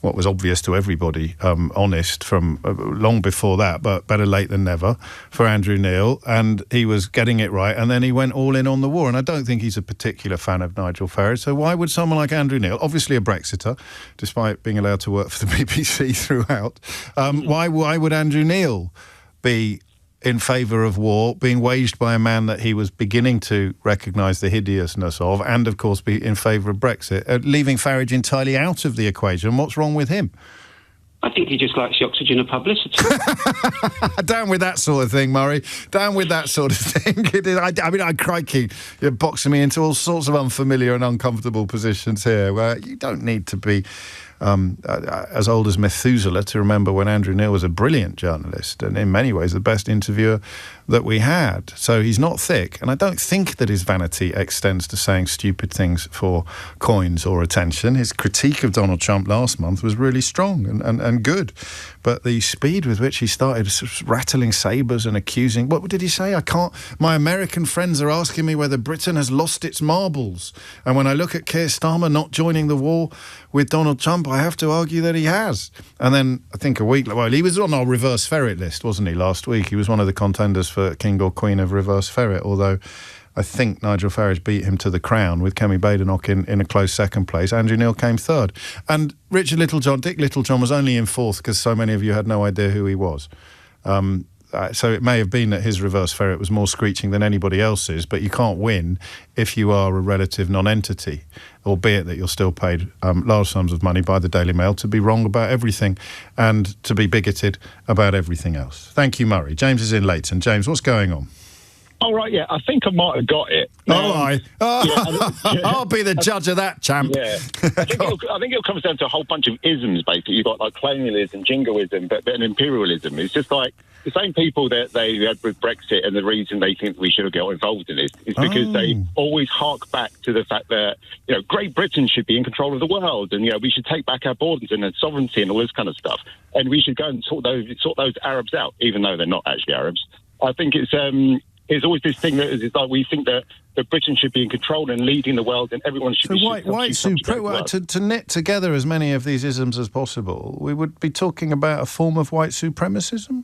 what was obvious to everybody, honest from long before that, but better late than never for Andrew Neil, and he was getting it right, and then he went all in on the war, and I don't think he's a particular fan of Nigel Farage, so why would someone like Andrew Neil, obviously a Brexiter, despite being allowed to work for the BBC throughout, why would Andrew Neil be in favour of war being waged by a man that he was beginning to recognise the hideousness of, and of course be in favour of Brexit, leaving Farage entirely out of the equation? What's wrong with him? I think he just likes the oxygen of publicity. Down with that sort of thing, Murray. Down with that sort of thing. I mean, crikey, you're boxing me into all sorts of unfamiliar and uncomfortable positions here where you don't need to be as old as Methuselah to remember when Andrew Neil was a brilliant journalist and in many ways the best interviewer that we had. So he's not thick, and I don't think that his vanity extends to saying stupid things for coins or attention. His critique of Donald Trump last month was really strong and good, but the speed with which he started rattling sabres and accusing, what did he say? My American friends are asking me whether Britain has lost its marbles, and when I look at Keir Starmer not joining the war with Donald Trump, I have to argue that he has. And then I think a week, well, he was on our reverse ferret list, wasn't he, last week? He was one of the contenders for King or Queen of Reverse Ferret, although I think Nigel Farage beat him to the crown with Kemi Badenoch in a close second place. Andrew Neil came third. And Dick Littlejohn was only in fourth because so many of you had no idea who he was. So it may have been that his reverse ferret was more screeching than anybody else's, but you can't win if you are a relative non-entity, albeit that you're still paid large sums of money by the Daily Mail to be wrong about everything and to be bigoted about everything else. Thank you, Murray. James is in Leighton. James, what's going on? All right, yeah, I think I might have got it. I'll be the judge of that, champ. Yeah, I think it comes down to a whole bunch of isms, basically. You've got like colonialism, jingoism, but then imperialism. It's just like the same people that they had with Brexit, and the reason they think we should get involved in this is because they always hark back to the fact that, Great Britain should be in control of the world, and, we should take back our borders and sovereignty and all this kind of stuff. And we should go and sort those Arabs out, even though they're not actually Arabs. I think it's always this thing that is like we think that Britain should be in control and leading the world, and everyone should be... To knit together as many of these isms as possible, we would be talking about a form of white supremacism?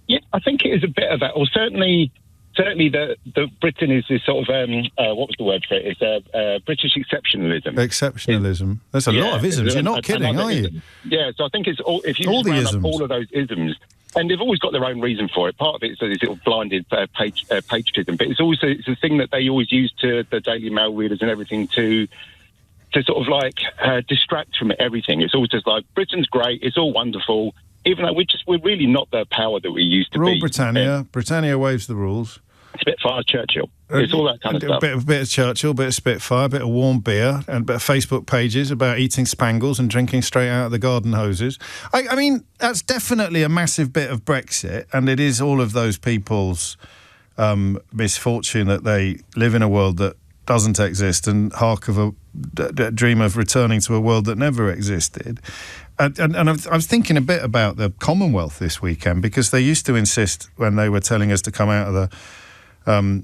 Yeah, I think it is a bit of that. Or certainly the Britain is this sort of, what was the word for it? It's British exceptionalism. Exceptionalism. There's a lot of isms. You're not kidding, are you? Yeah, so I think it's all... If you just round up all of those isms... And they've always got their own reason for it. Part of it is this sort of blinded patriotism, but it's a thing that they always use to the Daily Mail readers and everything to sort of like distract from everything. It's always just like, Britain's great, it's all wonderful, even though we're really not the power that we used to be. Rule Britannia. Britannia waves the rules. Spitfire, Churchill. It's all that kind of stuff. A bit of Churchill, a bit of Spitfire, a bit of warm beer, and a bit of Facebook pages about eating spangles and drinking straight out of the garden hoses. I mean, that's definitely a massive bit of Brexit, and it is all of those people's misfortune that they live in a world that doesn't exist and hark of a dream of returning to a world that never existed. And I was thinking a bit about the Commonwealth this weekend, because they used to insist when they were telling us to come out of the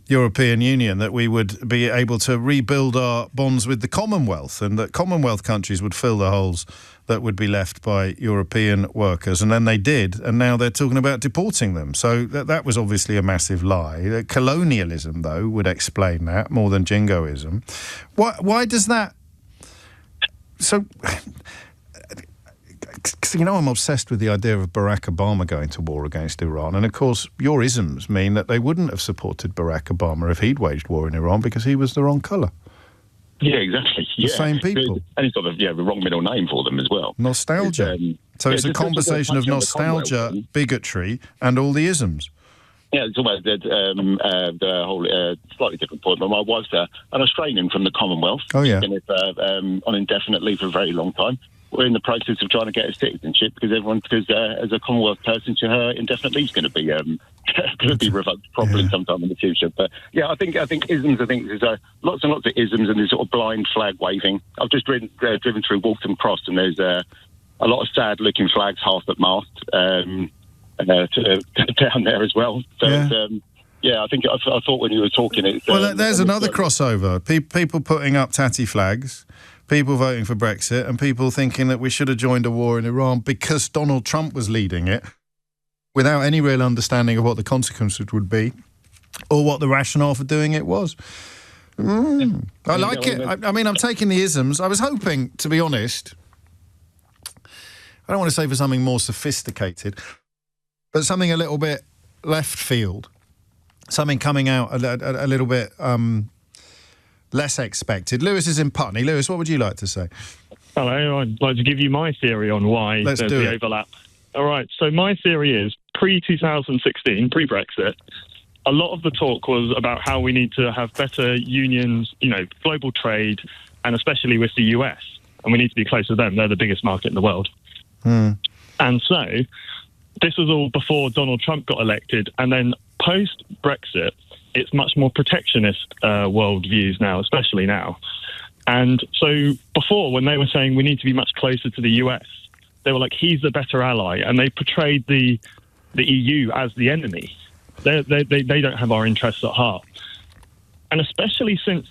European Union that we would be able to rebuild our bonds with the Commonwealth, and that Commonwealth countries would fill the holes that would be left by European workers. And then they did, and now they're talking about deporting them. So that was obviously a massive lie. Colonialism, though, would explain that more than jingoism. Why does that... So... You know, I'm obsessed with the idea of Barack Obama going to war against Iran. And, of course, your isms mean that they wouldn't have supported Barack Obama if he'd waged war in Iran because he was the wrong colour. Yeah, exactly. The same people. And he's got the wrong middle name for them as well. Nostalgia. So it's a conversation of nostalgia, bigotry, and all the isms. Yeah, it's almost the whole slightly different point. But my wife's an Australian from the Commonwealth. Oh, yeah. She's been on indefinite leave for a very long time. We're in the process of trying to get a citizenship because as a Commonwealth person, her indefinite leave is going to be revoked probably sometime in the future. But yeah, I think isms. I think there's lots and lots of isms and there's sort of blind flag waving. I've just driven through Waltham Cross and there's a lot of sad looking flags half at mast down there as well. So yeah. I think I thought when you were talking, there's another crossover. People putting up tatty flags. People voting for Brexit and people thinking that we should have joined a war in Iran because Donald Trump was leading it without any real understanding of what the consequences would be or what the rationale for doing it was. I like it. I mean, I'm taking the isms. I was hoping, to be honest, I don't want to say for something more sophisticated, but something a little bit left field, something coming out a little bit... less expected. Lewis is in Putney. Lewis, what would you like to say? Hello, I'd like to give you my theory on why there's the overlap. All right, so my theory is pre-2016, pre-Brexit, a lot of the talk was about how we need to have better unions, global trade, and especially with the US. And we need to be close to them. They're the biggest market in the world. And so this was all before Donald Trump got elected. And then post-Brexit, it's much more protectionist worldviews now, especially now. And so before, when they were saying we need to be much closer to the US, they were like, he's the better ally. And they portrayed the EU as the enemy. They don't have our interests at heart. And especially since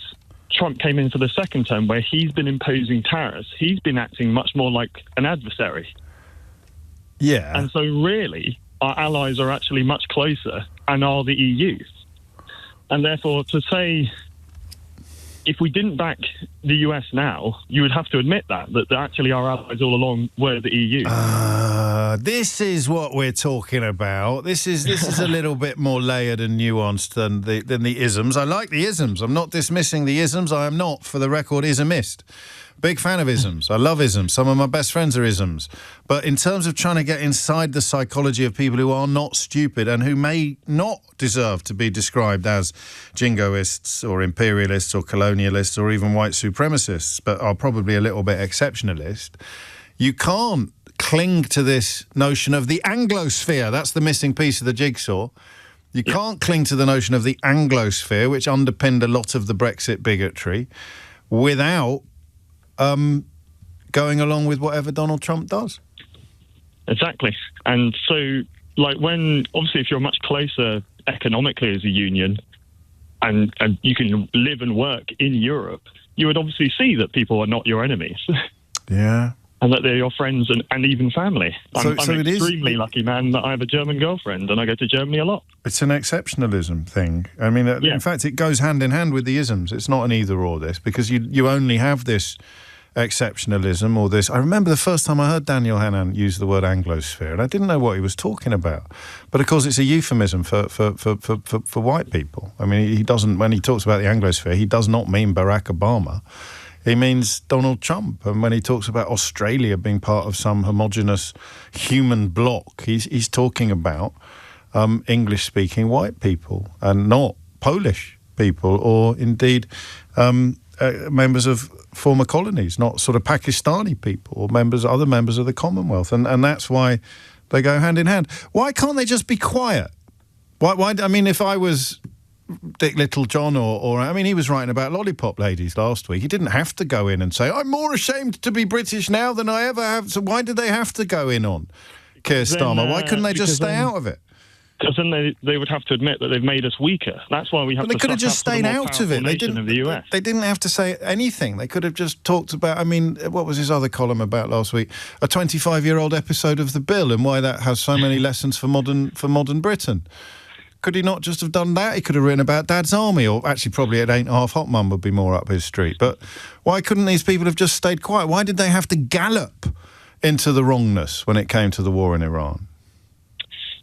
Trump came in for the second term, where he's been imposing tariffs, he's been acting much more like an adversary. Yeah. And so really, our allies are actually much closer and are the EU. And therefore, to say, if we didn't back the US now, you would have to admit that actually our allies all along were the EU. This is what we're talking about. This is a little bit more layered and nuanced than the isms. I like the isms. I'm not dismissing the isms. I am not, for the record, ismist. Big fan of isms. I love isms. Some of my best friends are isms. But in terms of trying to get inside the psychology of people who are not stupid and who may not deserve to be described as jingoists or imperialists or colonialists or even white supremacists, but are probably a little bit exceptionalist, you can't cling to this notion of the Anglosphere. That's the missing piece of the jigsaw. You can't cling to the notion of the Anglosphere, which underpinned a lot of the Brexit bigotry, without going along with whatever Donald Trump does. Exactly. And so, obviously, if you're much closer economically as a union and you can live and work in Europe, you would obviously see that people are not your enemies. Yeah. And that they're your friends and even family. I'm it extremely lucky, man, that I have a German girlfriend and I go to Germany a lot. It's an exceptionalism thing. I mean, in fact, it goes hand in hand with the isms. It's not an either-or, this, because you only have this exceptionalism or this... I remember the first time I heard Daniel Hannan use the word Anglosphere, and I didn't know what he was talking about. But, of course, it's a euphemism for white people. I mean, he doesn't... When he talks about the Anglosphere, he does not mean Barack Obama. He means Donald Trump. And when he talks about Australia being part of some homogenous human bloc, he's talking about English-speaking white people and not Polish people or indeed members of former colonies, not sort of Pakistani people or other members of the Commonwealth. And that's why they go hand in hand. Why can't they just be quiet? Why? I mean, if I was Dick Littlejohn or I mean, he was writing about lollipop ladies last week. He didn't have to go in and say, I'm more ashamed to be British now than I ever have. So why did they have to go in on Keir Starmer? Why couldn't they just stay out of it? Because then they would have to admit that they've made us weaker. That's why we have to. They could have just stayed out of it. They didn't have to say anything. They could have just talked about. I mean, what was his other column about last week? A 25-year-old episode of The Bill and why that has so many lessons for modern Britain. Could he not just have done that? He could have written about Dad's Army, or actually probably It Ain't Half Hot Mum would be more up his street. But why couldn't these people have just stayed quiet? Why did they have to gallop into the wrongness when it came to the war in Iran?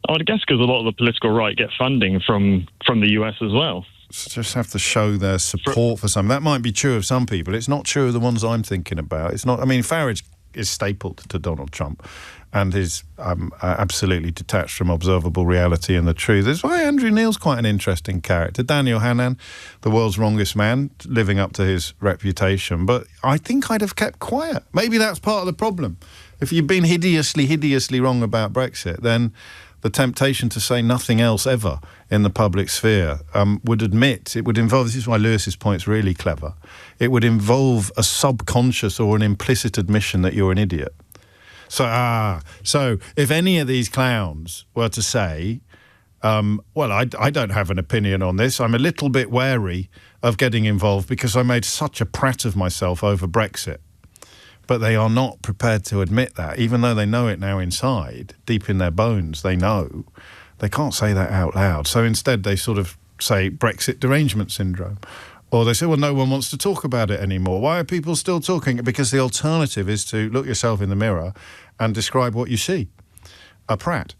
I would guess because a lot of the political right get funding from the US as well. Just have to show their support for something. That might be true of some people. It's not true of the ones I'm thinking about. It's not. I mean, Farage is stapled to Donald Trump and is absolutely detached from observable reality and the truth. That's why Andrew Neil's quite an interesting character. Daniel Hannan, the world's wrongest man, living up to his reputation. But I think I'd have kept quiet. Maybe that's part of the problem. If you've been hideously wrong about Brexit, then the temptation to say nothing else ever in the public sphere would involve, this is why Lewis's point's really clever, it would involve a subconscious or an implicit admission that you're an idiot. So if any of these clowns were to say, well, I don't have an opinion on this, I'm a little bit wary of getting involved because I made such a prat of myself over Brexit. But they are not prepared to admit that, even though they know it now inside, deep in their bones, they know. They can't say that out loud. So instead they sort of say Brexit derangement syndrome. Or they say, well, no one wants to talk about it anymore. Why are people still talking? Because the alternative is to look yourself in the mirror and describe what you see. A prat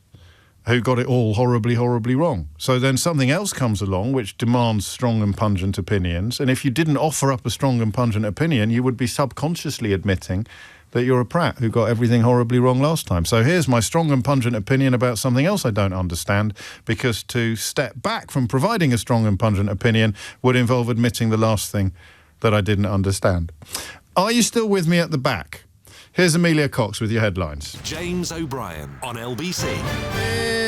who got it all horribly wrong. So then something else comes along which demands strong and pungent opinions. And if you didn't offer up a strong and pungent opinion, you would be subconsciously admitting that you're a prat who got everything horribly wrong last time. So here's my strong and pungent opinion about something else I don't understand, because to step back from providing a strong and pungent opinion would involve admitting the last thing that I didn't understand. Are you still with me at the back? Here's Amelia Cox with your headlines. James O'Brien on LBC.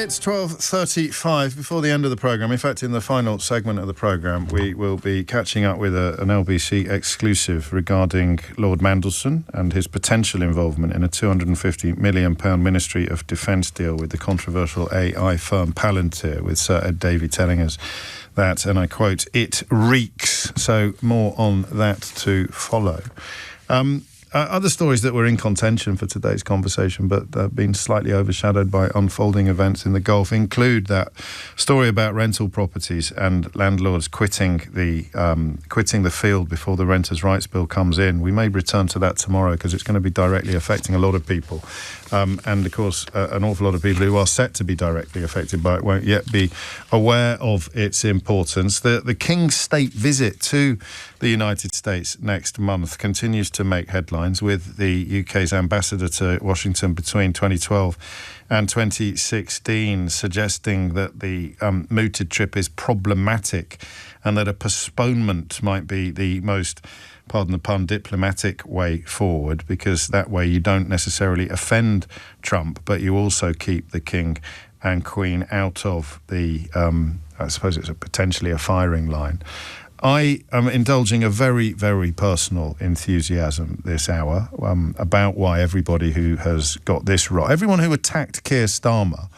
It's 12:35 before the end of the programme. In fact, in the final segment of the programme, we will be catching up with an LBC exclusive regarding Lord Mandelson and his potential involvement in a £250 million Ministry of Defence deal with the controversial AI firm Palantir, with Sir Ed Davey telling us that, and I quote, it reeks. So more on that to follow. Other stories that were in contention for today's conversation but have been slightly overshadowed by unfolding events in the Gulf include that story about rental properties and landlords quitting the field before the Renters' Rights Bill comes in. We may return to that tomorrow because it's going to be directly affecting a lot of people. And, of course, an awful lot of people who are set to be directly affected by it won't yet be aware of its importance. The King's state visit to the United States next month continues to make headlines, with the UK's ambassador to Washington between 2012 and 2016 suggesting that the mooted trip is problematic and that a postponement might be the most, pardon the pun, diplomatic way forward, because that way you don't necessarily offend Trump, but you also keep the King and Queen out of the, I suppose it's potentially a firing line. I am indulging a very, very personal enthusiasm this hour about why everybody who has got this right, everyone who attacked Keir Starmer,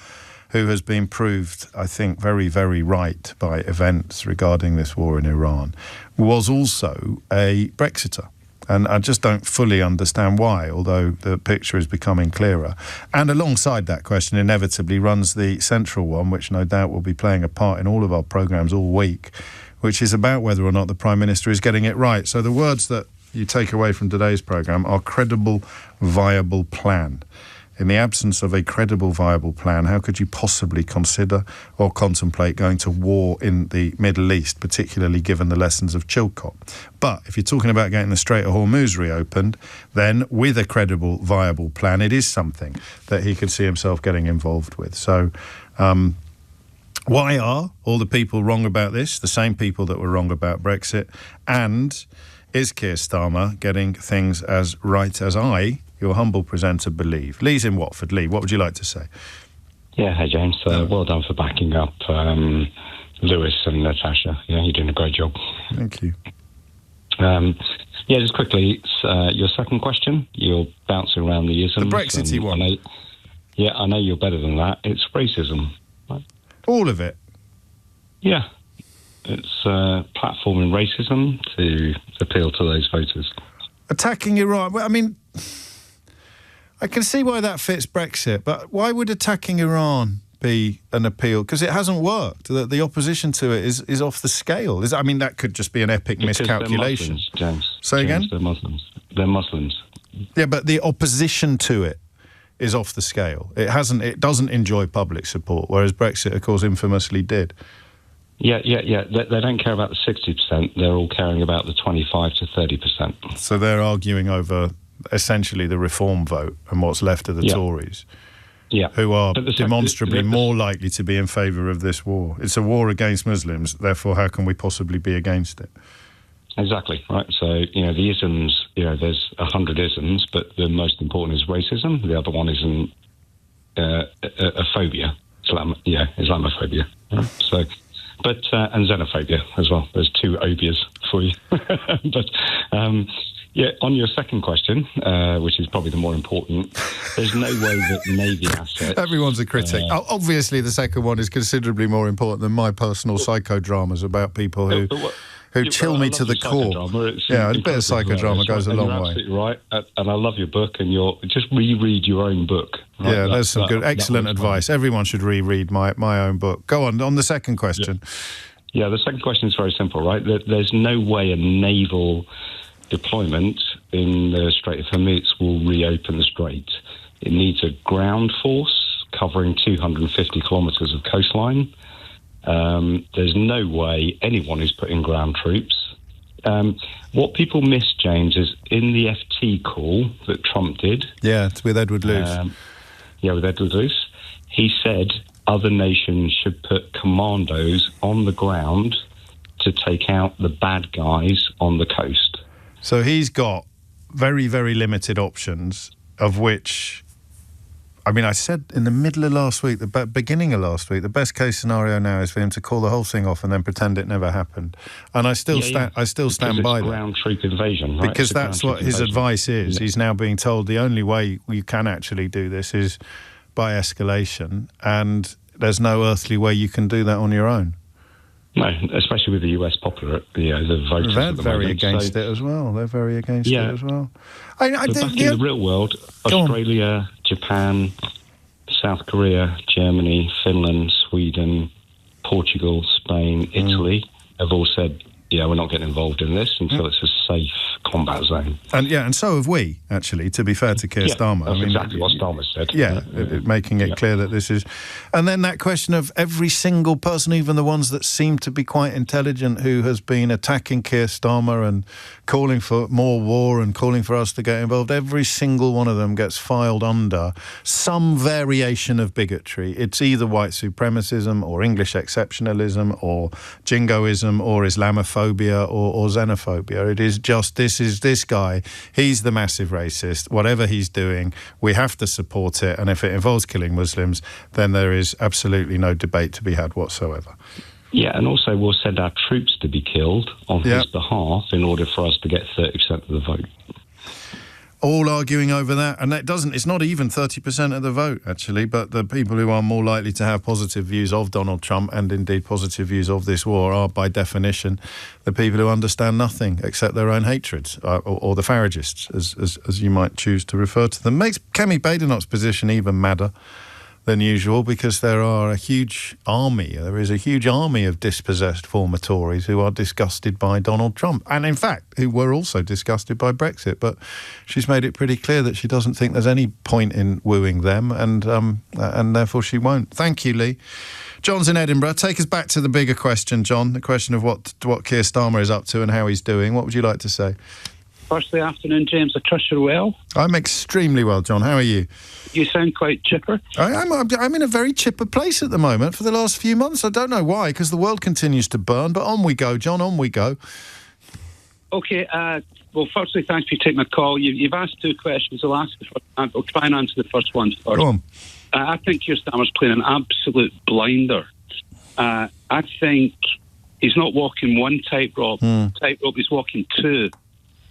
who has been proved, I think, very, very right by events regarding this war in Iran, was also a Brexiter. And I just don't fully understand why, although the picture is becoming clearer. And alongside that question inevitably runs the central one, which no doubt will be playing a part in all of our programmes all week, which is about whether or not the Prime Minister is getting it right. So the words that you take away from today's programme are credible, viable plan. In the absence of a credible, viable plan, how could you possibly consider or contemplate going to war in the Middle East, particularly given the lessons of Chilcot? But if you're talking about getting the Strait of Hormuz reopened, then with a credible, viable plan, it is something that he could see himself getting involved with. So Why are all the people wrong about this, the same people that were wrong about Brexit? And is Keir Starmer getting things as right as I, your humble presenter, believe? Lee's in Watford. Lee, what would you like to say? Yeah, hey James. Well done for backing up Lewis and Natasha. Yeah, you're doing a great job. Thank you. Yeah, just quickly, your second question. You're bouncing around the isms. The Brexity one. I know you're better than that. It's racism. Right? All of it? Yeah. It's platforming racism to appeal to those voters. Attacking Iran. Well, I mean, I can see why that fits Brexit, but why would attacking Iran be an appeal? Because it hasn't worked. The opposition to it is off the scale. I mean, that could just be an epic miscalculation. Muslims, James. Say again? They're Muslims. They're Muslims. Yeah, but the opposition to it is off the scale. It doesn't enjoy public support, whereas Brexit, of course, infamously did. Yeah. They don't care about the 60%. They're all caring about the 25 to 30%. So they're arguing over essentially the reform vote and what's left of the Tories. Yeah. Who are demonstrably more likely to be in favour of this war. It's a war against Muslims, therefore how can we possibly be against it? Exactly, right. So, the isms, there's 100 isms, but the most important is racism. The other one is a phobia, Islamophobia. Right? So, and xenophobia as well. There's 2 obias for you. But, on your second question, which is probably the more important, there's no way that Navy assets... Everyone's a critic. Obviously, the second one is considerably more important than my personal psychodramas about people who chill me to the core. Yeah, a bit of psychodrama goes a long way. Absolutely right, and I love your book, and just reread your own book. Right? Yeah, there's some excellent advice. Everyone should reread my own book. Go on the second question. Yeah, the second question is very simple, right? There's no way a naval deployment in the Strait of Hormuz will reopen the strait. It needs a ground force covering 250 kilometres of coastline. There's no way anyone is putting ground troops. What people miss, James, is in the FT call that Trump did. Yeah, it's with Edward Luce. With Edward Luce. He said other nations should put commandos on the ground to take out the bad guys on the coast. So he's got very, very limited options, of which... I mean, I said in the middle of last week, the beginning of last week, the best case scenario now is for him to call the whole thing off and then pretend it never happened. And I still stand by that. Ground troop invasion, right? Because that's what his advice is. Yeah. He's now being told the only way you can actually do this is by escalation, and there's no earthly way you can do that on your own. No, especially with the US popular, the voters. They're very against it as well. They're very against it as well. But back in the real world, Australia, Japan, South Korea, Germany, Finland, Sweden, Portugal, Spain, Italy have all said, we're not getting involved in this until it's a safe combat zone. And so have we, actually, to be fair to Keir Starmer. That's exactly what Starmer said. Making it clear that this is... And then that question of every single person, even the ones that seem to be quite intelligent, who has been attacking Keir Starmer and calling for more war and calling for us to get involved, every single one of them gets filed under some variation of bigotry. It's either white supremacism or English exceptionalism or jingoism or Islamophobia or xenophobia. It is just, this guy, he's the massive racist. Whatever he's doing, we have to support it. And if it involves killing Muslims, then there is absolutely no debate to be had whatsoever. Yeah, and also we'll send our troops to be killed on his behalf in order for us to get 30% of the vote. All arguing over that, and it's not even 30% of the vote, actually, but the people who are more likely to have positive views of Donald Trump and indeed positive views of this war are, by definition, the people who understand nothing except their own hatreds, or the Faragists, as you might choose to refer to them. Makes Kemi Badenoch's position even madder than usual, because there is a huge army of dispossessed former Tories who are disgusted by Donald Trump, and in fact who were also disgusted by Brexit, but she's made it pretty clear that she doesn't think there's any point in wooing them, and therefore she won't. Thank you, Lee. John's in Edinburgh. Take us back to the bigger question, John, the question of what Keir Starmer is up to and how he's doing. What would you like to say? Firstly, afternoon, James. I trust you're well. I'm extremely well, John. How are you? You sound quite chipper. I'm in a very chipper place at the moment for the last few months. I don't know why, because the world continues to burn. But on we go, John, on we go. OK, well, firstly, thanks for taking my call. You've asked two questions. I'll try and answer the first one first. Go on. I think Keir Starmer's playing an absolute blinder. I think he's not walking one tightrope. He's walking two.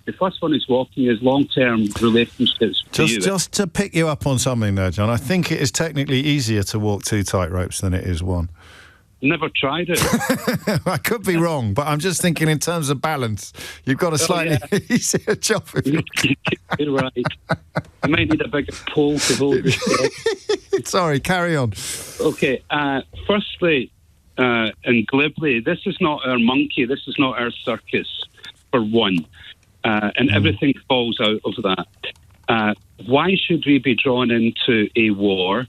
The first one he's walking is long-term relationships. Just to pick you up on something there, John, I think it is technically easier to walk two tightropes than it is one. Never tried it. I could be wrong, but I'm just thinking in terms of balance. You've got a slightly easier job. You're right. I might need a bigger pole to hold this. Sorry, carry on. OK, firstly, and glibly, this is not our monkey, this is not our circus, for one. And everything falls out of that. Why should we be drawn into a war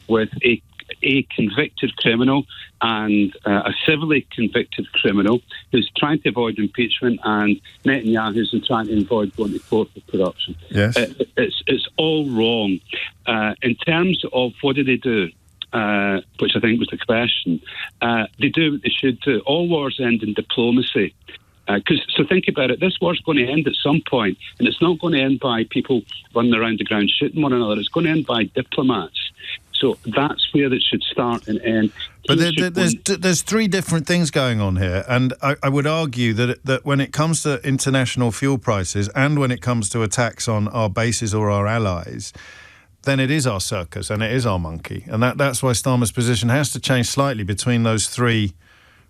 with a convicted criminal and a civilly convicted criminal who's trying to avoid impeachment, and Netanyahu's trying to avoid going to court for corruption? Yes. It's all wrong. In terms of what do they do, which I think was the question, they do what they should do. All wars end in diplomacy. So think about it, this war's going to end at some point, and it's not going to end by people running around the ground shooting one another. It's going to end by diplomats. So that's where it should start and end. But there's three different things going on here, and I would argue that when it comes to international fuel prices and when it comes to attacks on our bases or our allies, then it is our circus and it is our monkey. And that's why Starmer's position has to change slightly between those three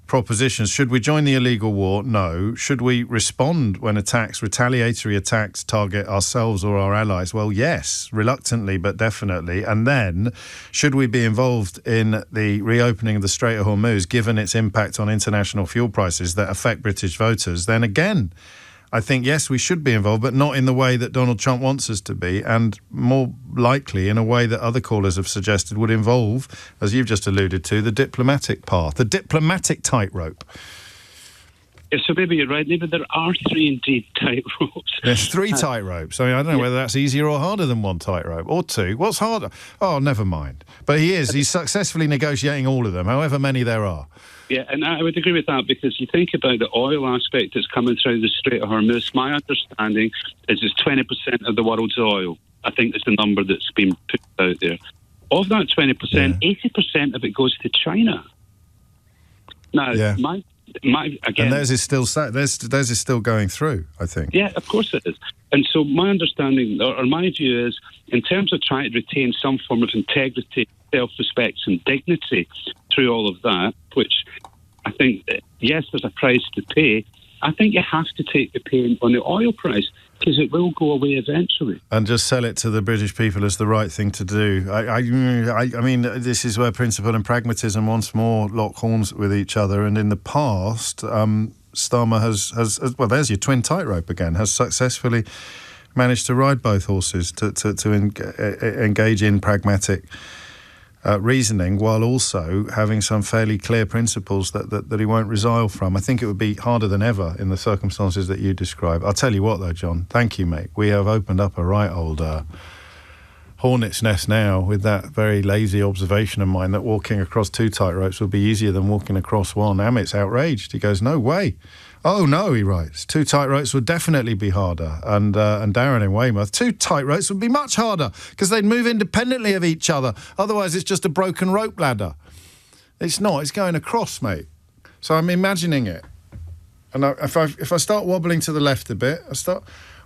propositions. Should we join the illegal war? No. Should we respond when retaliatory attacks target ourselves or our allies? Well, yes, reluctantly, but definitely. And then, should we be involved in the reopening of the Strait of Hormuz, given its impact on international fuel prices that affect British voters? Then again, I think, yes, we should be involved, but not in the way that Donald Trump wants us to be, and more likely in a way that other callers have suggested would involve, as you've just alluded to, the diplomatic path, the diplomatic tightrope. Yeah, so maybe you're right. Maybe there are three tightropes. There's three tightropes. I mean, I don't know whether that's easier or harder than one tightrope, or two. What's harder? Oh, never mind. But he's successfully negotiating all of them, however many there are. Yeah, and I would agree with that, because you think about the oil aspect that's coming through the Strait of Hormuz. My understanding is it's 20% of the world's oil. I think that's the number that's been put out there. Of that 20%, 80% of it goes to China. Now, my again, and theirs is still going through, I think. Yeah, of course it is. And so my understanding, or my view is, in terms of trying to retain some form of integrity, self-respect and dignity through all of that, which I think, yes, there's a price to pay. I think you have to take the pain on the oil price, because it will go away eventually. And just sell it to the British people as the right thing to do. I mean, this is where principle and pragmatism once more lock horns with each other. And in the past, Starmer has well, there's your twin tightrope again, has successfully managed to ride both horses, to engage in pragmatic reasoning, while also having some fairly clear principles that he won't resile from. I think it would be harder than ever in the circumstances that you describe. I'll tell you what, though, John, thank you, mate. We have opened up a right old hornet's nest now with that very lazy observation of mine that walking across two tightropes would be easier than walking across one. Amit's outraged. He goes, no way. Oh, no, he writes. Two tightropes would definitely be harder. And Darren in Weymouth, two tightropes would be much harder because they'd move independently of each other. Otherwise, it's just a broken rope ladder. It's not. It's going across, mate. So I'm imagining it. And if I start wobbling to the left a bit,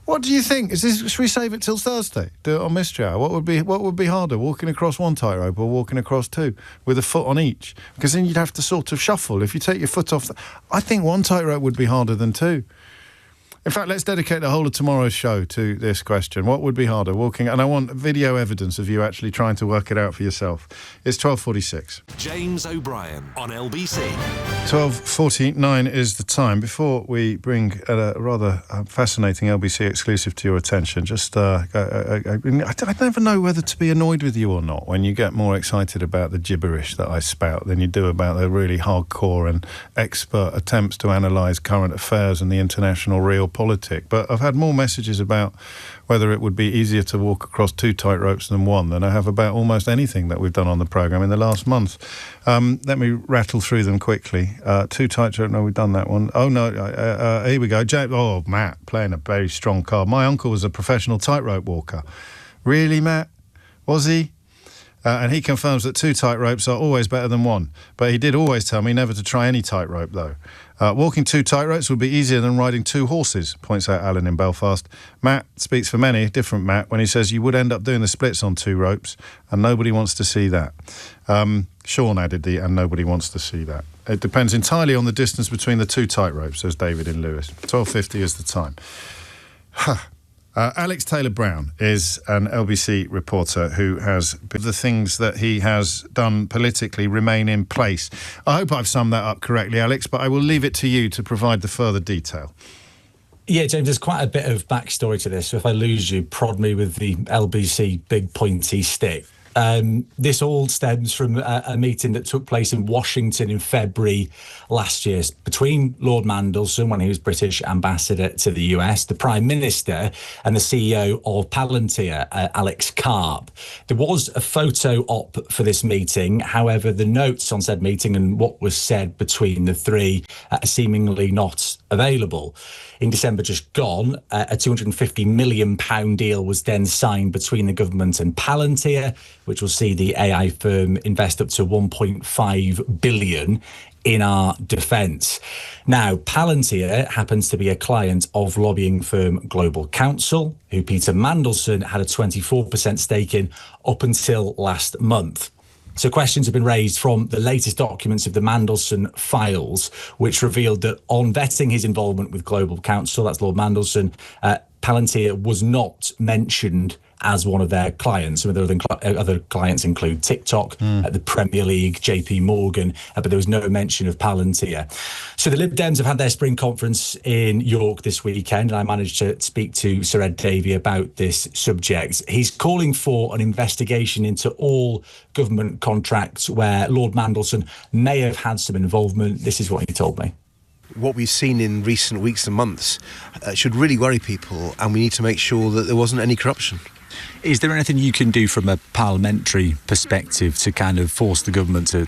what do you think? Should we save it till Thursday? Do it on Mystery Hour? What would be harder, walking across one tightrope or walking across two with a foot on each? Because then you'd have to sort of shuffle. If you take your foot off, I think one tightrope would be harder than two. In fact, let's dedicate the whole of tomorrow's show to this question. What would be harder, walking? And I want video evidence of you actually trying to work it out for yourself. It's 12:46. James O'Brien on LBC. 12:49 is the time. Before we bring a rather fascinating LBC exclusive to your attention, just I never know whether to be annoyed with you or not when you get more excited about the gibberish that I spout than you do about the really hardcore and expert attempts to analyse current affairs and the international real realpolitik, but I've had more messages about whether it would be easier to walk across 2 tightropes than 1 than I have about almost anything that we've done on the programme in the last month. Let me rattle through them quickly. 2 tightrope, no, we've done that one. Oh, no, here we go. Matt, playing a very strong card. My uncle was a professional tightrope walker. Really, Matt? Was he? And he confirms that 2 tightropes are always better than 1. But he did always tell me never to try any tightrope, though. Walking 2 tightropes would be easier than riding 2 horses, points out Alan in Belfast. Matt speaks for many, different Matt, when he says you would end up doing the splits on 2 ropes, and nobody wants to see that. Sean added and nobody wants to see that. It depends entirely on the distance between the 2 tightropes, says David in Lewis. 12:50 is the time. Alex Taylor-Brown is an LBC reporter who has the things that he has done politically remain in place. I hope I've summed that up correctly, Alex, but I will leave it to you to provide the further detail. Yeah, James, there's quite a bit of backstory to this. So if I lose you, prod me with the LBC big pointy stick. This all stems from a meeting that took place in Washington in February last year between Lord Mandelson, when he was British ambassador to the US, the Prime Minister, and the CEO of Palantir, Alex Karp. There was a photo op for this meeting. However, the notes on said meeting and what was said between the three are seemingly not available. In December just gone, a £250 million deal was then signed between the government and Palantir, which will see the AI firm invest up to $1.5 billion in our defence. Now, Palantir happens to be a client of lobbying firm Global Counsel, who Peter Mandelson had a 24% stake in up until last month. So questions have been raised from the latest documents of the Mandelson files, which revealed that on vetting his involvement with Global Counsel, that's Lord Mandelson, Palantir was not mentioned as one of their clients. Some of the other clients include TikTok, the Premier League, JP Morgan, but there was no mention of Palantir. So the Lib Dems have had their spring conference in York this weekend, and I managed to speak to Sir Ed Davey about this subject. He's calling for an investigation into all government contracts where Lord Mandelson may have had some involvement. This is what he told me. What we've seen in recent weeks and months should really worry people, and we need to make sure that there wasn't any corruption. Is there anything you can do from a parliamentary perspective to kind of force the government to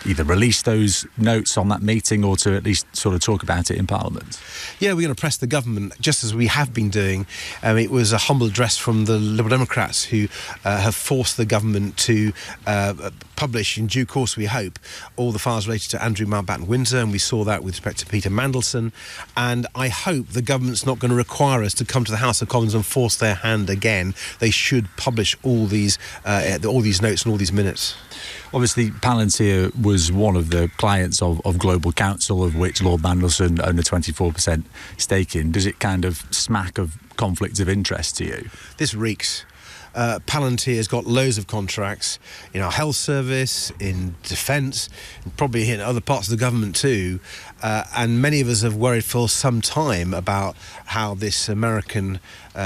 either release those notes on that meeting or to at least sort of talk about it in Parliament? Yeah, we're going to press the government, just as we have been doing. It was a humble address from the Liberal Democrats who have forced the government to publish, in due course we hope, all the files related to Andrew Mountbatten Windsor, and we saw that with respect to Peter Mandelson. And I hope the government's not going to require us to come to the House of Commons and force their hand again. They should publish all these notes and all these minutes. Obviously, Palantir was one of the clients of Global Counsel, of which Lord Mandelson owned a 24% stake in. Does it kind of smack of conflicts of interest to you? This reeks. Palantir's got loads of contracts in our health service, in defence, and probably in other parts of the government too. And many of us have worried for some time about how this American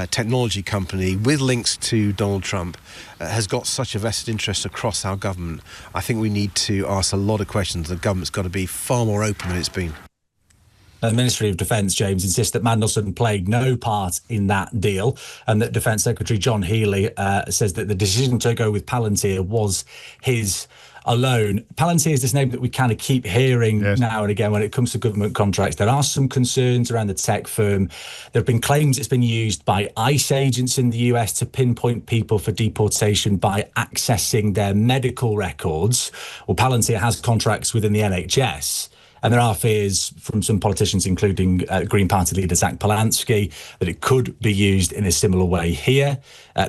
technology company with links to Donald Trump has got such a vested interest across our government. I think we need to ask a lot of questions. The government's got to be far more open than it's been. The Ministry of Defence, James, insists that Mandelson played no part in that deal, and that Defence Secretary John Healey says that the decision to go with Palantir was his alone. Palantir is this name that we kind of keep hearing now and again when it comes to government contracts. There are some concerns around the tech firm. There have been claims it's been used by ICE agents in the US to pinpoint people for deportation by accessing their medical records. Well, Palantir has contracts within the NHS. And there are fears from some politicians, including Green Party leader Zach Polanski, that it could be used in a similar way here.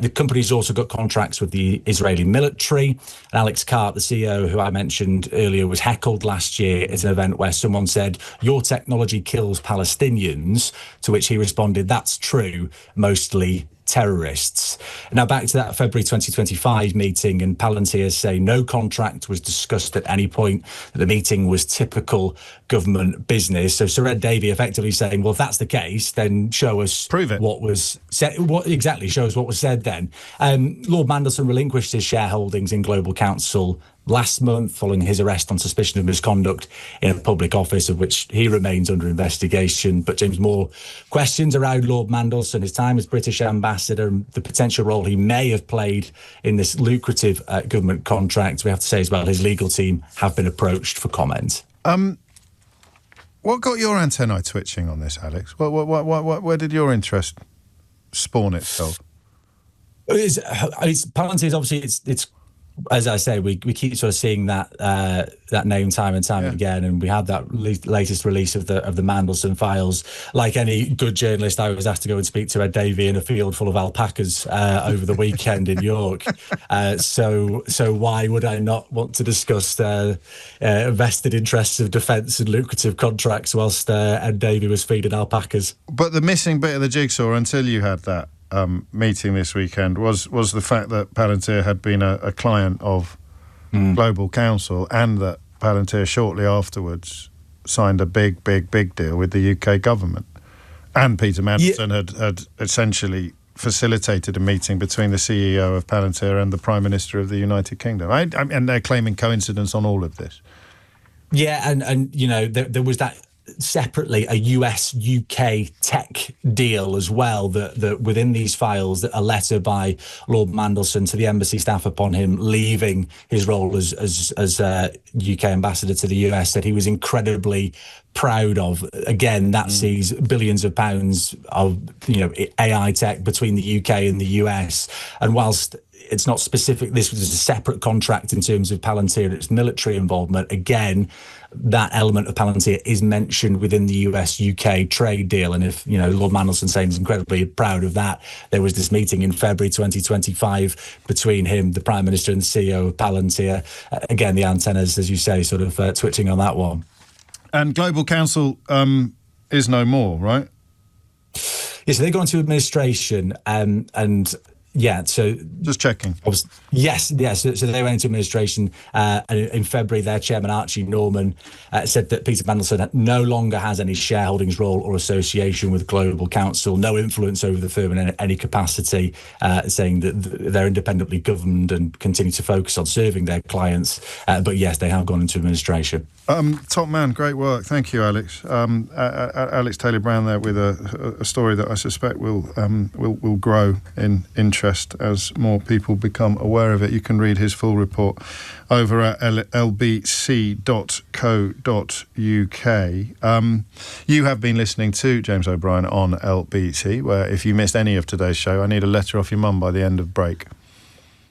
The company's also got contracts with the Israeli military. And Alex Karp, the CEO, who I mentioned earlier, was heckled last year at an event where someone said, "Your technology kills Palestinians," to which he responded, "That's true, mostly terrorists." Now back to that February 2025 meeting, and Palantir say no contract was discussed at any point, that the meeting was typical government business. So Sir Ed Davey effectively saying, well, if that's the case, then show us what was said. Show us what was said then. Lord Mandelson relinquished his shareholdings in Global Counsel last month following his arrest on suspicion of misconduct in a public office, of which he remains under investigation. But James, more questions around Lord Mandelson, his time as British ambassador, and the potential role he may have played in this lucrative government contract. We have to say as well, his legal team have been approached for comment. What got your antennae twitching on this, Alex? Where did your interest spawn itself? Palantir is obviously it's as I say, we keep sort of seeing that name time and time again, and we had that latest release of the Mandelson files. Like any good journalist, I was asked to go and speak to Ed Davey in a field full of alpacas over the weekend in York. So why would I not want to discuss vested interests of defence and lucrative contracts whilst Ed Davey was feeding alpacas? But the missing bit of the jigsaw, until you had that meeting this weekend, was the fact that Palantir had been a client of Global Counsel, and that Palantir shortly afterwards signed a big deal with the UK government. And Peter Mandelson had essentially facilitated a meeting between the CEO of Palantir and the Prime Minister of the United Kingdom. And they're claiming coincidence on all of this. Yeah, and you know, there was that separately a US-UK tech deal as well, that within these files, that a letter by Lord Mandelson to the embassy staff upon him leaving his role as UK ambassador to the US, that he was incredibly proud of. Again, that sees billions of pounds of, you know, AI tech between the UK and the US. And whilst it's not specific, this was a separate contract in terms of Palantir and its military involvement, again, that element of Palantir is mentioned within the US-UK trade deal. And if, you know, Lord Mandelson saying he's incredibly proud of that, there was this meeting in February 2025 between him, the Prime Minister, and the CEO of Palantir. Again, the antennas, as you say, sort of twitching on that one. And Global Counsel is no more, right? Yeah, so they go into administration, and yeah, so just checking. Yes. So they went into administration, and in February, their chairman Archie Norman said that Peter Mandelson no longer has any shareholdings, role, or association with Global Counsel, no influence over the firm in any capacity, saying that they're independently governed and continue to focus on serving their clients. But yes, they have gone into administration. Top man, great work. Thank you, Alex. Alex Taylor-Brown there with a story that I suspect will grow in interest as more people become aware of it. You can read his full report over at lbc.co.uk. You have been listening to James O'Brien on LBC, where if you missed any of today's show, I need a letter off your mum by the end of break.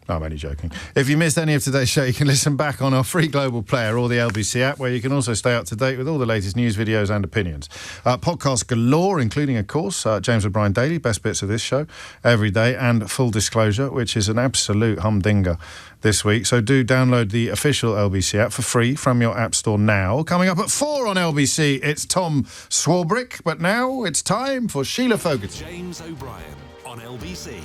No, I'm only joking. If you missed any of today's show, you can listen back on our free global player or the LBC app, where you can also stay up to date with all the latest news, videos and opinions. Podcasts galore, including, of course, James O'Brien Daily, best bits of this show every day, and Full Disclosure, which is an absolute humdinger this week. So do download the official LBC app for free from your app store now. Coming up at 4 on LBC, it's Tom Swarbrick. But now it's time for Sheila Fogarty. James O'Brien on LBC.